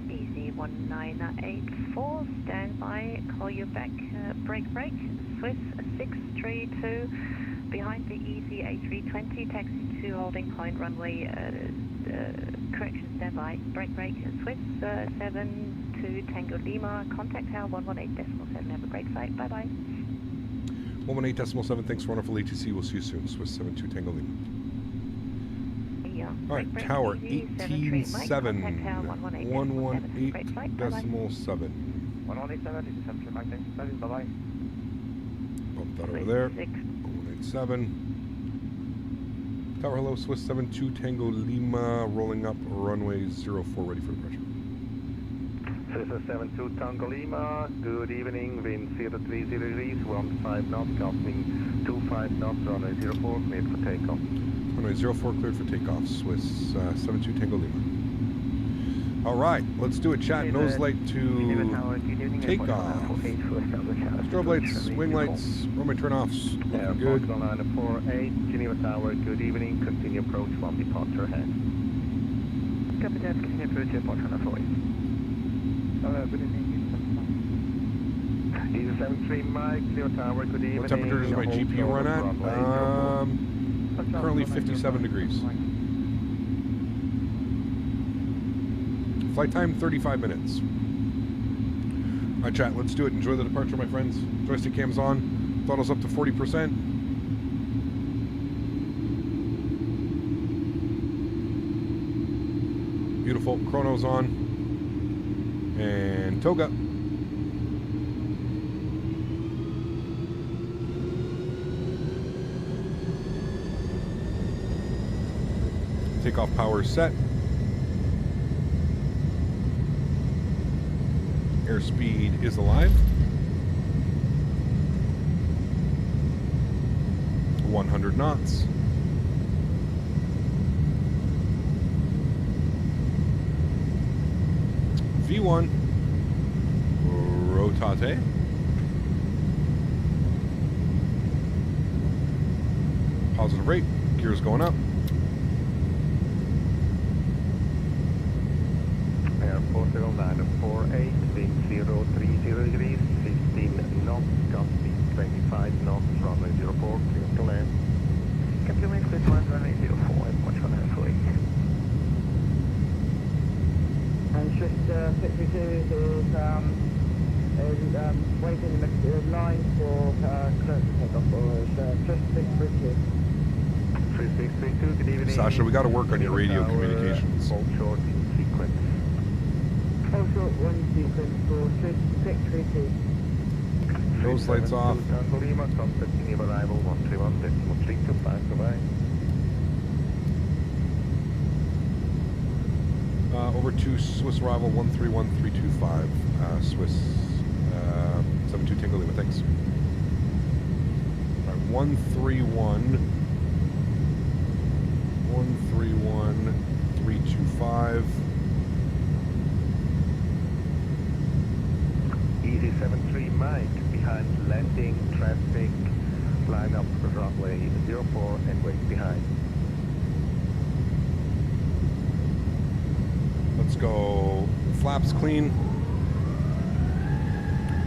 Easy 1984, stand by, call you back, brake, Swiss 632, behind the Easy A320, taxi to holding point runway, correction, stand by, brake, Swiss 72 Tango Lima, contact tower 118.7, have a great flight, bye-bye. 118.7, thanks for wonderful ATC. We'll see you soon. Swiss 72 Tango Lima. All right, tower 18.7, 118.7. 1187, this is 73 Mike, thanks, bye-bye. Bump that over there. 187. Tower, hello, Swiss 72 Tango Lima, rolling up runway 04, ready for departure. Swiss 72 Tango Lima, good evening, wind 030 degrees, 15 knots, casting 25 knots, runway 04, cleared for takeoff. Runway 04 cleared for takeoff. Swiss 72 Tango Lima. All right, let's do a chat. Nose light to takeoff. Strobe lights, wing lights, runway turn-offs. Looking good. Line 48, Geneva Tower, good evening. Continue approach, one departure ahead. Copy that, continue approach, departure on 48. Good evening. Easy 73 Mike, Clear Tower, good evening. What temperature does my GPU run at? Currently 57 degrees. Flight time 35 minutes. All right, chat, let's do it. Enjoy the departure, my friends. Joystick cam's on. Throttle's up to 40%. Beautiful. Chrono's on. And toga. Takeoff power set. Airspeed is alive. 100 knots. V1. Rotate. Positive rate. Gears going up. Portugal line 48, wind 030 degrees, 15 knots, gust speed 25 knots, runway 04, clear to land. Captain Wings, clear to land, runway 04, departure on 48. And just Statewi is waiting in the line for clearance to take off, or is just 632. 3632, good evening. Sasha, we got to work on your radio communications. Hold short in sequence. Hold short one sequence for 632. Those lights off. Tango Lima, contact Geneva arrival 131.325, goodbye. Over to Swiss arrival 131325. Swiss 72 Tango Lima, thanks. All right, 131.325. Easy 73 Mike, behind landing, traffic, line up runway 04 and wait behind. Let's go flaps clean.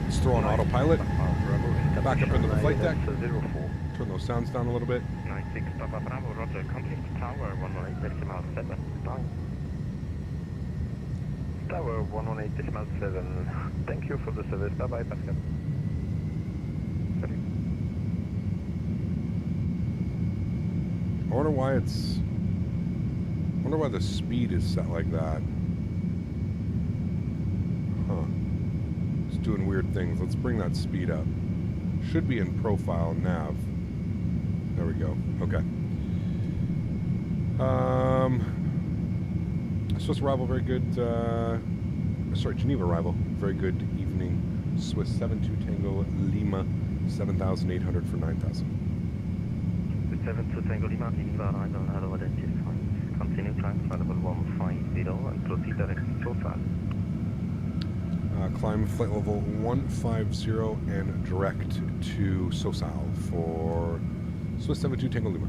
Let's throw on autopilot. Back up into the flight deck. Turn those sounds down a little bit. 96 Papa Bravo, roger, complete tower 118.7. Tower 118.7. Thank you for the service. Bye bye, Pascal. Sorry. I wonder why it's. I wonder why the speed is set like that. Huh. It's doing weird things. Let's bring that speed up. Should be in profile nav. There we go. Okay. Swiss arrival, very good. Sorry, Geneva arrival, very good evening. Swiss 72 Tango Lima, 7,800 for 9,000. 72 Tango Lima, Geneva arrival, hello, identified. Continue climb flight level 150 and proceed direct to Souza. Climb flight level 150 and direct to Souza for Swiss 72 Tango Lima.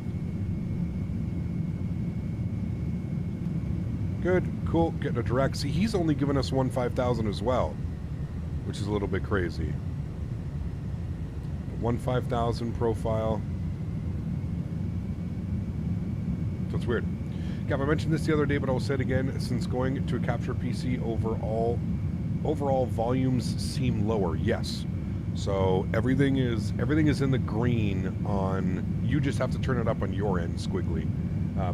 Good, cool, getting a direct. See, he's only given us 15000 as well, which is a little bit crazy. 15000 profile. So it's weird. Gav, I mentioned this the other day, but I'll say it again. Since going to a capture PC, overall volumes seem lower. Yes. So everything is in the green on. You just have to turn it up on your end, squiggly.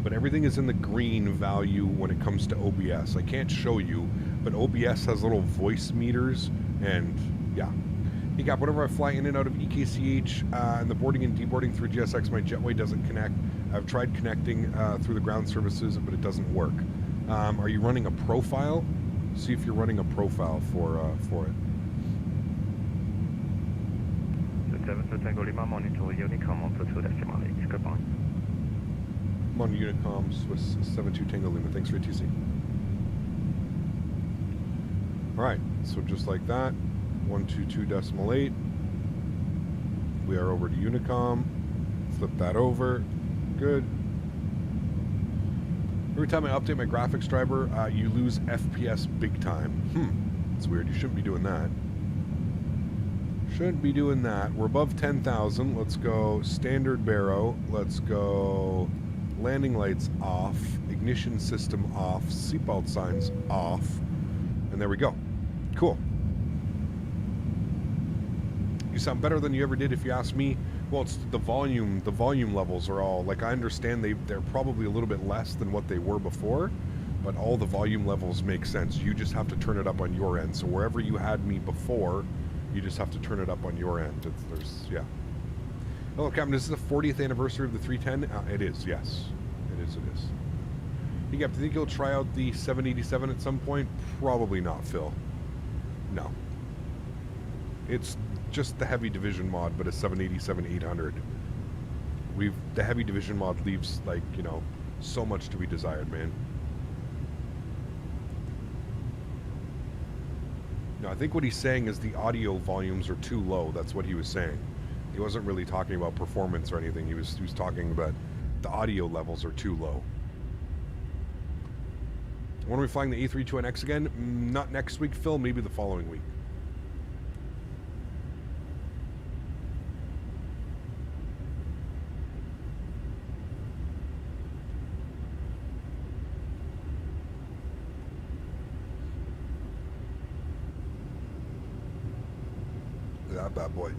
But everything is in the green value when it comes to OBS. I can't show you, but OBS has little voice meters, and yeah. Hey, Gap, whenever I fly in and out of EKCH and the boarding and deboarding through GSX, my jetway doesn't connect. I've tried connecting through the ground services, but it doesn't work. Are you running a profile? See if you're running a profile for it. 72 Tango Lima, monitor Unicom on 2 decimal 8, goodbye. Come on, Unicom, Swiss 72 Tango Lima. Thanks for ATC. All right, so just like that, 122.8. We are over to Unicom. Flip that over. Good. Every time I update my graphics driver, you lose FPS big time. It's weird. You shouldn't be doing that. Shouldn't be doing that. We're above 10,000. Let's go standard baro. Let's go landing lights off. Ignition system off. Seatbelt signs off. And there we go. Cool. You sound better than you ever did if you ask me. Well, it's the volume levels are all, like, I understand they're probably a little bit less than what they were before, but all the volume levels make sense. You just have to turn it up on your end. So wherever you had me before, you just have to turn it up on your end. Yeah. Hello, Captain. This is the 40th anniversary of the 310. It is, yes. It is. Hey, Captain, do you think you'll try out the 787 at some point? Probably not, Phil. No. It's just the heavy division mod, but a 787-800. The heavy division mod leaves, like, you know, so much to be desired, man. No, I think what he's saying is the audio volumes are too low. That's what he was saying. He wasn't really talking about performance or anything. He was talking about the audio levels are too low. When are we flying the A310X again? Not next week, Phil. Maybe the following week. That bad boy.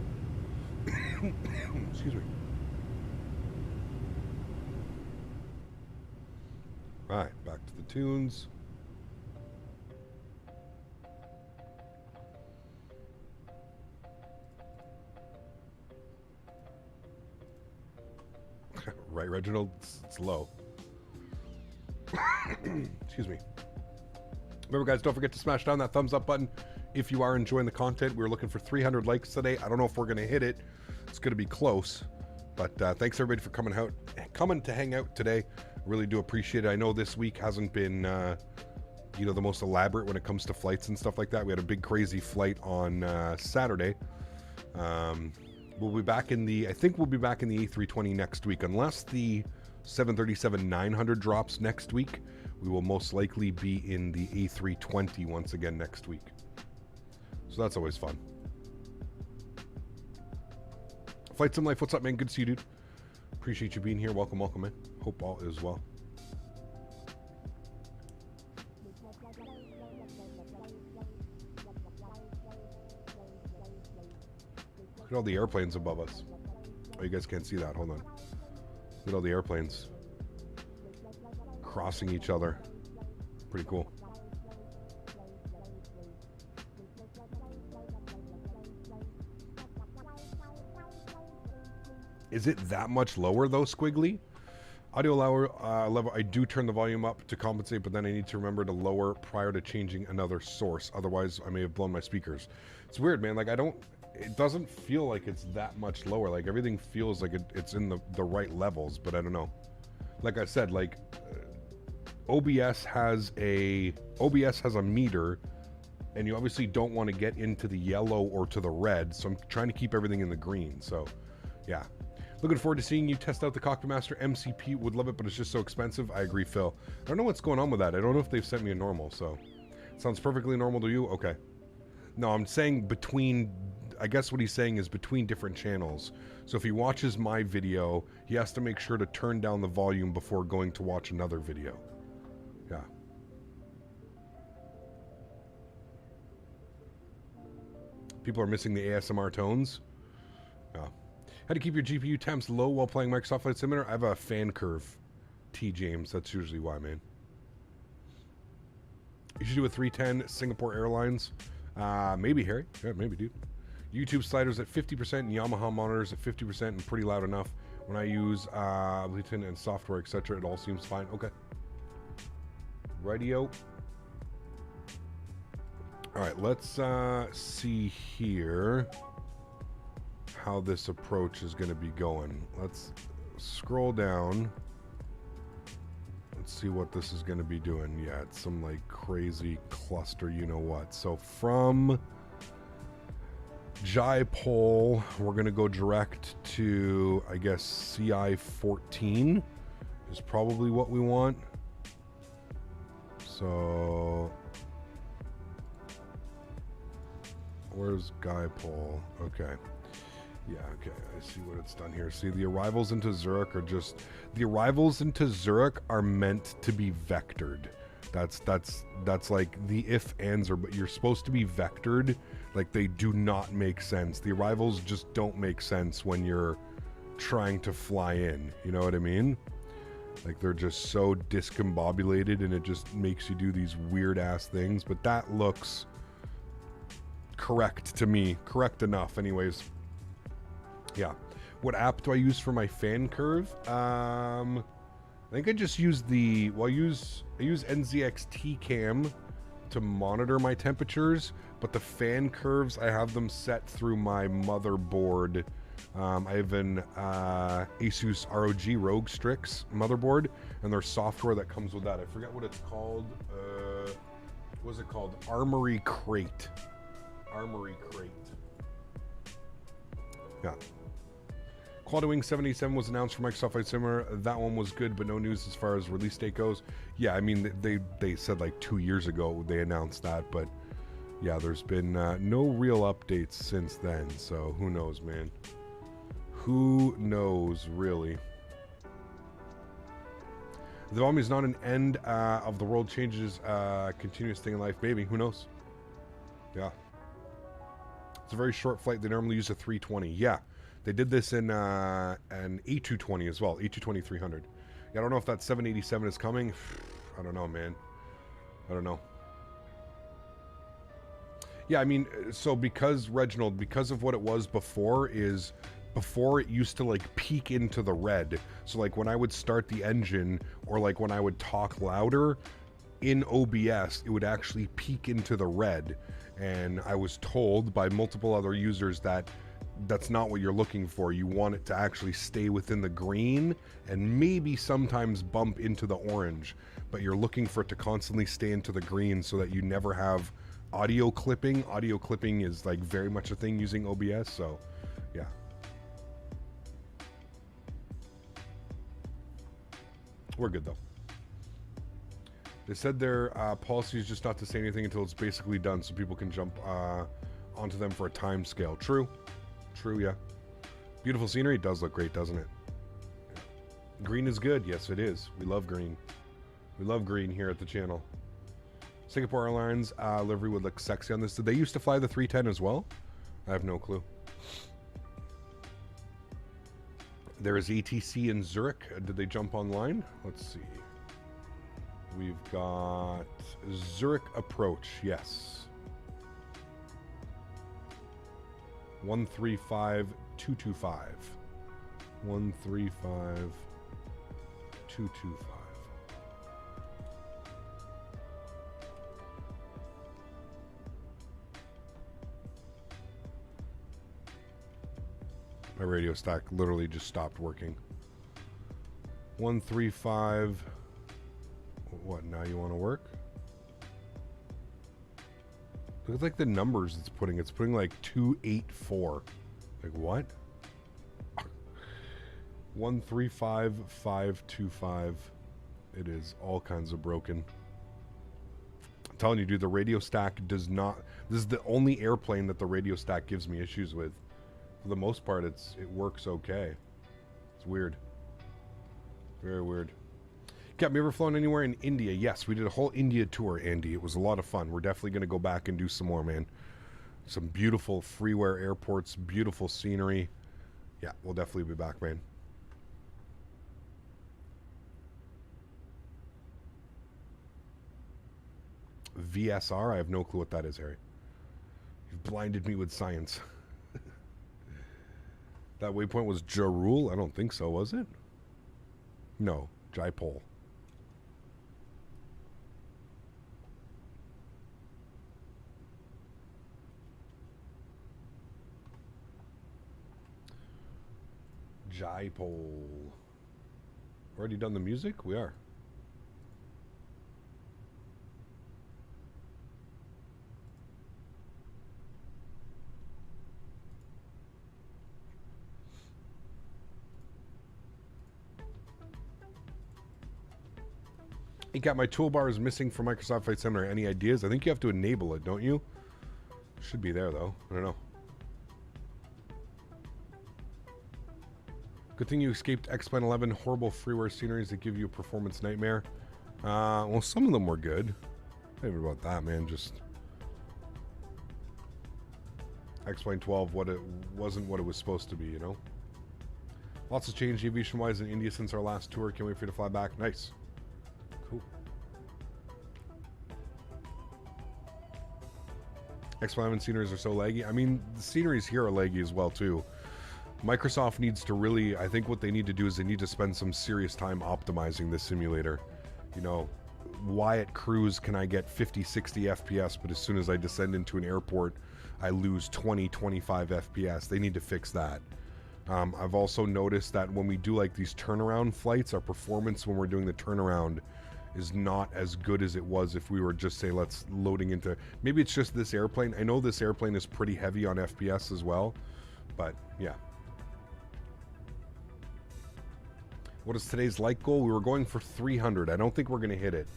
Excuse me. All right, back to the tunes. Right, Reginald? It's low. Excuse me. Remember, guys, don't forget to smash down that thumbs up button if you are enjoying the content. We're looking for 300 likes today. I don't know if we're going to hit it. It's going to be close. But thanks, everybody, for coming to hang out today. Really do appreciate it. I know this week hasn't been, you know, the most elaborate when it comes to flights and stuff like that. We had a big, crazy flight on Saturday. We'll be back in the, I think we'll be back in the A320 next week. Unless the 737-900 drops next week, we will most likely be in the A320 once again next week. So that's always fun. Flight Sim Life, what's up, man? Good to see you, dude. Appreciate you being here. Welcome, man. Hope all is well. Look at all the airplanes above us. Oh, you guys can't see that. Hold on. Look at all the airplanes crossing each other. Pretty cool. Is it that much lower though, Squiggly? Audio level, I do turn the volume up to compensate, but then I need to remember to lower prior to changing another source. Otherwise, I may have blown my speakers. It's weird, man. Like, it doesn't feel like it's that much lower. Like, everything feels like it's in the right levels, but I don't know. Like I said, like, OBS has a meter, and you obviously don't want to get into the yellow or to the red, so I'm trying to keep everything in the green. So, yeah. Looking forward to seeing you test out the Cockpitmaster MCP. Would love it, but it's just so expensive. I agree, Phil. I don't know what's going on with that. I don't know if they've sent me a normal, so. Sounds perfectly normal to you? Okay. No, I'm saying between, I guess what he's saying is between different channels. So if he watches my video, he has to make sure to turn down the volume before going to watch another video. Yeah. People are missing the ASMR tones. Yeah. How to keep your GPU temps low while playing Microsoft Flight Simulator? I have a fan curve, T. James. That's usually why, man. You should do a 310 Singapore Airlines. Maybe, Harry. Yeah, maybe, dude. YouTube sliders at 50% and Yamaha monitors at 50% and pretty loud enough. When I use Ableton and software, etc., it all seems fine. Okay. Radio. All right, let's see here how this approach is going to be going. Let's scroll down. Let's see what this is going to be doing. Yeah, it's some like crazy cluster, you know what. So from Jaipol, we're going to go direct to, I guess, CI-14 is probably what we want. So where's Jaipol? Okay. Yeah, okay, I see what it's done here. See, the arrivals into Zurich are just... The arrivals into Zurich are meant to be vectored. That's like the if, ands, or... But you're supposed to be vectored. Like, they do not make sense. The arrivals just don't make sense when you're trying to fly in. You know what I mean? Like, they're just so discombobulated, and it just makes you do these weird-ass things. But that looks correct to me. Correct enough, anyways. Yeah. What app do I use for my fan curve? I think I just use the... Well, I use NZX T-Cam to monitor my temperatures, but the fan curves, I have them set through my motherboard. I have an Asus ROG Rogue Strix motherboard, and there's software that comes with that. I forget what it's called. What was it called? Armory Crate. Armory Crate. Yeah. Quad Wing 787 was announced for Microsoft Flight Simulator. That one was good, but no news as far as release date goes. Yeah, I mean, they said like 2 years ago they announced that, but yeah, there's been no real updates since then, so who knows, man. Who knows, really. The volume is not an end of the world changes, continuous thing in life. Maybe, who knows? Yeah. It's a very short flight. They normally use a 320. Yeah. They did this in an A220 as well, A220-300. Yeah, I don't know if that 787 is coming. I don't know, man. I don't know. Yeah, I mean, so because, Reginald, because of what it was before is... Before it used to like peak into the red. So like when I would start the engine or like when I would talk louder in OBS, it would actually peak into the red. And I was told by multiple other users that that's not what you're looking for. You want it to actually stay within the green and maybe sometimes bump into the orange, but you're looking for it to constantly stay into the green so that you never have audio clipping. Audio clipping is like very much a thing using OBS. So yeah. We're good though. They said their policy is just not to say anything until it's basically done, so people can jump onto them for a time scale. True, true, yeah. Beautiful scenery. It does look great, doesn't it? Green is good. Yes, it is. We love green. We love green here at the channel. Singapore Airlines livery would look sexy on this. Did they used to fly the 310 as well? I have no clue. There is ATC in Zurich. Did they jump online? Let's see. We've got Zurich approach. Yes. 135225. 135225. My radio stack literally just stopped working. 135. What, now you want to work? Look at like the numbers it's putting. It's putting like 284. Like what? 135525. It is all kinds of broken. I'm telling you, dude, the radio stack does not. This is the only airplane that the radio stack gives me issues with. For the most part, it works okay. It's weird. Very weird. Have you ever flown anywhere in India? Yes, we did a whole India tour, Andy. It was a lot of fun. We're definitely going to go back and do some more, man. Some beautiful freeware airports, beautiful scenery. Yeah, we'll definitely be back, man. VSR? I have no clue what that is, Harry. You've blinded me with science. That waypoint was Jarul? I don't think so, was it? No, Jaipol. Jaipol. Already done the music? We are. You got my toolbar is missing from Microsoft Flight Simulator. Any ideas? I think you have to enable it, don't you? Should be there though. I don't know. Good thing you escaped X-Plane 11 horrible freeware sceneries that give you a performance nightmare. Well, some of them were good. Not even about that, man. Just X-Plane 12, what it wasn't what it was supposed to be, you know? Lots of change aviation-wise in India since our last tour. Can't wait for you to fly back. Nice. Cool. X-Plane 11 sceneries are so laggy. I mean, the sceneries here are laggy as well, too. Microsoft needs to really, I think what they need to do is they need to spend some serious time optimizing this simulator. You know, why at cruise can I get 50, 60 FPS, but as soon as I descend into an airport, I lose 20, 25 FPS. They need to fix that. I've also noticed that when we do like these turnaround flights, our performance when we're doing the turnaround is not as good as it was if we were just, say, let's loading into, maybe it's just this airplane. I know this airplane is pretty heavy on FPS as well, but yeah. What is today's like goal? We were going for 300. I don't think we're going to hit it,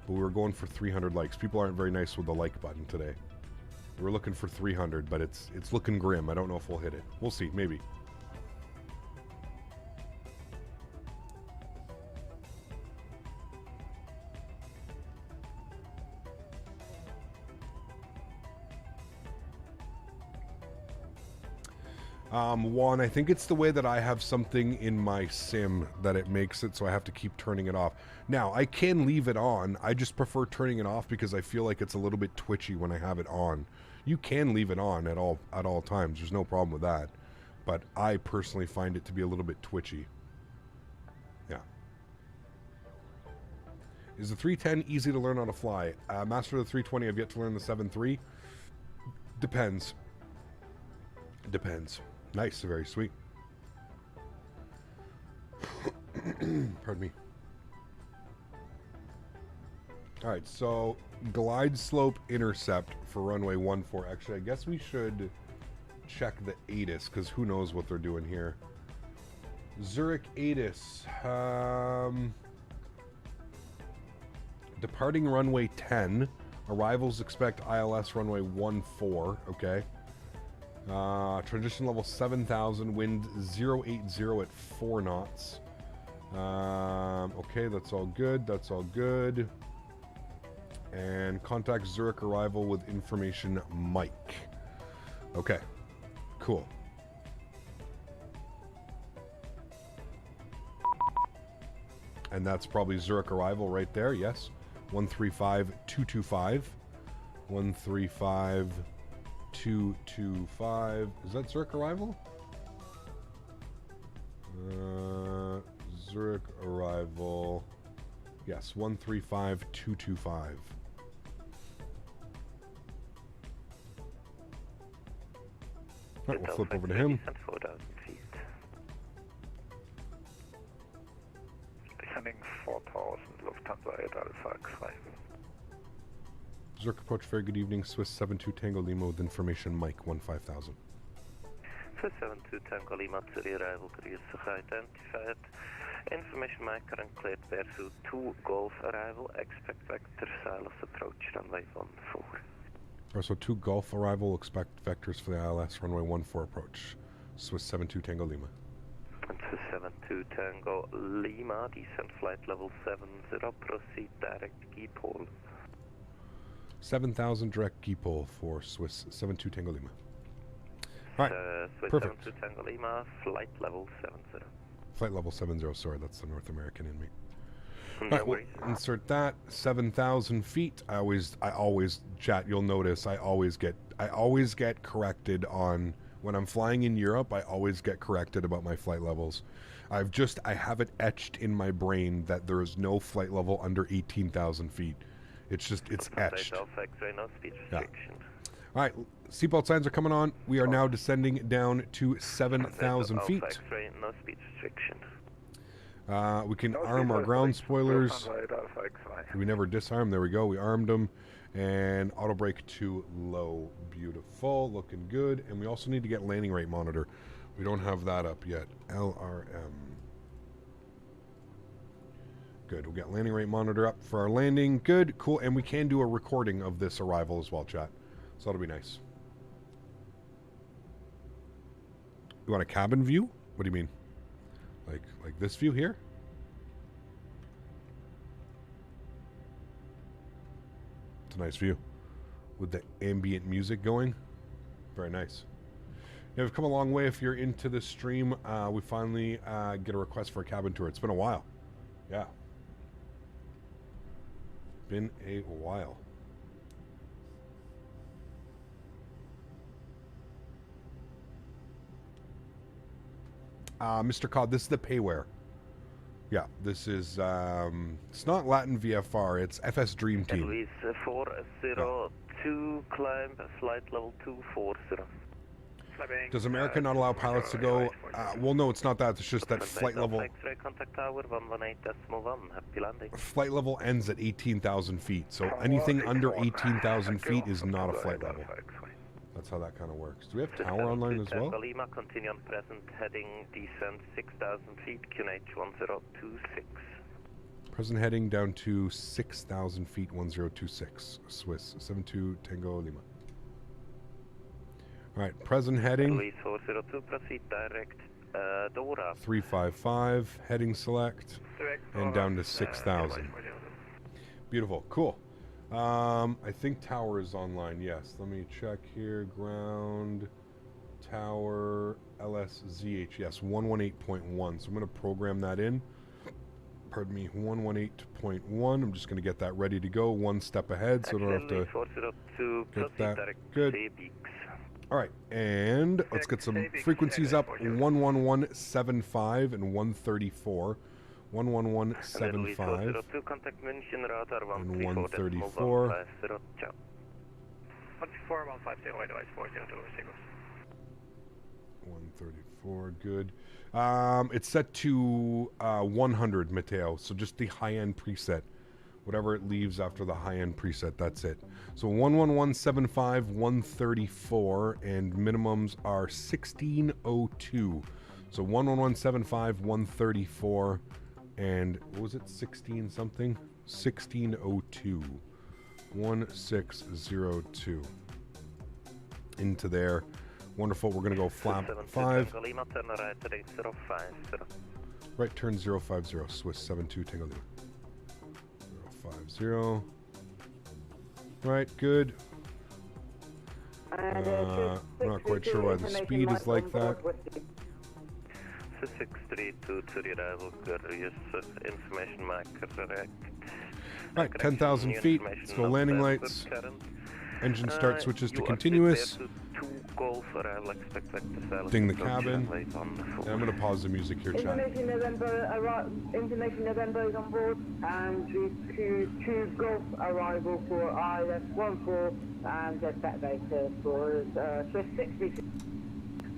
but we were going for 300 likes. People aren't very nice with the like button today. We're looking for 300, but it's looking grim. I don't know if we'll hit it. We'll see, maybe. One, I think it's the way that I have something in my sim that it makes it so I have to keep turning it off. Now, I can leave it on. I just prefer turning it off because I feel like it's a little bit twitchy when I have it on. You can leave it on at all times. There's no problem with that. But I personally find it to be a little bit twitchy. Yeah. Is the 310 easy to learn how to fly? Master of the 320, I've yet to learn the 7.3. Depends. Depends. Nice, very sweet. Pardon me. All right, so glide slope intercept for runway 14. Actually, I guess we should check the ATIS because who knows what they're doing here. Zurich ATIS. Departing runway 10. Arrivals expect ILS runway 14. Okay. Transition level 7,000, wind 080 at 4 knots. Okay, that's all good. That's all good. And contact Zurich arrival with information Mike. Okay, cool. And that's probably Zurich arrival right there, yes. 135-225. 135-225. Is that Zurich arrival? Zurich arrival. Yes, 135-225. Alright, we'll flip over to him. 4,000 feet. Descending 4,000, Lufthansa at AlwaysFlying. Zurich approach, very good evening. Swiss 72 Tango Lima with information Mike 15000. Swiss 72 Tango Lima to the arrival clear identified. Information Mike current cleared pursuit 2 Golf arrival. Expect vector silence approach runway 14. So 2 Golf arrival, expect vectors for the ILS runway 14 approach. Swiss 72 Tango Lima. Swiss 72 Tango Lima, descent flight level 70, proceed direct key pole. 7,000 direct key pole for Swiss 72 Tango Lima. Alright, Swiss perfect. 72 Tango Lima, flight level 70. Flight level 70, sorry, that's the North American in me. No Alright, we'll worries. insert that. 7,000 feet. I always, chat, you'll notice, I always get corrected on, when I'm flying in Europe, I always get corrected about my flight levels. I have it etched in my brain that there is no flight level under 18,000 feet. It's etched. Yeah. All right, seatbelt signs are coming on. We are now descending down to 7,000 feet. No speed restriction. We can arm our ground spoilers. We never disarm. There we go. We armed them. And auto brake to low. Beautiful. Looking good. And we also need to get landing rate monitor. We don't have that up yet. LRM. Good. We'll get landing rate monitor up for our landing. Good. Cool. And we can do a recording of this arrival as well, chat. So that'll be nice. You want a cabin view? What do you mean? Like this view here? It's a nice view. With the ambient music going. Very nice. Yeah, we've come a long way. If you're into the stream, we finally get a request for a cabin tour. It's been a while. Yeah. Been a while. Mr. Cod, this is the payware. Yeah, this is, it's not Latin VFR, it's FS Dream Team. Louise 402, climb, flight level 240. Does America not allow pilots to go? Well, no, it's not that. It's just that flight level. Contact tower 118.1. Happy landing. Flight level ends at 18,000 feet. So anything under 18,000 feet is not a flight level. That's how that kind of works. Do we have tower online as well? Lima, continue on present heading, descent 6,000 feet, QNH 1026. Present heading down to 6,000 feet, 1026. Swiss 72 Tango Lima. All right, present heading. Louise 402, proceed direct, Dora. 355, heading select, and down to 6,000. Beautiful, cool. I think tower is online, yes. Let me check here. Ground, tower, LSZH, yes, 118.1. So I'm going to program that in. Pardon me, 118.1. I'm just going to get that ready to go one step ahead so I don't have to get that. Good. All right, and let's get some frequencies up. 11175 and 134. 11175 and 134. 134, good. It's set to 100, Mateo, so just the high-end preset. Whatever it leaves after the high-end preset, that's it. So 11175, 134, and minimums are 1602. So 11175, 134, and what was it, 16 something? 1602. 1602. Into there. Wonderful, we're going to go flap 5. Right turn 050, Swiss 72 Tango Lima. 050. Right, good. I'm not quite sure why the speed is like that. 632 to the arrival, good use of information marker direct. Right, 10,000 feet, let's go landing lights. Engine start switches to continuous. Ding the cabin. And I'm going to pause the music here, chat. Information November is on board, and 2 Golf arrival for IS14 and set base for Swiss 632.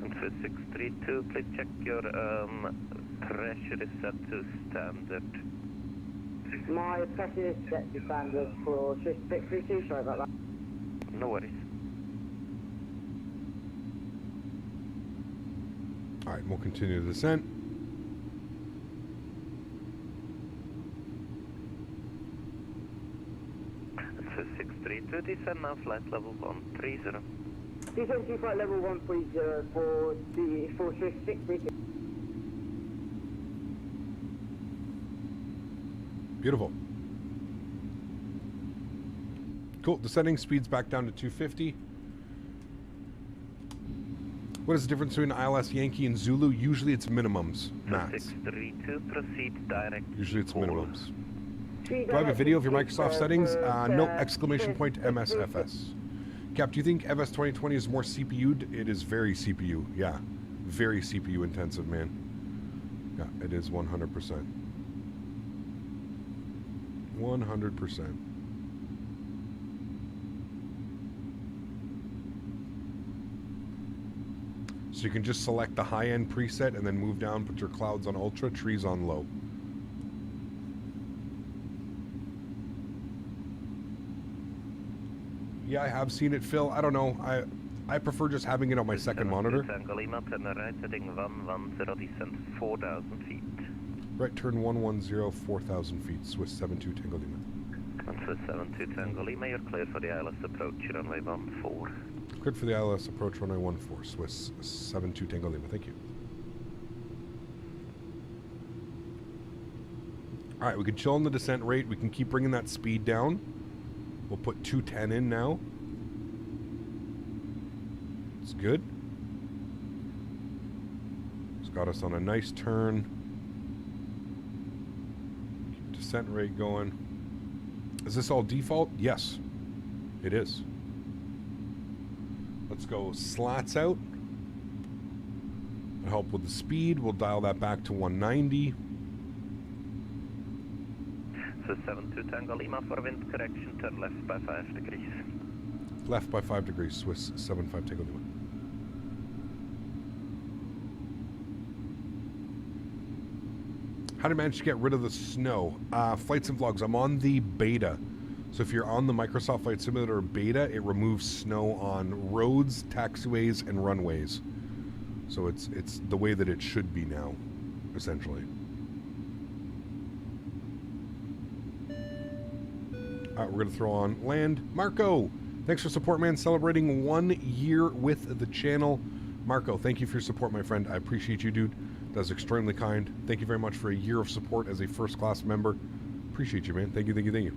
And Swiss 632, please check your pressure is set to standard. My pressure is set to standard for Swiss 632, sorry about that. No worries. Alright, we'll continue the descent. Swiss 632, descend now, flight level 130. Descend to flight level 130 for Swiss 632. Beautiful. Cool, descending speeds back down to 250. What is the difference between ILS Yankee and Zulu? Usually it's minimums, max. 632, proceed direct. Usually it's minimums. Do I have a video of your Microsoft settings? No, exclamation point MSFS. Cap, do you think FS 2020 is more CPU'd? It is very CPU, yeah. Very CPU intensive, man. Yeah, it is 100%. 100%. So you can just select the high-end preset and then move down, put your clouds on ultra, trees on low. Yeah, I have seen it, Phil. I don't know. I prefer just having it on my second monitor. 4,000 feet. Right turn 110, 4,000 feet, Swiss 72 Tango Lima. On Swiss 72 Tango Lima, you're clear for the ILS approach, runway 14. Cleared for the ILS approach, runway 14, Swiss 72 Tango Lima. Thank you. All right, we can chill on the descent rate. We can keep bringing that speed down. We'll put 210 in now. It's good. It's got us on a nice turn. Keep descent rate going. Is this all default? Yes, it is. Let's go slats out. It'll help with the speed. We'll dial that back to 190. So 72 Tango Lima for wind correction, turn left by 5 degrees. Left by 5 degrees, Swiss 75 Tango Lima. How to manage to get rid of the snow? Flights and vlogs. I'm on the beta. So if you're on the Microsoft Flight Simulator beta, it removes snow on roads, taxiways, and runways. So it's the way that it should be now, essentially. All right, we're going to throw on land. Marco, thanks for support, man. Celebrating 1 year with the channel. Marco, thank you for your support, my friend. I appreciate you, dude. That's extremely kind. Thank you very much for a year of support as a first-class member. Appreciate you, man. Thank you, thank you, thank you.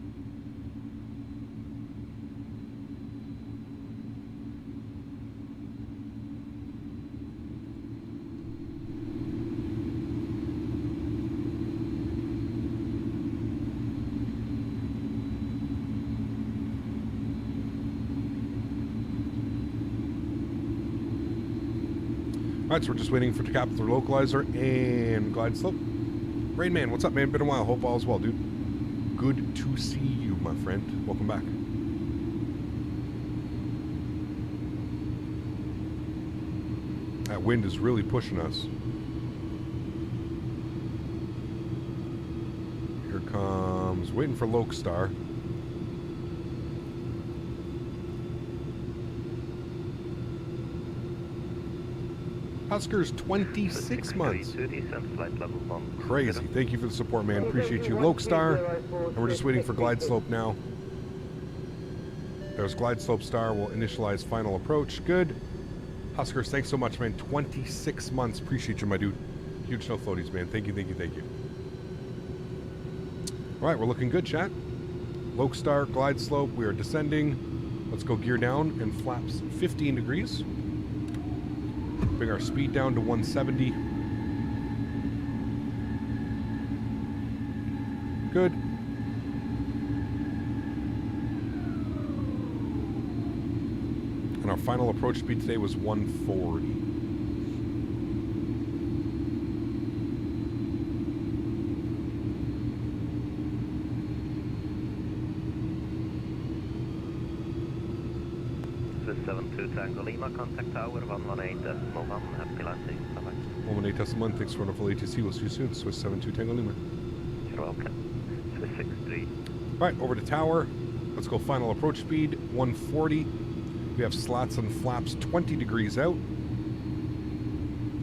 Alright, so we're just waiting for Takeoff the localizer and glide slope. Rain Man, what's up, man? Been a while. Hope all is well, dude. Good to see you, my friend. Welcome back. That wind is really pushing us. Here comes, waiting for Lokestar. Husker's 26 months. Crazy. Thank you for the support, man. Appreciate you. Lokestar. And we're just waiting for glide slope now. There's glide slope star. We'll initialize final approach. Good. Huskers, thanks so much, man. 26 months. Appreciate you, my dude. Huge snow floaties, man. Thank you, thank you, thank you. All right, we're looking good, chat. Lokestar, glide slope. We are descending. Let's go gear down and flaps 15 degrees. Bring our speed down to 170. Good. And our final approach speed today was 140. Swiss 72 Tango Lima, contact tower 118.1, happy landing. Bye-bye. 118.1, thanks for wonderful ATC. We'll see you soon. Swiss 72 Tango Lima. You're welcome. Swiss 63. All right, over to tower. Let's go final approach speed, 140. We have slats and flaps 20 degrees out.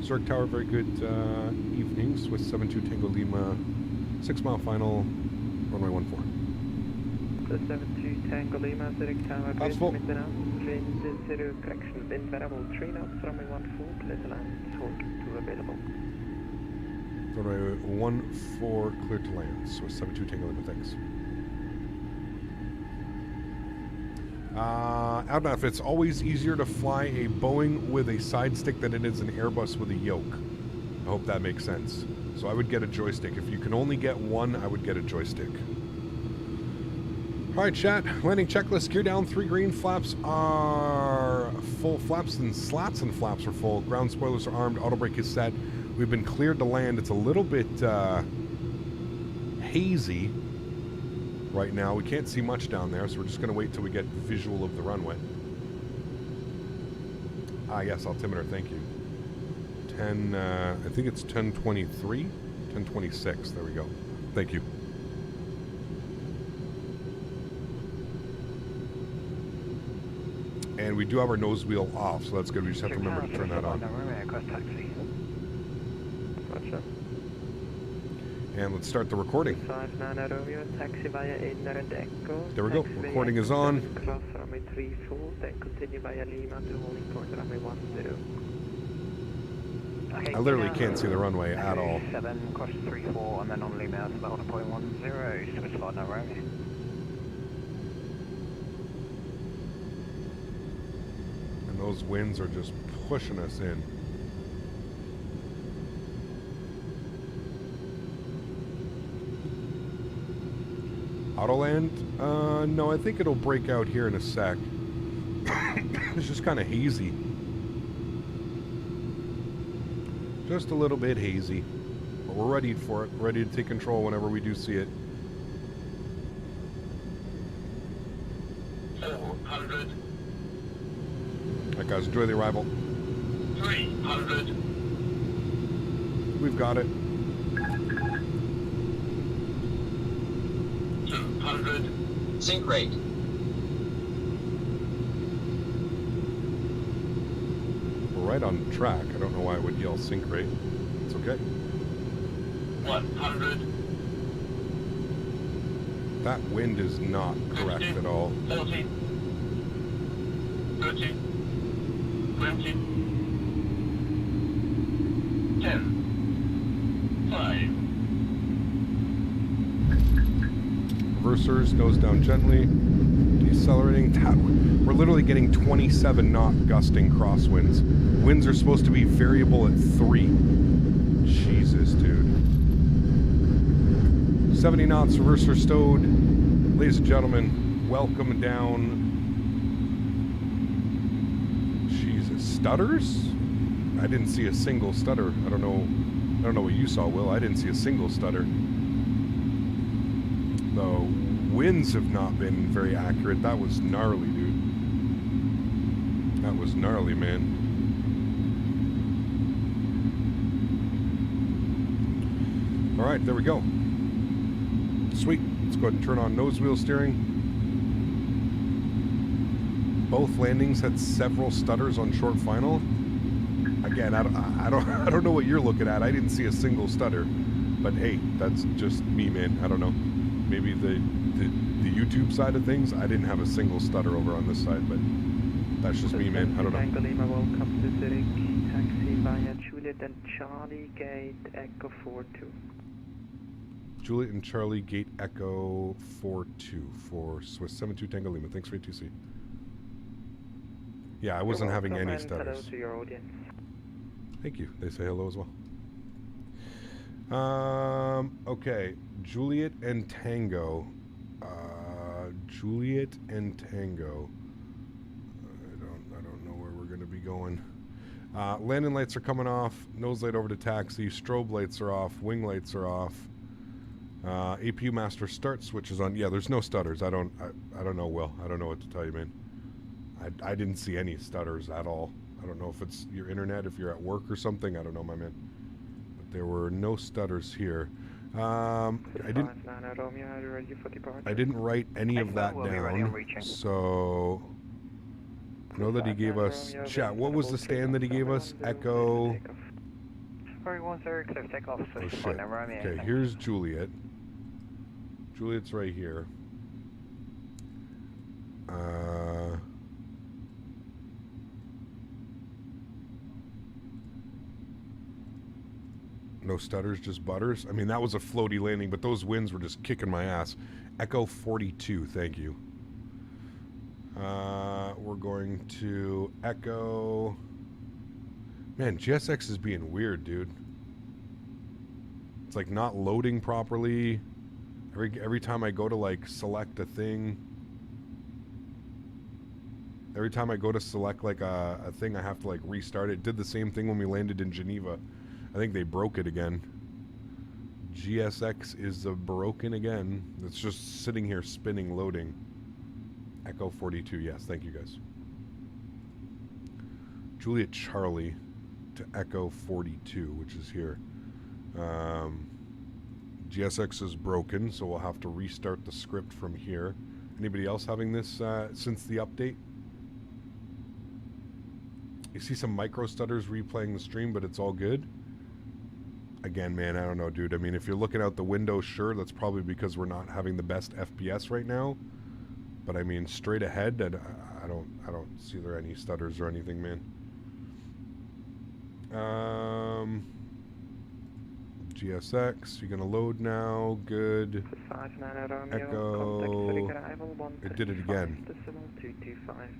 Zurich Tower, very good evening. Swiss 72 Tango Lima, 6 mile final, runway 14. Swiss 72 Tango Lima, Zurich Tower, That's full. Wind 0, correction, wind variable 3 knots, runway 14, clear to land, hold 2 available. Runway 14, clear to land. Swiss 72 Tango Lima, thanks. Outback, it's always easier to fly a Boeing with a side stick than it is an Airbus with a yoke. I hope that makes sense. So I would get a joystick. If you can only get one, I would get a joystick. All right, chat. Landing checklist. Gear down. 3 green. Flaps are full. Flaps and slats and flaps are full. Ground spoilers are armed. Auto brake is set. We've been cleared to land. It's a little bit hazy right now. We can't see much down there, so we're just going to wait till we get visual of the runway. Ah, yes, altimeter. Thank you. 10. I think it's 1023, 1026. There we go. Thank you. And we do have our nose wheel off, so that's good. We just have to remember to turn that on. And let's start the recording. 59 Romeo, taxi via Inland Echo. There we go. Recording is on. Cross runway 34, then continue via Lima to holding point runway 10. Okay, I literally can't see the runway at all. 7, cross 34, and then on Lima to about 1.10, Swiss flight now Romeo. And those winds are just pushing us in. AutoLand? No, I think it'll break out here in a sec. It's just kind of hazy. Just a little bit hazy. But we're ready for it. Ready to take control whenever we do see it. 400. Alright guys, enjoy the arrival. 300. We've got it. 200. Sync rate. We're right on track. I don't know why I would yell sync rate. It's okay. 100. That wind is not correct 50, at all. 40. 30. 20. 10. 5. Reversers, nose down gently. Decelerating. We're literally getting 27 knot gusting crosswinds. Winds are supposed to be variable at 3. Jesus, dude. 70 knots, reverser stowed. Ladies and gentlemen, welcome down. Jesus, stutters? I didn't see a single stutter. I don't know what you saw, Will. I didn't see a single stutter. The winds have not been very accurate. That was gnarly, dude. That was gnarly, man. All right, there we go. Sweet. Let's go ahead and turn on nose wheel steering. Both landings had several stutters on short final. Again, I don't know what you're looking at. I didn't see a single stutter. But hey, that's just me, man. I don't know. Maybe the YouTube side of things, I didn't have a single stutter over on this side, but that's just me, man. I don't know. Lima, welcome to Zurich. Taxi via Juliet and Charlie, gate Echo 42. Juliet and Charlie, gate Echo 42 for Swiss 72 Tango Lima. Thanks for A2C. Yeah, I wasn't having any stutters. Hello to your audience. Thank you. They say hello as well. Okay. Juliet and Tango. Juliet and Tango. I don't know where we're going to be going. Landing lights are coming off. Nose light over to taxi. Strobe lights are off. Wing lights are off. APU master start switch is on. Yeah, there's no stutters. I don't know, Will. I don't know what to tell you, man. I didn't see any stutters at all. I don't know if it's your internet, if you're at work or something. I don't know, my man. But there were no stutters here. I didn't write any of that down, so I know that he gave us, chat, what was the stand that he gave us? Echo. Oh shit. Okay, here's Juliet. Juliet's right here. No stutters, just butters. I mean, that was a floaty landing, but those winds were just kicking my ass. Echo 42, thank you. We're going to Echo. Man, GSX is being weird, dude. It's like not loading properly. Every time I go to like select a thing. Every time I go to select like a thing, I have to like restart it. Did the same thing when we landed in Geneva. I think they broke it again. GSX is broken again. It's just sitting here spinning, loading. Echo 42, yes, thank you guys. Juliet Charlie to Echo 42, which is here. GSX is broken, so we'll have to restart the script from here. Anybody else having this since the update? You see some micro stutters replaying the stream, but it's all good. Again, man, I don't know, dude. I mean, if you're looking out the window, sure, that's probably because we're not having the best FPS right now. But I mean, straight ahead, I don't see there any stutters or anything, man. GSX, you're gonna load now. Good. Echo. It did it again.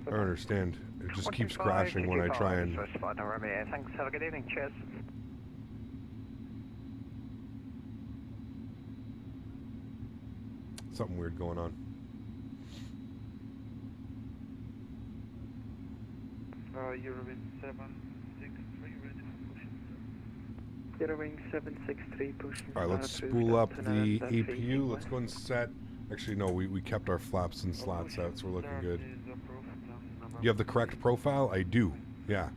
I don't understand. It just keeps crashing when I try and. Thanks. Have a good evening. Cheers. Something weird going on. Eurowing 763 ready for pushing. Eurowing 763 pushing. Alright, let's spool up the APU. Let's go and set. Actually, no, we kept our flaps and slats out, so we're looking good. You have the correct profile? I do. Yeah.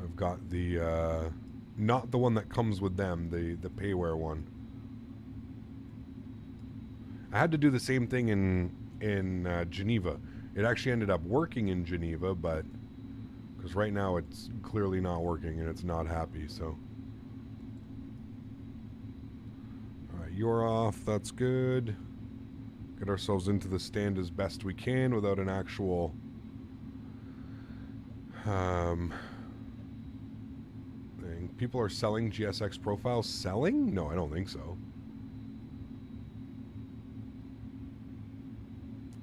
I've got the, not the one that comes with them, the payware one. I had to do the same thing in Geneva. It actually ended up working in Geneva, but because right now it's clearly not working and it's not happy, so. Alright, you're off. That's good. Get ourselves into the stand as best we can without an actual thing. People are selling GSX profiles. Selling? No, I don't think so.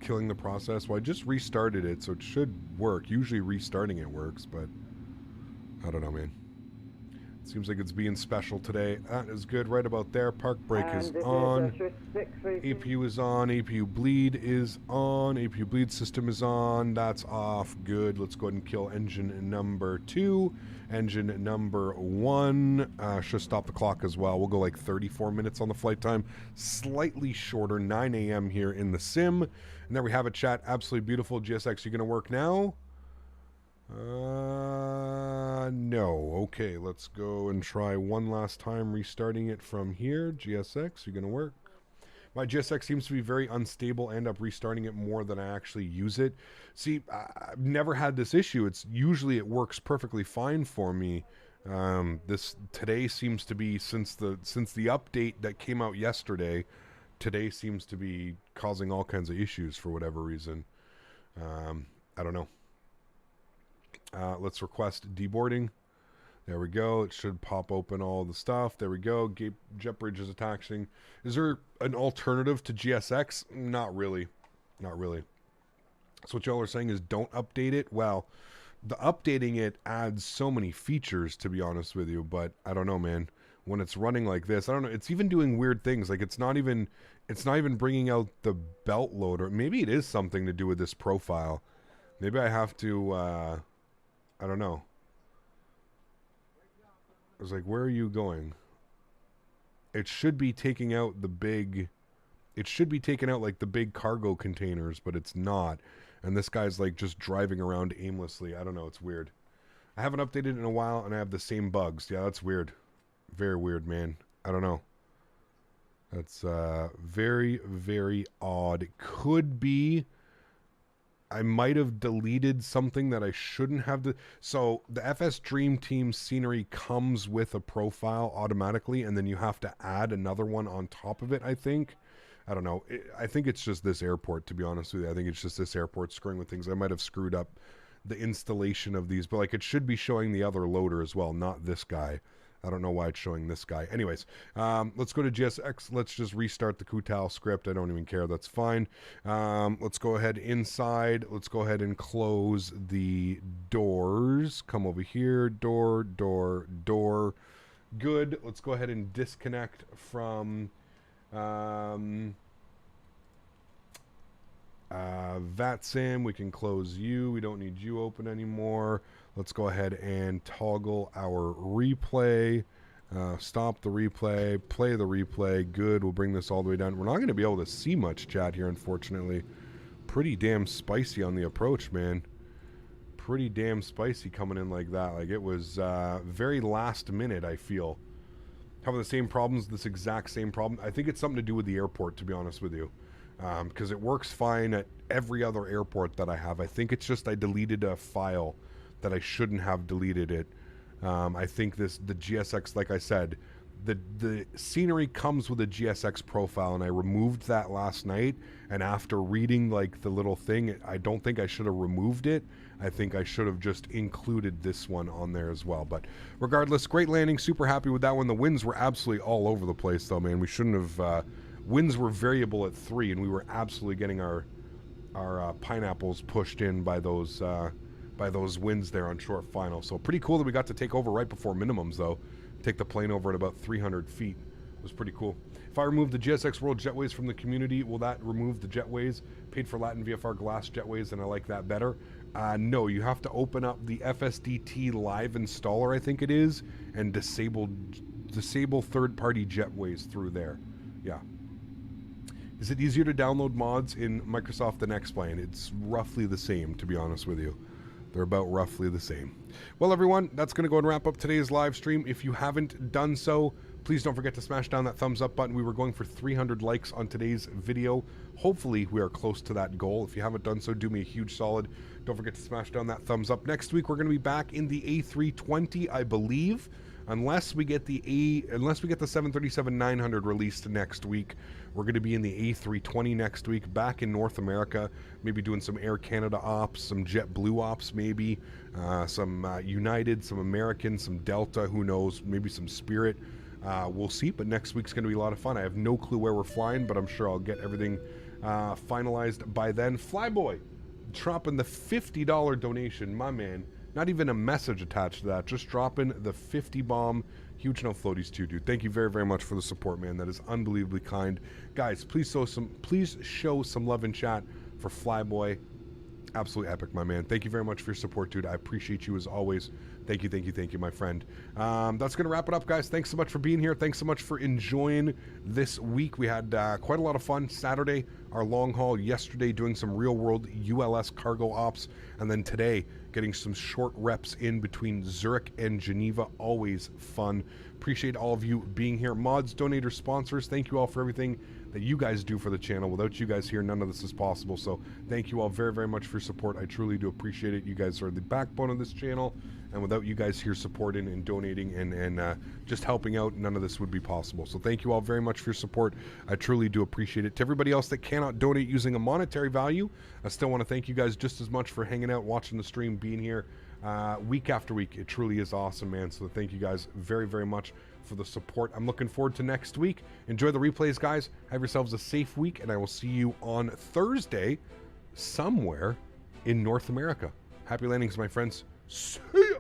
Killing the process. Well, I just restarted it, so it should work. Usually restarting it works, but I don't know, man. It seems like it's being special today. That is good. Right about there. Park brake is on. APU is on. APU bleed is on. APU bleed system is on. That's off. Good. Let's go ahead and kill engine number 2. Engine number 1. Should stop the clock as well. We'll go like 34 minutes on the flight time. Slightly shorter. 9 a.m. here in the sim. And there we have it, chat. Absolutely beautiful. GSX, you going to work now? No. Okay, let's go and try one last time restarting it from here. GSX, you going to work? My GSX seems to be very unstable. I end up restarting it more than I actually use it. See, I've never had this issue. It's usually it works perfectly fine for me. This today seems to be since the update that came out yesterday. Today seems to be causing all kinds of issues for whatever reason. I don't know. Let's request deboarding. There we go. It should pop open all the stuff. There we go. Jet bridge is attaching. Is there an alternative to GSX? Not really. Not really. So what y'all are saying is don't update it? Well, the updating it adds so many features, to be honest with you, but I don't know, man. When it's running like this, I don't know. It's even doing weird things. Like it's not even bringing out the belt loader. Maybe it is something to do with this profile. Maybe I have to, I don't know. I was like, where are you going? It should be taking out the big... It should be taking out, like, the big cargo containers, but it's not. And this guy's, like, just driving around aimlessly. I don't know. It's weird. I haven't updated in a while, and I have the same bugs. Yeah, that's weird. Very weird, man. I don't know. That's very, very odd. It could be... I might have deleted something that I shouldn't have. So the FS Dream Team scenery comes with a profile automatically, and then you have to add another one on top of it, I think. I don't know. I think it's just this airport, to be honest with you. I think it's just this airport screwing with things. I might have screwed up the installation of these, but like it should be showing the other loader as well, not this guy. I don't know why it's showing this guy. Anyways, let's go to GSX. Let's just restart the Kutal script. I don't even care. That's fine. Let's go ahead inside. Let's go ahead and close the doors. Come over here. Door, door, door. Good. Let's go ahead and disconnect from VATSIM. We can close you. We don't need you open anymore. Let's go ahead and toggle our replay. Stop the replay. Play the replay. Good. We'll bring this all the way down. We're not going to be able to see much chat here, unfortunately. Pretty damn spicy on the approach, man. Pretty damn spicy coming in like that. Like it was very last minute, I feel. Having the same problems, this exact same problem. I think it's something to do with the airport, to be honest with you. Because it works fine at every other airport that I have. I think it's just I deleted a file that I shouldn't have deleted it. I think the GSX, like I said, the scenery comes with a GSX profile, and I removed that last night. And after reading like the little thing, I don't think I should have removed it. I think I should have just included this one on there as well. But regardless, great landing. Super happy with that one. The winds were absolutely all over the place, though, man. We shouldn't have. Winds were variable at 3, and we were absolutely getting our pineapples pushed in by those winds there on short final. So pretty cool that we got to take over right before minimums, though. Take the plane over at about 300 feet. It was pretty cool. If I remove the GSX World Jetways from the community, will that remove the jetways? Paid for Latin VFR glass jetways, and I like that better. No, you have to open up the FSDT live installer, I think it is, and disable third-party jetways through there. Yeah. Is it easier to download mods in Microsoft than X-Plane? It's roughly the same, to be honest with you. They're about roughly the same. Well, everyone, that's going to go and wrap up today's live stream. If you haven't done so, please don't forget to smash down that thumbs up button. We were going for 300 likes on today's video. Hopefully, we are close to that goal. If you haven't done so, do me a huge solid. Don't forget to smash down that thumbs up. Next week, we're going to be back in the A320, I believe. Unless we get the 737-900 released next week, we're going to be in the A320 next week, back in North America, maybe doing some Air Canada ops, some JetBlue ops maybe, some United, some American, some Delta, who knows, maybe some Spirit. We'll see, but next week's going to be a lot of fun. I have no clue where we're flying, but I'm sure I'll get everything finalized by then. Flyboy, dropping the $50 donation, my man. Not even a message attached to that. Just dropping the 50 bomb. Huge no floaties too, dude. Thank you very, very much for the support, man. That is unbelievably kind. Guys, please show some love in chat for Flyboy. Absolutely epic, my man. Thank you very much for your support, dude. I appreciate you as always. Thank you, my friend. That's going to wrap it up, guys. Thanks so much for being here. Thanks so much for enjoying this week. We had quite a lot of fun Saturday, our long haul. Yesterday, doing some real-world ULS cargo ops. And then today, getting some short reps in between Zurich and Geneva. Always fun. Appreciate all of you being here. Mods, donators, sponsors, thank you all for everything that you guys do for the channel. Without you guys here, none of this is possible. So thank you all very, very much for your support. I truly do appreciate it. You guys are the backbone of this channel. And without you guys here supporting and donating and just helping out, none of this would be possible. So thank you all very much for your support. I truly do appreciate it. To everybody else that cannot donate using a monetary value, I still want to thank you guys just as much for hanging out, watching the stream, being here week after week. It truly is awesome, man. So thank you guys very, very much for the support. I'm looking forward to next week. Enjoy the replays, guys. Have yourselves a safe week, and I will see you on Thursday somewhere in North America. Happy landings, my friends. See ya!